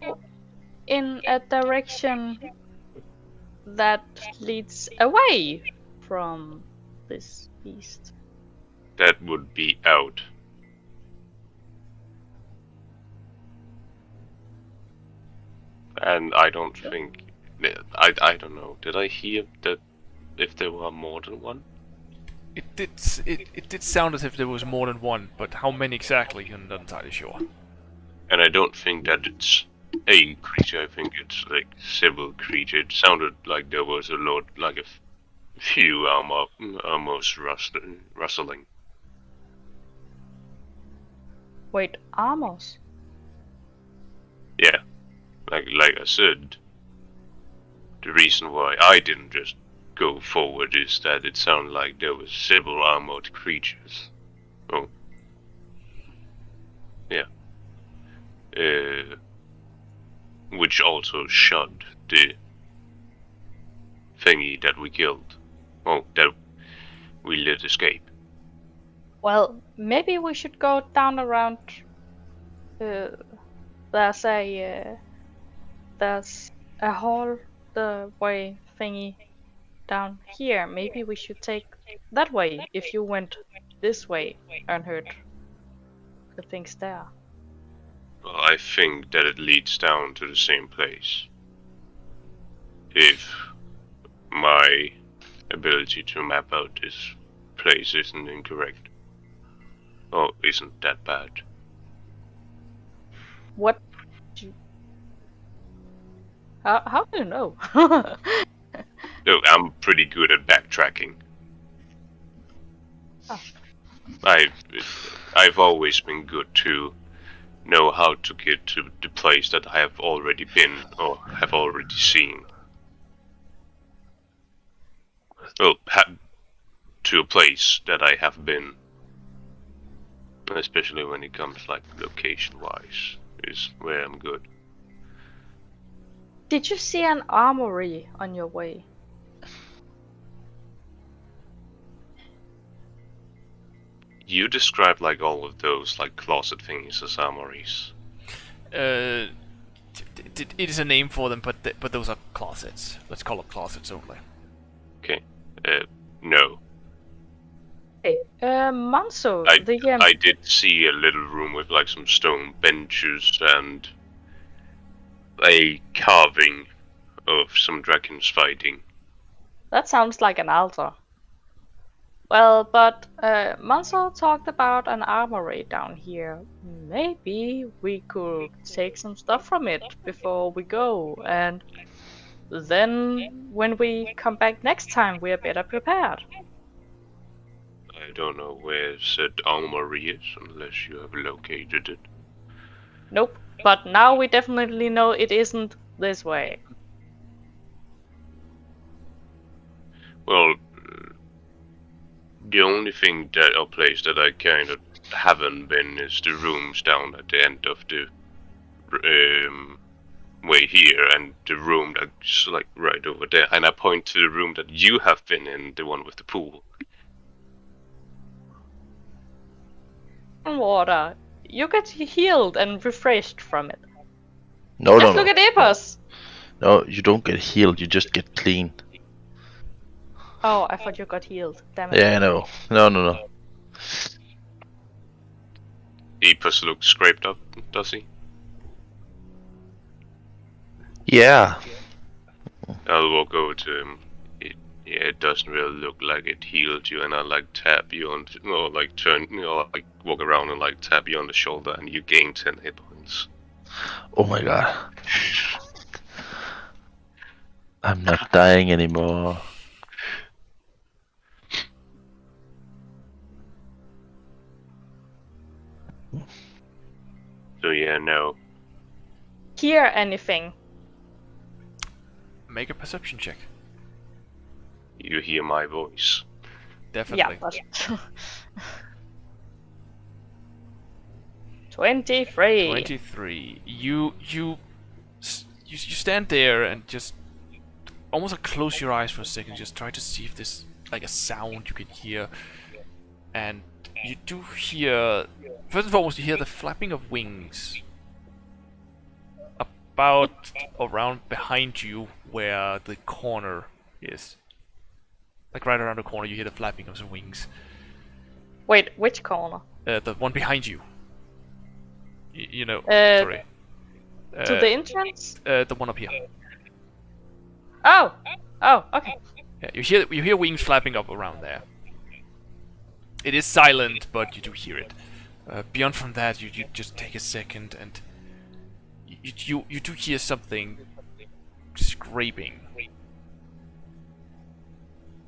in a direction that leads away from this beast. That would be out. And I don't think... I don't know. Did I hear that if there were more than one? It did sound as if there was more than one, but how many exactly, I'm not entirely sure. And I don't think that it's a creature, I think it's like several creatures. It sounded like there was a lot, like a few almost rustling. Wait, armors? Yeah, like I said, the reason why I didn't just go forward is that it sounded like there was several armored creatures. Oh. Yeah. Which also shot the thingy that we killed. Oh, that we let escape. Well, maybe we should go down around. There's a hall the way thingy down here. Maybe we should take that way if you went this way and heard the things there. Well, I think that it leads down to the same place. If my ability to map out this place isn't incorrect. Oh, isn't that bad. What? How do you know? Look, I'm pretty good at backtracking. Oh. I've always been good to know how to get to the place that I have already been or have already seen. Well, to a place that I have been, especially when it comes like location-wise, is where I'm good. Did you see an armory on your way? You described like all of those like closet things as armories. It is a name for them, but those are closets. Let's call it closets only. Okay. No. Hey, Manso, I did see a little room with like some stone benches and a carving of some dragons fighting. that sounds like an altar. Well, but Manso talked about an armory down here. Maybe we could take some stuff from it before we go, and then when we come back next time, we are better prepared. I don't know where said armory is unless you have located it. Nope, but now we definitely know it isn't this way. Well, the only thing that or place that I kind of haven't been is the rooms down at the end of the way here, and the room that's like right over there. And I point to the room that you have been in, the one with the pool. Water. You get healed and refreshed from it. No, Let's no, look no. at Epos. No, you don't get healed. You just get clean. Oh, I thought you got healed. Damn it. Yeah, no. No. Epos looks scraped up, does he? Yeah. I'll walk over to him. It doesn't really look like it healed you, and I like tap you on, or like turn, like walk around and like tap you on the shoulder, and you gain 10 hit points. Oh my god. I'm not dying anymore. So yeah, no. Hear anything? Make a perception check. You hear my voice. Definitely. Yeah, but 23. 23. You stand there and just almost like close your eyes for a second, just try to see if there's like a sound you can hear. And you do hear, first and foremost, you hear the flapping of wings about around behind you where the corner is. Like right around the corner, you hear the flapping of some wings. Wait, which corner? The one behind you. You know, Uh, sorry. To the entrance? The one up here. Oh! Oh, okay. Yeah, you hear wings flapping up around there. It is silent, but you do hear it. Beyond from that, you just take a second and you do hear something scraping.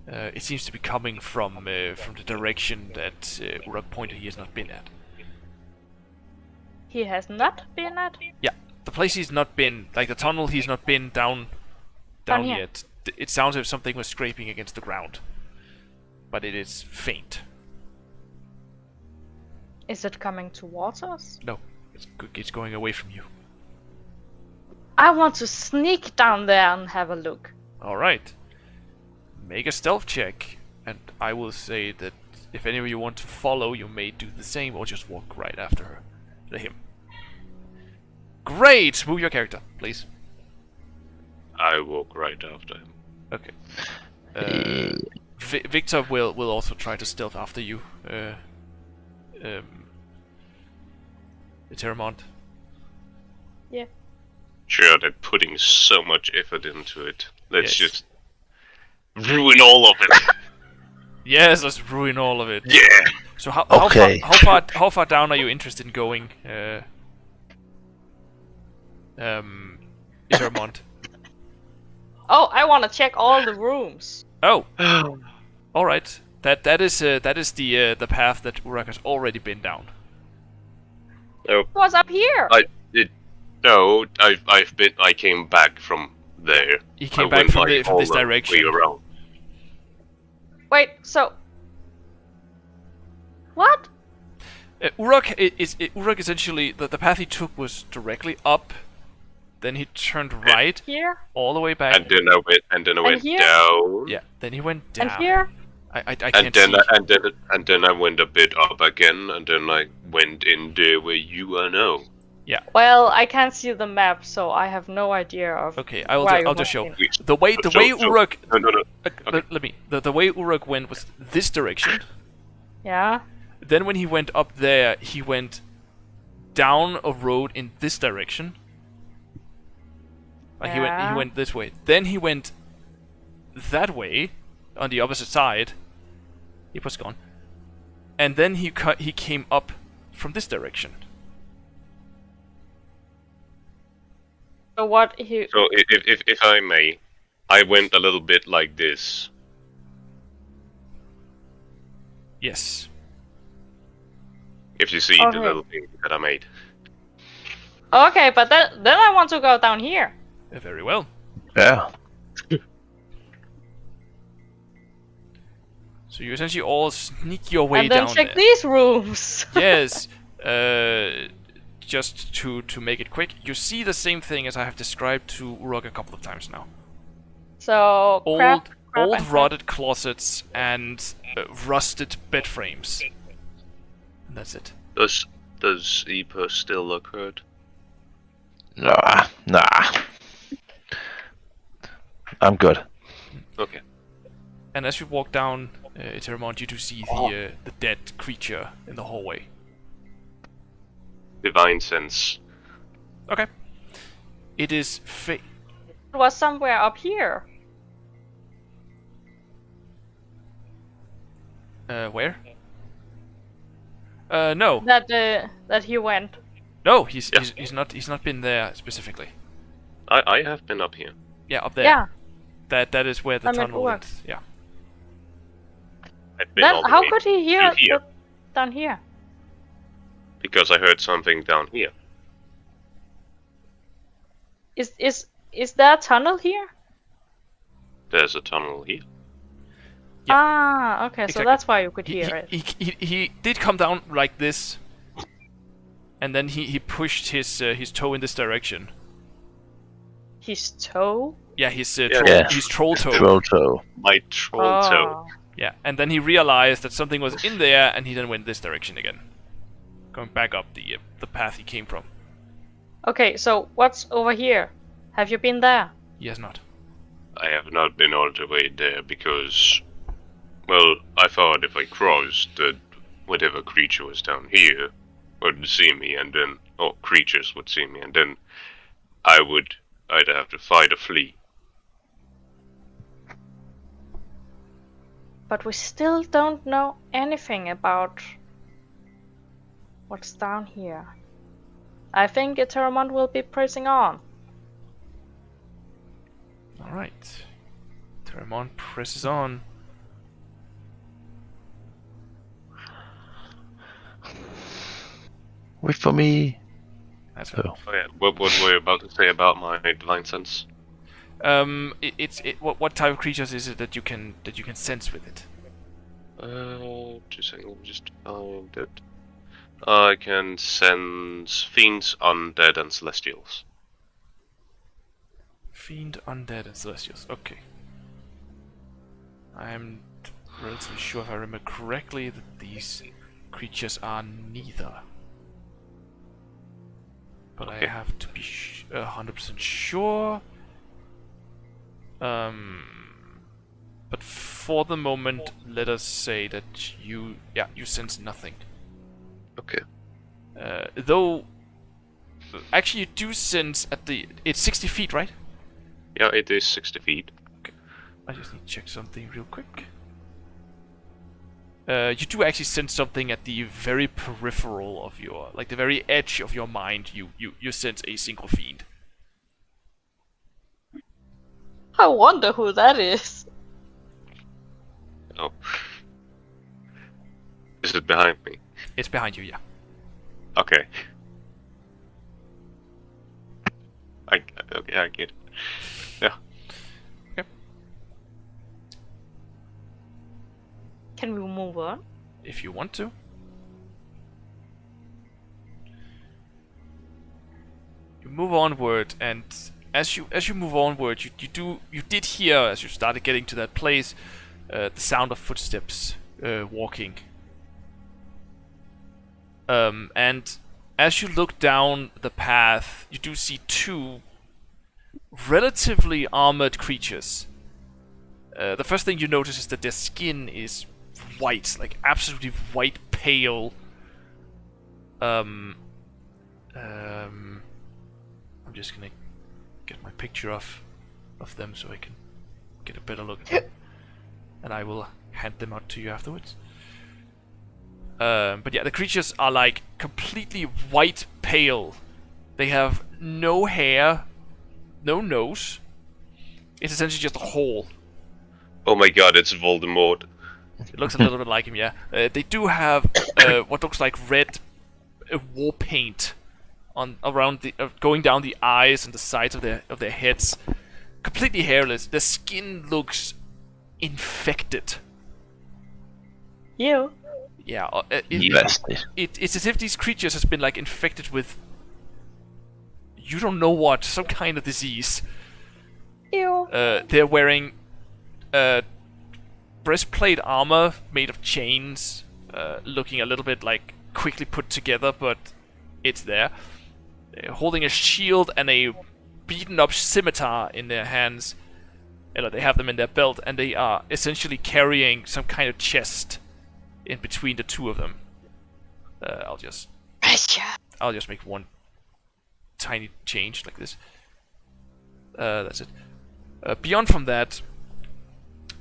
It seems to be coming from the direction that Urak pointed he has not been at. He has not been at? Yeah, the place he's not been, like the tunnel he's not been down Down here. yet. It sounds as if something was scraping against the ground, but it is faint. Is it coming towards us? No, it's going away from you. I want to sneak down there and have a look. All right. Make a stealth check, and I will say that if any of you want to follow, you may do the same, or just walk right after her, him. Great! Move your character, please. I walk right after him. Okay. Victor will also try to stealth after you. Eterèmont. Yeah. Sure, they're putting so much effort into it. Let's Yes. just ruin all of it. Yes, let's ruin all of it. Yeah. So Okay. how far down are you interested in going? Eterèmont. Oh, I want to check all the rooms. Oh, all right. That is the path that Urak has already been down. What's up here? I came back from there. He came I back went, from like, from all this the way direction. around. Wait, so... What? Urak essentially the path he took was directly up. Then he turned right Here? all the way back. And then I went here? down. Yeah. Then he went down. And here? I can't And then see. and then I went a bit up again, and then I went in there where you are now. Well, I can't see the map, so I have no idea of... Okay, where I'll you just show. went in. The way Urak No. let me the way Urak went was this direction. Yeah? Then when he went up there, he went down a road in this direction. Like he Yeah. went this way. Then he went that way on the opposite side. He was gone. And then he came up from this direction. So what he... So if I may, I went a little bit like this. Yes. If you see Okay. the little thing that I made. Okay, but then I want to go down here. Very well. Yeah. So you essentially all sneak your way and then down check there. these rooms. Yes. Just to make it quick, you see the same thing as I have described to Urak a couple of times now. So, crap Old and rotted closets and rusted bed frames. And that's it. Does Epos still look hurt? Nah. I'm good. Okay. And as you walk down Eterèmont, you do see the dead creature in the hallway. Divine sense. Okay. It is It was somewhere up here. where? No. That he went. No, he's not been there specifically. I have been up here. Yeah, up there. Yeah. That is where the I'm at tunnel Urak. is. Yeah. I've been all Then the how way could he hear to here down here? because I heard something down here. Is there a tunnel here? There's a tunnel here. Yeah. Ah, okay, Exactly. so that's why you could hear it. He did come down like this, and then he pushed his toe in this direction. His toe? Yeah, his Yeah. his troll toe. Troll toe. My troll toe. Yeah, and then he realized that something was in there, and he then went this direction again, going back up the path he came from. Okay, so what's over here? Have you been there? He has not. I have not been all the way there because, well, I thought if I crossed, that whatever creature was down here would see me, and then, or creatures would see me, and then I would either have to fight or flee. But we still don't know anything about what's down here. I think Eterèmont will be pressing on. Alright. Eterèmont presses on. Wait for me. That's Oh. Oh yeah, what were you about to say about my divine sense? what type of creatures is it that you can sense with it? 2 seconds, let me just find it. I can sense fiends, undead, and celestials. Fiend, undead, and celestials. Okay. I'm relatively sure if I remember correctly that these creatures are neither. But I Okay. have to be 100% sure. But for the moment, let us say that you sense nothing. Okay. Though, actually, you do sense it's 60 feet, right? Yeah, it is 60 feet. I just need to check something real quick. You do actually sense something at the very peripheral of like the very edge of your mind. You sense a single fiend. I wonder who that is. Oh. Is it behind me? It's behind you, yeah. Okay. Okay, I get it. Yeah. Can we move on? If you want to. You move onward, and as you move onward, you did hear, as you started getting to that place, the sound of footsteps walking. And as you look down the path, you do see two relatively armored creatures. The first thing you notice is that their skin is white, like absolutely white, pale. I'm just gonna get my picture of them so I can get a better look at them, and I will hand them out to you afterwards. But yeah, the creatures are like completely white, pale. They have no hair, no nose. It's essentially just a hole. Oh my god, it's Voldemort. It looks a little bit like him, yeah. They do have what looks like red war paint on around the going down the eyes and the sides of their heads. Completely hairless. Their skin looks infected. You? Yeah, Nasty. it's as if these creatures has been like infected with you don't know what, some kind of disease. You? They're wearing breastplate armor made of chains, looking a little bit like quickly put together, but it's there. They're holding a shield and a beaten up scimitar in their hands, They have them in their belt, and they are essentially carrying some kind of chest in between the two of them. I'll just make one tiny change like this. That's it. Beyond from that,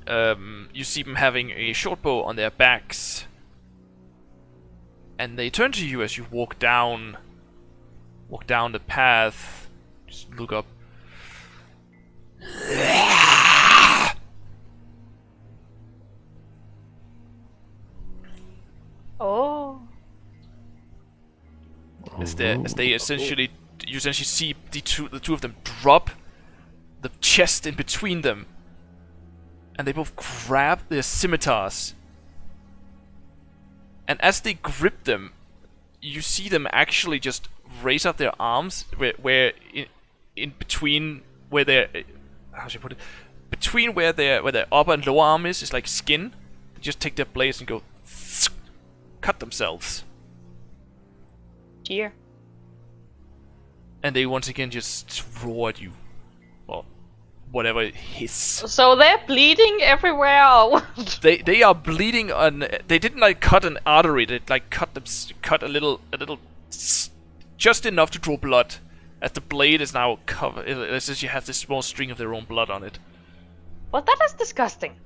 you see them having a short bow on their backs, and they turn to you as you walk down the path. Just look up. Oh. As they essentially, you essentially see the two of them drop the chest in between them, and they both grab their scimitars. And as they grip them, you see them actually just raise up their arms, where in between where their how should I put it? Between where their upper and lower arm is like skin. They just take their blades and go cut themselves. Dear. And they once again just roar at you. Or whatever hiss. So they're bleeding everywhere or what? They are bleeding on. They didn't like cut an artery. They like cut a little, just enough to draw blood. As the blade is now covered, it's just you have this small string of their own blood on it. Well, that is disgusting.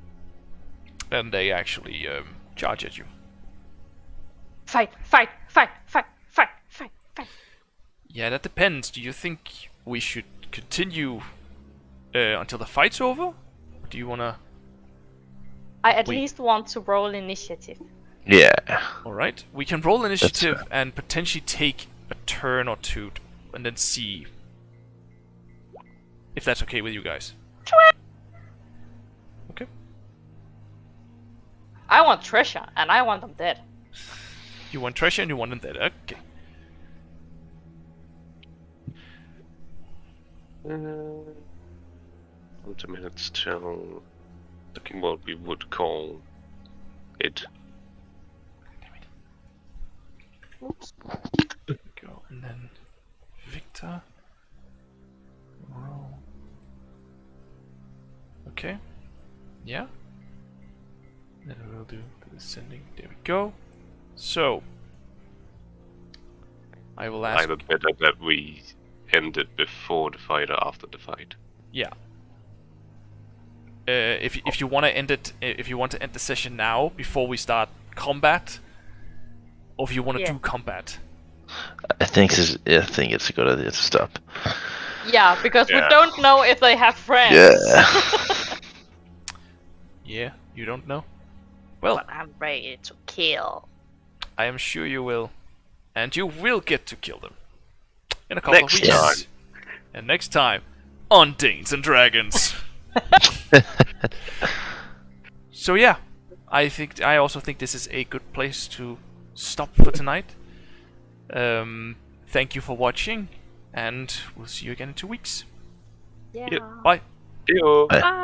And they actually charge at you. Fight, fight, fight, fight, fight, fight, fight. Yeah, that depends. Do you think we should continue until the fight's over? Or do you wanna? I at least want to roll initiative. Yeah. Alright, we can roll initiative fair. and potentially take a turn or two and then see if that's okay with you guys. Okay. I want treasure, and I want them dead. You want treasure and you want them dead. Okay. Uh, 20 minutes till looking what we would call it. Oops. Go and then Victor. Roll. Okay. Yeah. Then we'll do the descending. There we go. So I will ask. Either better that we end it before the fight or after the fight. Yeah. If you want to end it, if you want to end the session now before we start combat, or if you want to do combat. I think it's a good idea to stop. Yeah, because we don't know if they have friends. Yeah. Yeah, you don't know. Well, But I'm ready to kill. I am sure you will, and you will get to kill them in a couple Next of weeks. time. And next time on Danes and Dragons. So yeah, I also think this is a good place to stop for tonight. Thank you for watching, and we'll see you again in 2 weeks. Yeah. Yep. Bye. Yo. Bye. Bye.